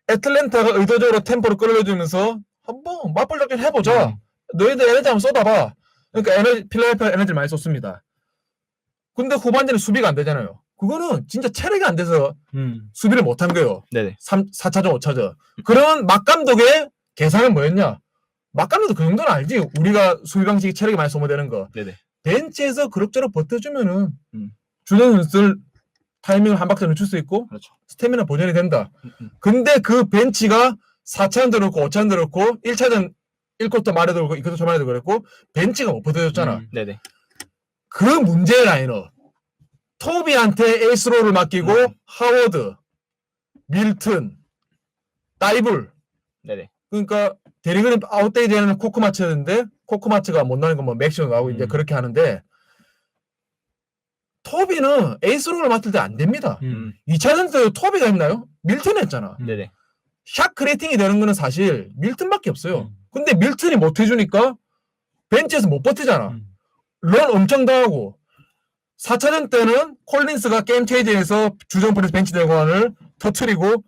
애틀랜타가 의도적으로 템포를 끌어주면서 한번 맞불 작전 해보자. 너희들 에너지 한번 쏟아봐. 그러니까 필라델피아 에너지를 많이 쏟습니다. 근데 후반전에 수비가 안 되잖아요. 그거는 진짜 체력이 안 돼서 수비를 못한 거예요. 네네. 4차전, 5차전. 그런 막 감독의 계산은 뭐였냐? 막 감독도 그 정도는 알지. 우리가 수비 방식이 체력이 많이 소모되는 거. 네네. 벤치에서 그럭저럭 버텨주면은 주전 선수들 타이밍을 한 박자 늦출 수 있고 그렇죠. 스태미나 보존이 된다. 근데 그 벤치가 4차전도 그렇고 5차전도 그렇고 1차전 1쿼터 말에도 그렇고 2쿼터 초반에도 그랬고 벤치가 못 버텨줬잖아. 네네. 그 문제의 라인업. 토비한테 에이스로를 맡기고 하워드, 밀튼, 다이블. 네네. 그러니까 데리그램 아웃데이 되는 코크마츠였는데 코크마츠가 못 나는 건 뭐 맥시멈 나오고 이제 그렇게 하는데 토비는 에이스로를 맡을 때 안 됩니다. 2차전 때 토비가 했나요? 밀튼 했잖아. 네네. 샷 크레이팅이 되는 거는 사실 밀튼밖에 없어요. 근데 밀튼이 못 해주니까 벤치에서 못 버티잖아. 런 엄청 당하고 4차전 때는 콜린스가 게임 체인지에서 주전 프레스 벤치 대관을 터트리고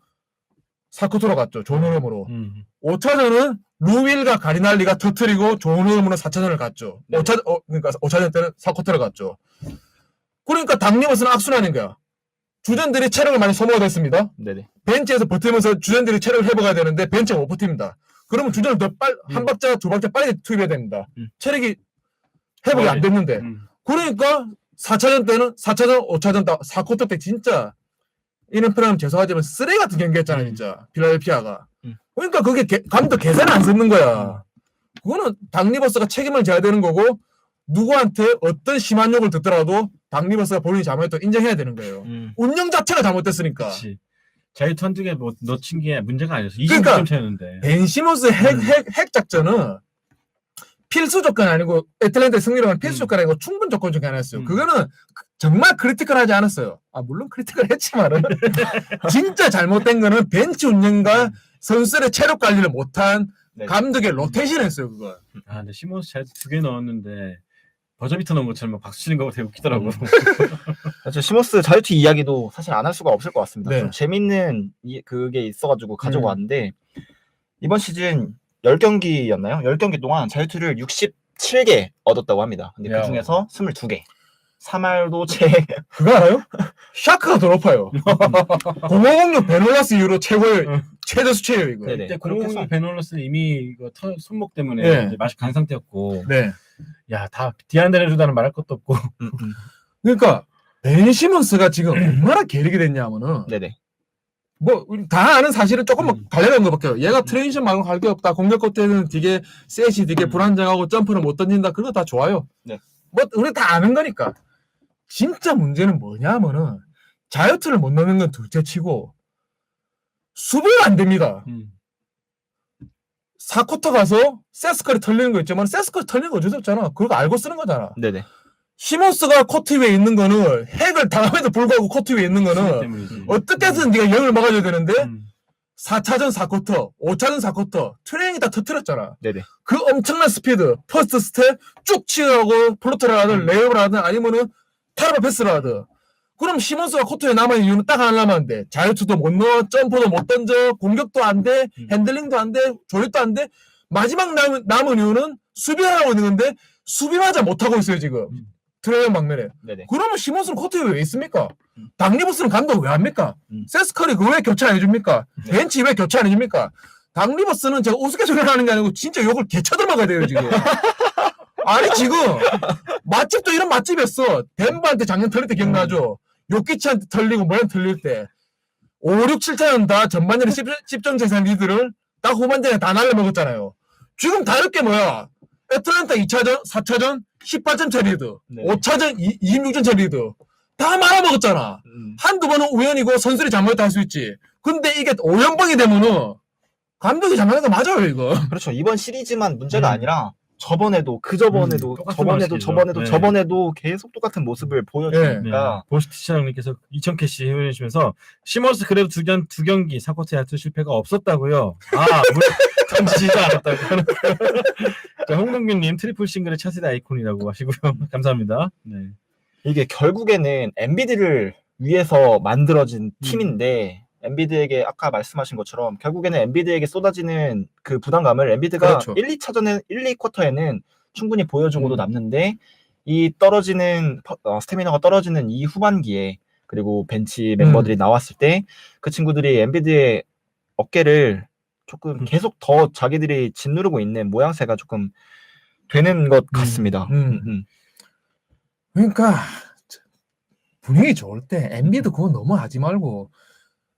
사쿠토로 갔죠. 좋은 흐름으로. 5차전은 루윌과 가리날리가 터트리고 좋은 흐름으로 4차전을 갔죠. 네. 그러니까 5차전 때는 사쿠토로 갔죠. 그러니까 닥리버스는 악순환인 거야. 주전들이 체력을 많이 소모가 됐습니다. 네네. 벤치에서 버티면서 주전들이 체력을 회복해야 되는데 벤치가 못 버팁니다. 그러면 주전을 더 한 박자, 두 박자 빨리 투입해야 됩니다. 체력이 회복이 안 됐는데. 그러니까 4차전 때는 4차전, 5차전 다 4쿼터 때 진짜 이런 표현하면 죄송하지만 쓰레기 같은 경기였잖아 진짜 필라델피아가. 그러니까 그게 감독 계산을 안 쓰는 거야. 그거는 닥 리버스가 책임을 져야 되는 거고 누구한테 어떤 심한 욕을 듣더라도 닥 리버스가 본인이 잘못했다고 인정해야 되는 거예요. 운영 자체가 잘못됐으니까. 그렇지. 자유투 한두 개 놓친 게 문제가 아니었어. 26점 그러니까 차였는데. 벤 시몬스 핵 작전은 필수 조건이 아니고 애틀랜타의 승리를 필수 조건이 아니고 충분 조건 중에 하나였어요. 그거는 정말 크리티컬하지 않았어요. 아 물론 크리티컬 했지만은 진짜 잘못된 거는 벤치 운영과 선수들의 체력 관리를 못한 네. 감독의 로테이션했어요 그거. 아 근데 시몬스 자유투 2개 넣었는데 버저비터 넣은 것처럼 막 박수 치는 거 되게 웃기더라고. 사실 시모스 자유투 이야기도 사실 안 할 수가 없을 것 같습니다. 네. 좀 재밌는 그게 있어가지고 가지고 왔는데 이번 시즌 10경기였나요? 10경기 동안 자유투를 67개 얻었다고 합니다. 근데 그 중에서 22개. 3할도 채. 그거 알아요? 샤크가 더 높아요. 0506 베놀라스 이후로 최고의 최대 수치예요 이거. 네네. 그때 그렇겠어. 공이 베놀러스는 이미 그 손목 때문에 네. 이제 맛이 간 상태였고. 네. 야, 다 디안드레루다는 말할 것도 없고. 그러니까 벤 시몬스가 지금 얼마나 계력이 됐냐면은 네네. 뭐 다 아는 사실은 조금만 관련된 것밖에 없어요. 얘가 트랜지션 말고 할 게 없다. 공격 겉에는 되게 셋이 되게 불안정하고 점프를 못 던진다. 그런 거 다 좋아요. 네. 뭐 우리 다 아는 거니까. 진짜 문제는 뭐냐면은 자유투를 못 넣는 건 둘째치고 수비가 안 됩니다. 4쿼터 가서 세스컬이 털리는 거 있지만 세스컬이 털리는 거 어쩔 수 없잖아. 그거 알고 쓰는 거잖아. 네네. 시몬스가 코트 위에 있는 거는 핵을 당함에도 불구하고 코트 위에 있는 거는 때문이지. 어떻게 해서든 네가 영을 막아줘야 되는데 4차전 4쿼터, 5차전 4쿼터 트레이닝이 다 터뜨렸잖아. 네네. 그 엄청난 스피드, 퍼스트 스텝 쭉 치고 플로터를 하든 레이업을 하든 아니면은 타르바 패스를 하든 그럼 시몬스가 코트에 남아있는 이유는 딱 하나 남았는데 자유투도 못 넣어, 점프도 못 던져, 공격도 안 돼, 핸들링도 안 돼, 조립도 안 돼. 마지막 남은 이유는 수비하라고 있는 건데 수비마저 못하고 있어요 지금. 트레이언 방면에. 네네. 그러면 시몬스는 코트에 왜 있습니까? 닥리버스는 감독 왜 합니까? 세스커리 그 왜 교체 안 해줍니까? 네. 벤치 왜 교체 안 해줍니까? 닥리버스는 제가 우스갯소리를 하는 게 아니고 진짜 욕을 개쳐들 먹어야 돼요 지금. 아니 지금 맛집도 이런 맛집이었어. 덴버한테 작년 털릴 때 기억나죠? 요키치한테 털리고 뭐한테 털릴 때 5, 6, 7차전 다 전반전에 10점 재산 리드를 딱 후반전에 다 날려먹었잖아요. 지금 다를 게 뭐야? 애틀랜타 2차전, 4차전 18점 차 리드, 네. 5차전 26점 차 리드 다 말아먹었잖아. 한두 번은 우연이고 선수들이 잘못했다 할 수 있지. 근데 이게 5연봉이 되면은 감독이 잘못한 거 맞아요 이거. 그렇죠. 이번 시리즈만 문제가 아니라 저번에도 그저번에도 똑같은 저번에도 방식이죠. 저번에도 네. 저번에도 계속 똑같은 모습을 보여주니까 보스티차장님께서 2000캐시 회원해주시면서 시몬스 그래도 두 경기 사코트 야투 실패가 없었다고요. 던지지도 않았다고. 자, 홍동균님 트리플 싱글의 차세대 아이콘이라고 하시고요. 감사합니다. 네. 이게 결국에는 엔비디를 위해서 만들어진 팀인데 엔비디에게 아까 말씀하신 것처럼 결국에는 엔비디에게 쏟아지는 그 부담감을 엔비디가 그렇죠. 1, 2쿼터에는 충분히 보여주고도 남는데 이 떨어지는 스태미너가 떨어지는 이 후반기에 그리고 벤치 멤버들이 나왔을 때 그 친구들이 엔비디의 어깨를 조금 계속 더 자기들이 짓누르고 있는 모양새가 조금 되는 것 같습니다. 그러니까 분위기 좋을 때 엔비드 그거 너무 하지 말고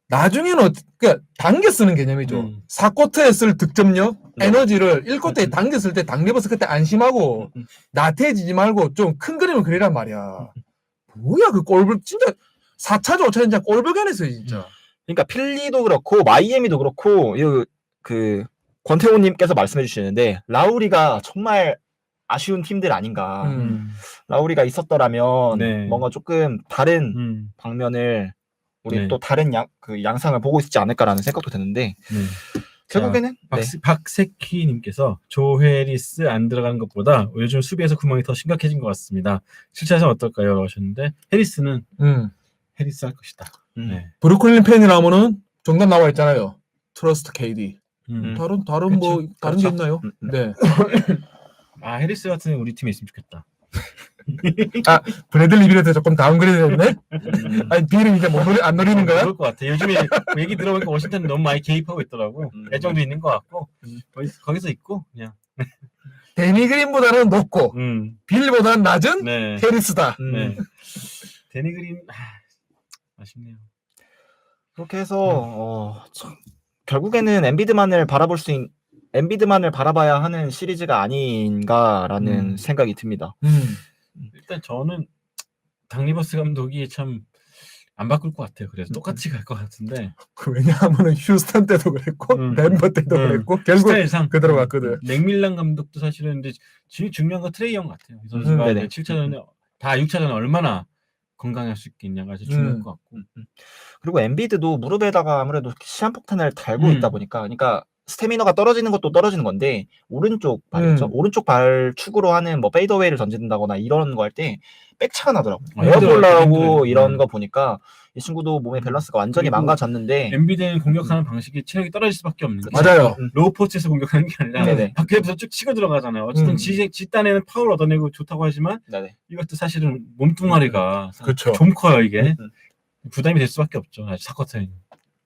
나중에는 그러니까 당겨 쓰는 개념이죠. 4쿼터에 쓸 득점력, 네. 에너지를 1쿼터에 당겨 쓸 때 당겨서 그때 안심하고 나태해지지 말고 좀 큰 그림을 그리란 말이야. 뭐야 그 꼴불 진짜 4차전 5차전 진짜 꼴불견했어요 진짜. 그러니까 필리도 그렇고 마이애미도 그렇고 그 권태호님께서 말씀해 주시는데 라우리가 정말 아쉬운 팀들 아닌가. 라우리가 있었더라면 네. 뭔가 조금 다른 방면을 우리 네. 또 다른 양상을 보고 있지 않을까라는 생각도 드는데 결국에는 박세키님께서 조 해리스 안 들어가는 것보다 요즘 수비에서 구멍이 더 심각해진 것 같습니다. 7차전 어떨까요? 하셨는데 해리스는 해리스 할 것이다. 네. 브루클린 팬이라면은 정답 나와 있잖아요. 트러스트 KD. 다른 뭐 그렇죠. 다른 게 있나요? 네. 해리스 같은 우리 팀에 있으면 좋겠다. 브래들리 빌한테 조금 다운그레이드 됐네? 아니 빌은 이제 안 노리는 거야? 그럴 것 같아. 요즘에 얘기 들어보니까 워싱턴이 너무 많이 개입하고 있더라고. 애정도 있는 것 같고 거기서 있고 그냥 데니 그린보다는 높고 빌보다는 낮은 네. 해리스다. 네. 데니 그린 아쉽네요. 그렇게 해서 결국에는 엔비드만을 바라봐야 하는 시리즈가 아닌가라는 생각이 듭니다. 일단 저는 닥리버스 감독이 참 안 바꿀 것 같아요. 그래서 똑같이 갈 것 같은데. 왜냐하면 휴스턴 때도 그랬고 덴버 때도 그랬고 결국 스타일상 그대로 갔거든. 맥밀란 감독도 사실은 근데 제일 중요한 건 트레이 형 같아요. 이 선수가 7차전에 다 6차전에 얼마나 건강할 수 있겠냐가 제일 중요한 것 같고. 그리고 엔비드도 무릎에다가 아무래도 시한폭탄을 달고 있다 보니까 그러니까 스태미너가 떨어지는 것도 떨어지는 건데 오른쪽 발이죠. 오른쪽 발 축으로 하는 뭐 페이더웨이를 던진다거나 이런 거 할 때 백차가 나더라고요. 에어볼라고 이런 거 보니까 이 친구도 몸의 밸런스가 완전히 망가졌는데 엔비드는 공격하는 방식이 체력이 떨어질 수밖에 없는 게 맞아요. 로우 포스트에서 공격하는 게 아니라 네네. 밖에서 쭉 치고 들어가잖아요. 어쨌든 지 딴에는 파울 얻어내고 좋다고 하지만 네네. 이것도 사실은 몸뚱아리가 그쵸. 좀 커요 이게. 부담이 될 수밖에 없죠. 사쿼터에는.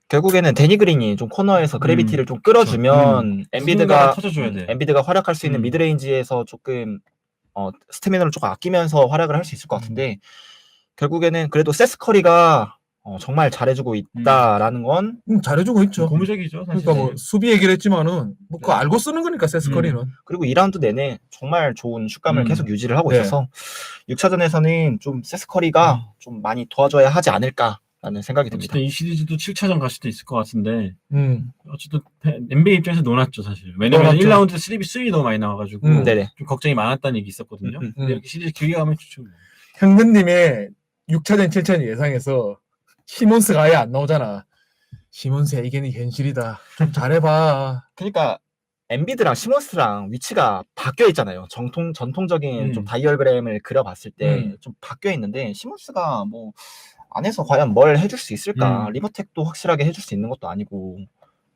결국에는 데니 그린이 좀 코너에서 그래비티를 좀 끌어주면 누군가가 터져줘야 돼. 엔비드가 활약할 수 있는 미드레인지에서 조금 스태미너를 조금 아끼면서 활약을 할 수 있을 것 같은데 결국에는 그래도 세스 커리가 정말 잘해주고 있다라는 건 잘해주고 있죠. 고무적이죠. 사실. 그러니까 뭐 수비 얘기를 했지만은 뭐 그거 알고 쓰는 거니까 세스커리는. 그리고 2라운드 내내 정말 좋은 슛감을 계속 유지를 하고 네. 있어서 6차전에서는 좀 세스 커리가 좀 많이 도와줘야 하지 않을까라는 생각이 듭니다. 어쨌든 이 시리즈도 7차전 갈 수도 있을 것 같은데 어쨌든 NBA 입장에서 놀았죠 사실. 왜냐면 1라운드 수비 너무 많이 나와가지고 네네. 좀 걱정이 많았다는 얘기 있었거든요. 근데 이렇게 시리즈 길게 가면 좋죠. 현근님의 6차전 7차전 예상에서 시몬스가 아예 안 나오잖아. 시몬스야 이게 네 현실이다. 좀 잘해봐. 그러니까 엔비드랑 시몬스랑 위치가 바뀌어 있잖아요. 전통적인 좀 다이어그램을 그려봤을 때 좀 바뀌어 있는데 시몬스가 뭐 안에서 과연 뭘 해줄 수 있을까? 리버텍도 확실하게 해줄 수 있는 것도 아니고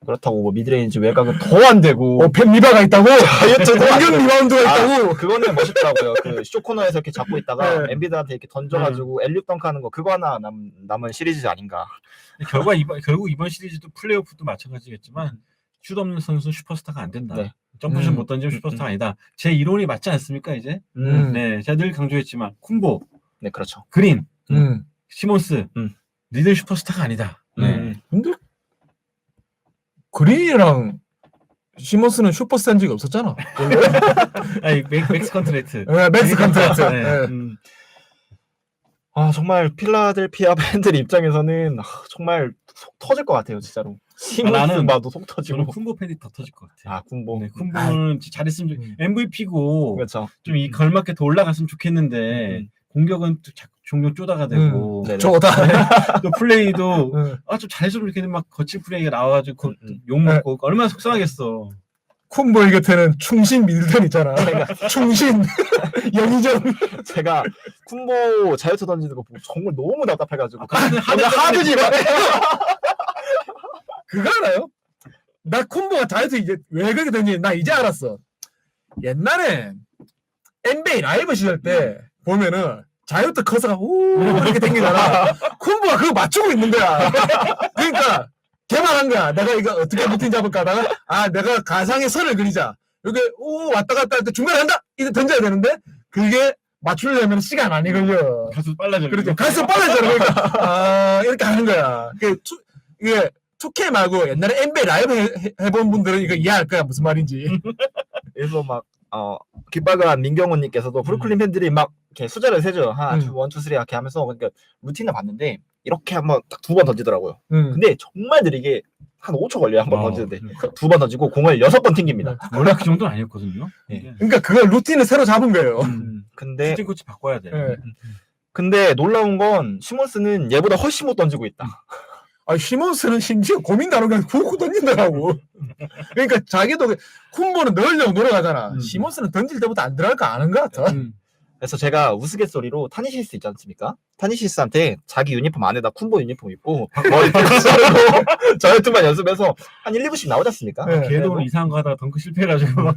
그렇다고 뭐 미드레인지 외곽은 더 안 되고 오펜 리바가 있다고? 다이어트도 안 공격 되고. 리바운드가 있다고? 그거는 멋있더라고요. 그 쇼코너에서 이렇게 잡고 있다가 네. 엔비드한테 이렇게 던져가지고 엘리웁 덩크하는 거 그거 하나 남은 시리즈 아닌가. 결국 이번 시리즈도 플레이오프도 마찬가지겠지만 슛 없는 선수 슈퍼스타가 안 된다. 네. 점프슛 못 던지면 슈퍼스타가 아니다. 제 이론이 맞지 않습니까 이제? 네, 제가 늘 강조했지만 쿤보, 네, 그렇죠. 그린, 음. 시몬스, 니들 슈퍼스타가 아니다. 네. 근데 그린이랑 시몬스는 슈퍼스타인 적이 없었잖아. 아니 맥스 컨트랙트. 네, 맥스 컨트랙트. 네. 네. 아 정말 필라델피아 팬들 입장에서는 정말 속 터질 것 같아요 진짜로. 시몬스 나는- 봐도 속 저는 터지고. 쿤보 팬이 더 터질 것 같아요. 아 쿤보. 네, 쿤보는 잘했으면 MVP고 그렇죠. 좀 이 걸맞게 더 올라갔으면 좋겠는데 공격은 또 종종 쪼다가 되고 네네. 저다. 또 플레이도 네. 좀 잘했으면 좋겠는데 막 거친 플레이가 나와가지고 음. 욕 먹고 얼마나 속상하겠어. 쿤보이 곁에는 충신 미들턴 있잖아. 충신 영의정. 제가 쿤보 자유투 던지는 거 보고 정말 너무 답답해가지고. 하드지 그거 알아요? 나 쿤보가 다이어트 이제 왜 그렇게 던지는지 나 이제 알았어. 옛날에 NBA 라이브 시절 때 보면은 자유투 커서가 우 이렇게 댕기잖아. 쿤보가 그거 맞추고 있는 거야. 그러니까 개발한 거야. 내가 이거 어떻게 루틴 잡을까 하다가 내가 가상의 선을 그리자. 여기 오 왔다 갔다 할 때 중간에 한다. 이거 던져야 되는데 그게 맞추려면 시간 많이 걸려. 가수 빨라져. 그렇죠. 갈수록 빨라지잖아. 그러니까 이렇게 하는 거야. 이게 2K 말고 옛날에 NBA 라이브 해본 분들은 이거 이해할 거야. 무슨 말인지. 그래서 막 깃발관 민경훈님께서도 브루클린 팬들이 막 이렇게 수저를 세죠. 하나, 1, 2, 3 이렇게 하면서 그러니까 루틴을 봤는데 이렇게 한번 딱 2번 던지더라고요. 근데 정말 느리게 한 5초 걸려요. 한 번 던지는데 2번 던지고 공을 6번 튕깁니다. 원래 그 정도는 아니었거든요. 네. 그러니까 그걸 루틴을 새로 잡은 거예요. 근데 슈팅 코치 바꿔야 돼. 네. 근데 놀라운 건 시몬스는 얘보다 훨씬 못 던지고 있다. 시몬스는 심지어 고민 다루면 훅 던진다라고. 그러니까 자기도 쿤보는 넣으려고 노력하잖아. 시몬스는 던질 때부터 안 들어갈 거 아는 것 같아. 그래서 제가 우스갯소리로 타니시스 있지 않습니까? 타니시스한테 자기 유니폼 안에다 쿤보 유니폼 입고 머리 자르고 자유투만 연습해서 한 1, 2분씩 나오지 않습니까? 네. 걔도 오늘 이상한 거 하다가 덩크 실패해가지고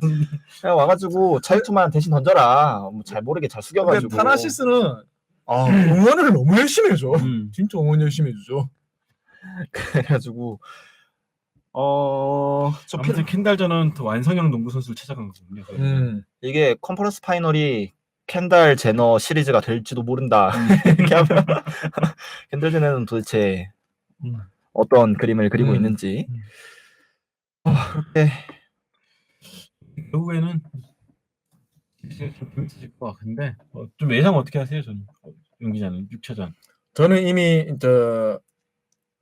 그냥 와가지고 자유투만 대신 던져라. 잘 모르게 잘 숙여가지고. 근데 타나시스는 응원을 너무 열심히 해줘. 진짜 응원 열심히 해주죠. 그래가지고 좀 아무튼 켄달전은 또 완성형 농구 선수를 찾아간 거군요. 이게 컨퍼런스 파이널이 켄달 제너 시리즈가 될지도 모른다. 이렇게 하면 켄달 제너는 도대체 어떤 그림을 그리고 있는지. 네. 결국에는 좀 재밌어질 것 같은데 좀 예상 어떻게 하세요? 저는 용 기자는 6차전. 저는 이미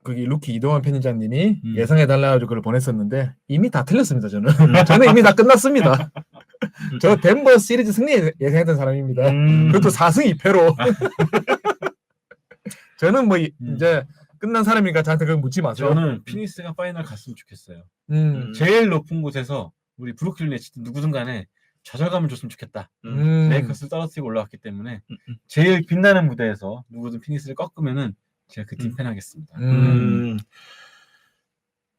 거기 루키 이동환 편집장님이 예상해달라고 그걸 보냈었는데 이미 다 틀렸습니다. 저는 이미 다 끝났습니다. 저 덴버 시리즈 승리 예상했던 사람입니다. 그것도 4승 2패로. 저는 뭐 이제 끝난 사람이니까 저한테 그걸 묻지 마세요. 저는 피닉스가 파이널 갔으면 좋겠어요. 제일 높은 곳에서 우리 브루클린 네츠 누구든 간에 좌절감을 줬으면 좋겠다. 레이커스를 떨어뜨리고 올라왔기 때문에 제일 빛나는 무대에서 누구든 피닉스를 꺾으면은 제가 그 팀 팬하겠습니다.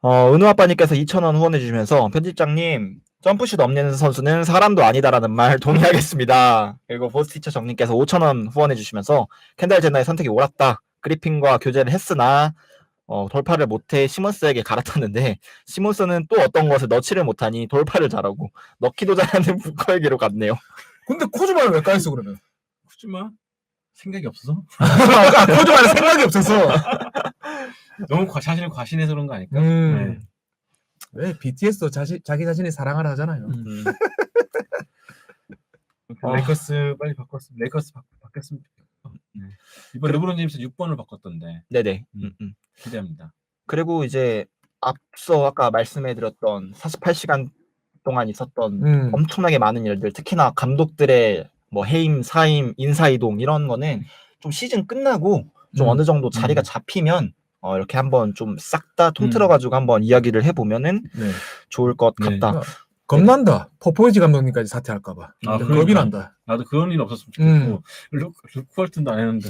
은우 아빠님께서 2,000원 후원해 주시면서 편집장님 점프슛 없는 선수는 사람도 아니다라는 말 동의하겠습니다. 그리고 보스티처 정님께서 5,000원 후원해 주시면서 켄달 제너의 선택이 옳았다. 그리핀과 교제를 했으나 돌파를 못해 시몬스에게 갈아탔는데 시몬스는 또 어떤 것을 넣지를 못하니 돌파를 잘하고 넣기도 잘하는 부커에게로 갔네요. 근데 코즈마를 왜 까였어 그러면? 코즈마 생각이 없어서? 코즈마는 생각이 없어서. 너무 자신을 과신해서 그런 거 아닐까? 네. 왜 BTS도 자기 자신을 사랑하라 하잖아요. 레이커스 빨리 바꿨으면 레이커스 바뀌었으면 좋겠어. 네. 이번 르브론 제임스 6번을 바꿨던데. 네네. 기대합니다. 그리고 이제 앞서 아까 말씀해드렸던 48시간 동안 있었던 엄청나게 많은 일들, 특히나 감독들의 뭐 해임, 사임, 인사이동 이런 거는 좀 시즌 끝나고 좀 어느 정도 자리가 잡히면 이렇게 한번 좀 싹 다 통틀어가지고 한번 이야기를 해보면은 좋을 것 같다. 겁난다. 포포이지 감독님까지 사퇴할까봐. 겁이 난다. 나도 그런 일 없었으면 좋겠고 루크 월튼도 안 했는데.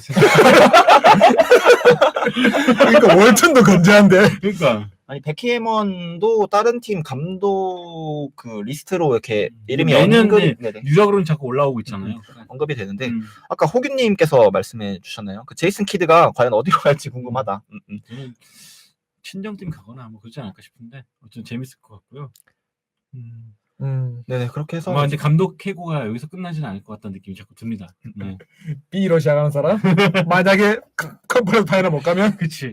그러니까 월튼도 건재한데. 그러니까 아니 베키해먼도 다른 팀 감독 그 리스트로 이렇게 이름이 매년 언급이, 네네, 유력으로는 자꾸 올라오고 있잖아요. 언급이 되는데 음. 아까 호균님께서 말씀해 주셨나요? 그 제이슨 키드가 과연 어디로 갈지 궁금하다. 저는 친정팀 가거나 뭐 그러지 않을까 싶은데 어쨌든 재밌을 것 같고요. 네네, 그렇게 해서 아마 근데 감독 캐고가 여기서 끝나지는 않을 것 같다는 느낌이 자꾸 듭니다. 네. B로 시작하는 사람 만약에 컨퍼런스 파이널 못 가면 그치.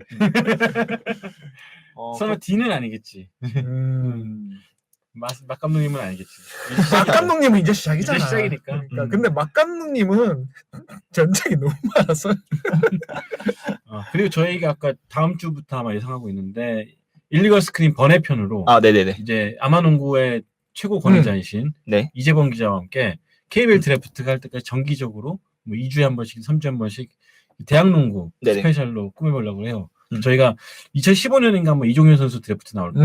어, 설마 D는 아니겠지. 막 감독님은 아니겠지. 막 감독님은 이제 시작이잖아. 이제 시작이니까. 그러니까. 근데 막 감독님은 전적이 너무 많아서. 그리고 저희가 아까 다음 주부터 아마 예상하고 있는데 일리걸 스크린 번외편으로 네네네. 이제 아마농구의 최고 권위자이신 네. 이재범 기자와 함께 KBL 드래프트가 할 때까지 정기적으로 뭐 2주에 한 번씩, 3주에 한 번씩 대학농구 네네. 스페셜로 꾸며보려고 해요. 저희가 2015년인가 뭐 이종현 선수 드래프트 나올 때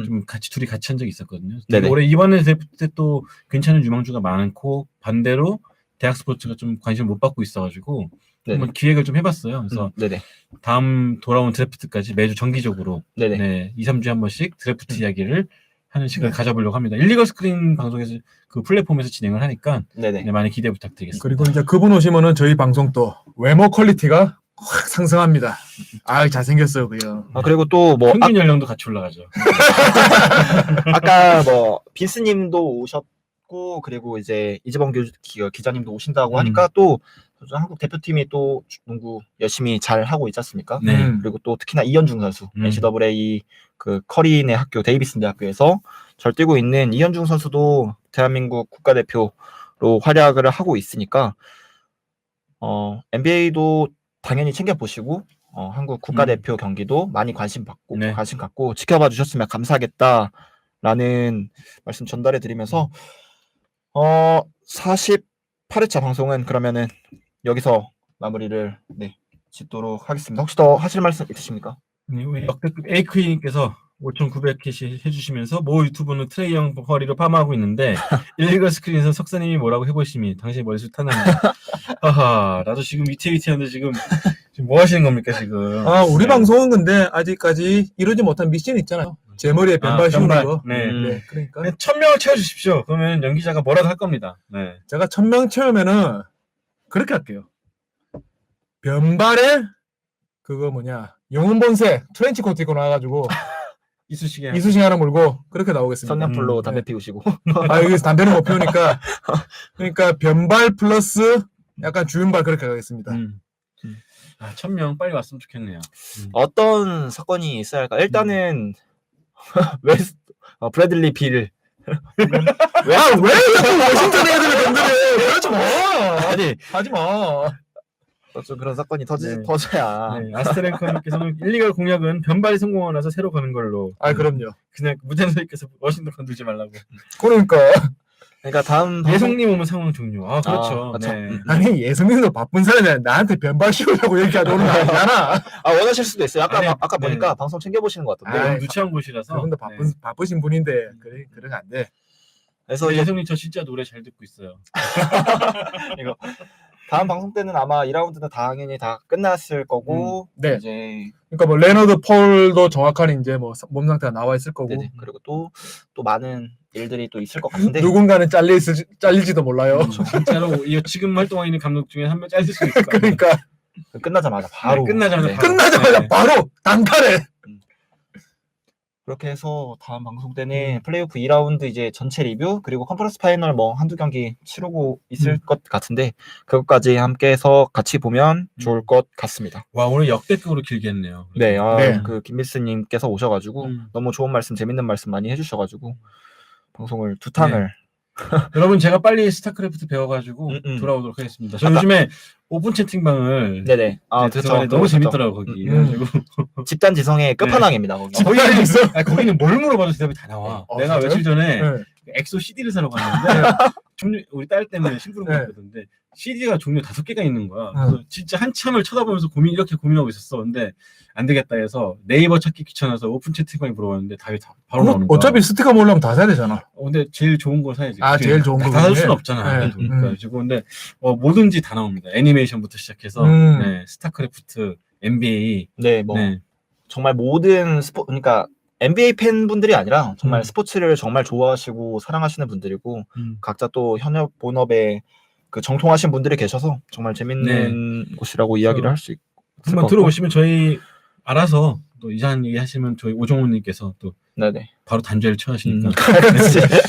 좀 둘이 같이 한 적이 있었거든요. 네네. 올해 이번에 드래프트 때 또 괜찮은 유망주가 많고 반대로 대학 스포츠가 좀 관심을 못 받고 있어가지고 한번 기획을 좀 해봤어요. 그래서 네네. 다음 돌아온 드래프트까지 매주 정기적으로 네네. 네, 2, 3주에 한 번씩 드래프트 이야기를 하는 시간을 가져보려고 합니다. 일리걸 스크린 방송에서 그 플랫폼에서 진행을 하니까 네네. 네, 많이 기대 부탁드리겠습니다. 그리고 이제 그분 오시면은 저희 방송 또 외모 퀄리티가 확 상승합니다. 잘생겼어요, 그요. 그리고 또 뭐 평균 연령도 같이 올라가죠. 아까 뭐 빈스님도 오셨고 그리고 이제 이재범 기자님도 오신다고 하니까 또 한국 대표팀이 또 농구 열심히 잘 하고 있지 않습니까? 네. 그리고 또 특히나 이현중 선수 NCAA 그 커리네 학교 데이비슨 대학교에서 잘 뛰고 있는 이현중 선수도 대한민국 국가대표로 활약을 하고 있으니까 NBA도 당연히 챙겨보시고 한국 국가대표 경기도 많이 관심 갖고 지켜봐 주셨으면 감사하겠다라는 말씀 전달해 드리면서 48회차 방송은 그러면은 여기서 마무리를 짓도록 하겠습니다. 혹시 더 하실 말씀 있으십니까? 네, 우리 역대급 에이크님께서 5,900캐시 해주시면서 모 유튜브는 트레이형 허리로 파마하고 있는데 일리걸 스크린에서 석사님이 뭐라고 해보시니 당신의 머리숱 탄납니다. 하하, 나도 지금 위태위태한데 지금 뭐 하시는 겁니까 지금? 우리 방송은 근데 아직까지 이루지 못한 미션이 있잖아요. 제 머리에 변발 씌우는 거. 네. 그러니까 1,000명을 채워주십시오. 그러면 연기자가 뭐라도 할 겁니다. 네. 제가 1,000명 채우면은 그렇게 할게요. 변발에 그거 영혼 본색 트렌치 코트 입고 나와가지고 이쑤시개 하나 물고 그렇게 나오겠습니다. 성냥불로 담배 피우시고. 여기서 담배는 못 피우니까 그러니까 변발 플러스 약간 주윤발 그렇게 가겠습니다. 1,000명 빨리 왔으면 좋겠네요. 어떤 사건이 있어야 할까? 일단은 브래들리 빌. 왜 워싱턴 애들을 건드려? 그러지 마. 아니 하지 마. 좀 그런 사건이 터져야. 네, 아스트랭커님께서는 일리걸 공약은 변발이 성공하고 나서 새로 가는 걸로. 그럼요. 그냥 무전선님께서 워싱턴 건들지 말라고. 그러니까 다음 예성님 오면 상황 종료. 그렇죠. 그렇죠. 네. 아니 예성님도 바쁜 사람이야. 나한테 변발 씌우려고 얘기하는 거 아니잖아. 원하실 수도 있어요. 아까 네. 보니까 방송 챙겨보시는 것 같던데. 너무 누추한 곳이라서. 그분도 바쁘신 분인데 그러면 안 돼. 그래서 예성님 저 진짜 노래 잘 듣고 있어요. 이거 다음 방송 때는 아마 2라운드는 당연히 다 끝났을 거고 네. 이제 그러니까 레너드 폴도 정확한 이제 몸 상태가 나와 있을 거고. 네네. 그리고 또 많은 일들이 또 있을 것 같은데 누군가는 잘릴지도 몰라요. 진짜로 지금 활동하고 있는 감독 중에 한 명 잘릴 수 있을 거예요. 그러니까 끝나자마자 바로 끝나자마자 바로 단칼에. 그렇게 해서 다음 방송 때는 플레이오프 2라운드 이제 전체 리뷰 그리고 컨퍼런스 파이널 한두 경기 치르고 있을 것 같은데 그것까지 함께해서 같이 보면 좋을 것 같습니다. 와 오늘 역대급으로 길게 했네요. 네, 네. 그 김미스님께서 오셔가지고 너무 좋은 말씀, 재밌는 말씀 많이 해주셔가지고 방송을 두 탕을. 여러분 제가 빨리 스타크래프트 배워가지고 돌아오도록 하겠습니다. 저 요즘에 오픈 채팅방을 네네. 그렇죠. 너무 재밌더라고 거기. 그래가지고 집단 지성의 끝판왕입니다. 거기는 뭘 물어봐도 대답이 다 나와. 내가 진짜요? 며칠 전에 네. 엑소 CD를 사러 갔는데 우리 딸 때문에 심부름 갔거든데 CD가 종류 5개가 있는 거야. 그래서 진짜 한참을 쳐다보면서 이렇게 고민하고 있었어. 근데 안 되겠다 해서 네이버 찾기 귀찮아서 오픈 채팅방에 물어봤는데 답이 바로 나오는 거야. 어차피 스티커 모으려면 다 사야 되잖아. 근데 제일 좋은 걸 사야지. 제일 좋은 거. 다 살 수는 없잖아. 네. 그러니까 근데 뭐든지 다 나옵니다. 애니메이션부터 시작해서 스타크래프트, NBA. 네, 정말 모든 그러니까 NBA 팬분들이 아니라 정말 음. 스포츠를 정말 좋아하시고 사랑하시는 분들이고 각자 또 현역 본업에 그 정통하신 분들이 계셔서 정말 재밌는 곳이라고 이야기를 할 수 있을 것 한번 같고. 들어오시면 저희 알아서 또 이상한 얘기 하시면 저희 오종훈님께서 또 네네. 바로 단죄를 처하시니까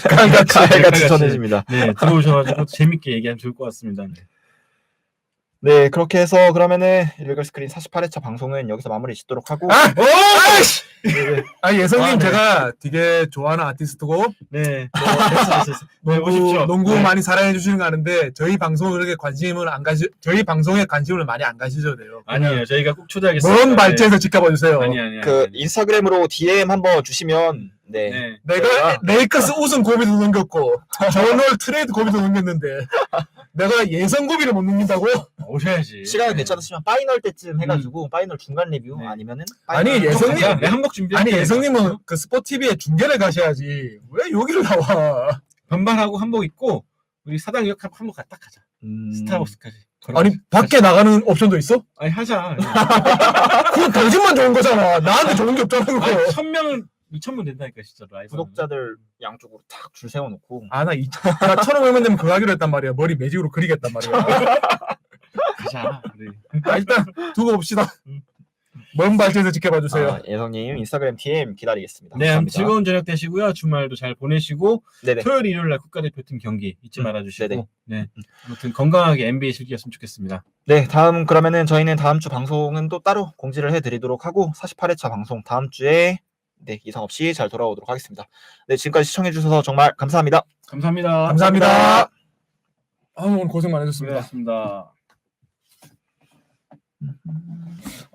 칼같이 전해집니다. 네 들어오셔가지고 재밌게 얘기하면 좋을 것 같습니다. 네. 네, 그렇게 해서 그러면은 일리걸 스크린 48회차 방송은 여기서 마무리 짓도록 하고. 아이씨! 네, 아 예성님 아, 네. 제가 되게 좋아하는 아티스트고 네, 됐어. 네, 오십시오. 농구 네. 많이 사랑해 주시는 거 아는데 저희 방송을 그렇게 관심을 안 가시 저희 방송에 관심을 많이 안 가시셔도 돼요. 아니에요. 저희가 꼭 초대하겠습니다. 먼 발치에서 지켜봐 주세요. 아니. 그 인스타그램으로 DM 한번 주시면 네. 네. 내가 레이커스 우승 고비도 넘겼고 저널 트레이드 고비도 넘겼는데 내가 예선 고비를 못 넘긴다고? 오셔야지. 시간이 괜찮으시면 파이널 때쯤 해가지고 파이널 중간 리뷰 네. 아니면은 아니, 파이널 예성님! 가자. 네, 한복 준비. 아니 예성님은 그 스포티비에 중계를 가셔야지 왜 여기를 나와? 반반하고 한복 입고 우리 사당역 한복 딱 가자. 음, 스타벅스까지. 아니 밖에 나가는 옵션도 있어? 아니 하자. 그건 당신만 좋은 거잖아. 나한테 좋은 게 없잖아 그거. 아니 1000명 2000명 된다니까 진짜 라이브. 구독자들 양쪽으로 탁 줄 세워놓고 아나 1,500만 되면 그거 하기로 했단 말이야. 머리 매직으로 그리겠단 말이야. 가자. 네. 아, 일단 두고 봅시다. 먼 발치에서 지켜봐 주세요. 아, 예성님 인스타그램 DM 기다리겠습니다. 네, 감사합니다. 즐거운 저녁 되시고요. 주말도 잘 보내시고 네네. 토요일 일요일 날 국가대표팀 경기 잊지 말아주시고 네네. 네. 아무튼 건강하게 NBA 즐기셨으면 좋겠습니다. 네, 다음 그러면은 저희는 다음 주 방송은 또 따로 공지를 해드리도록 하고 48회차 방송 다음 주에 네 이상 없이 잘 돌아오도록 하겠습니다. 네, 지금까지 시청해주셔서 정말 감사합니다. 감사합니다. 감사합니다. 아 오늘 고생 많으셨습니다. 고맙습니다.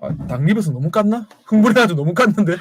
아, 닭립에서 너무 깠나? 흥분해가지고 너무 깠는데.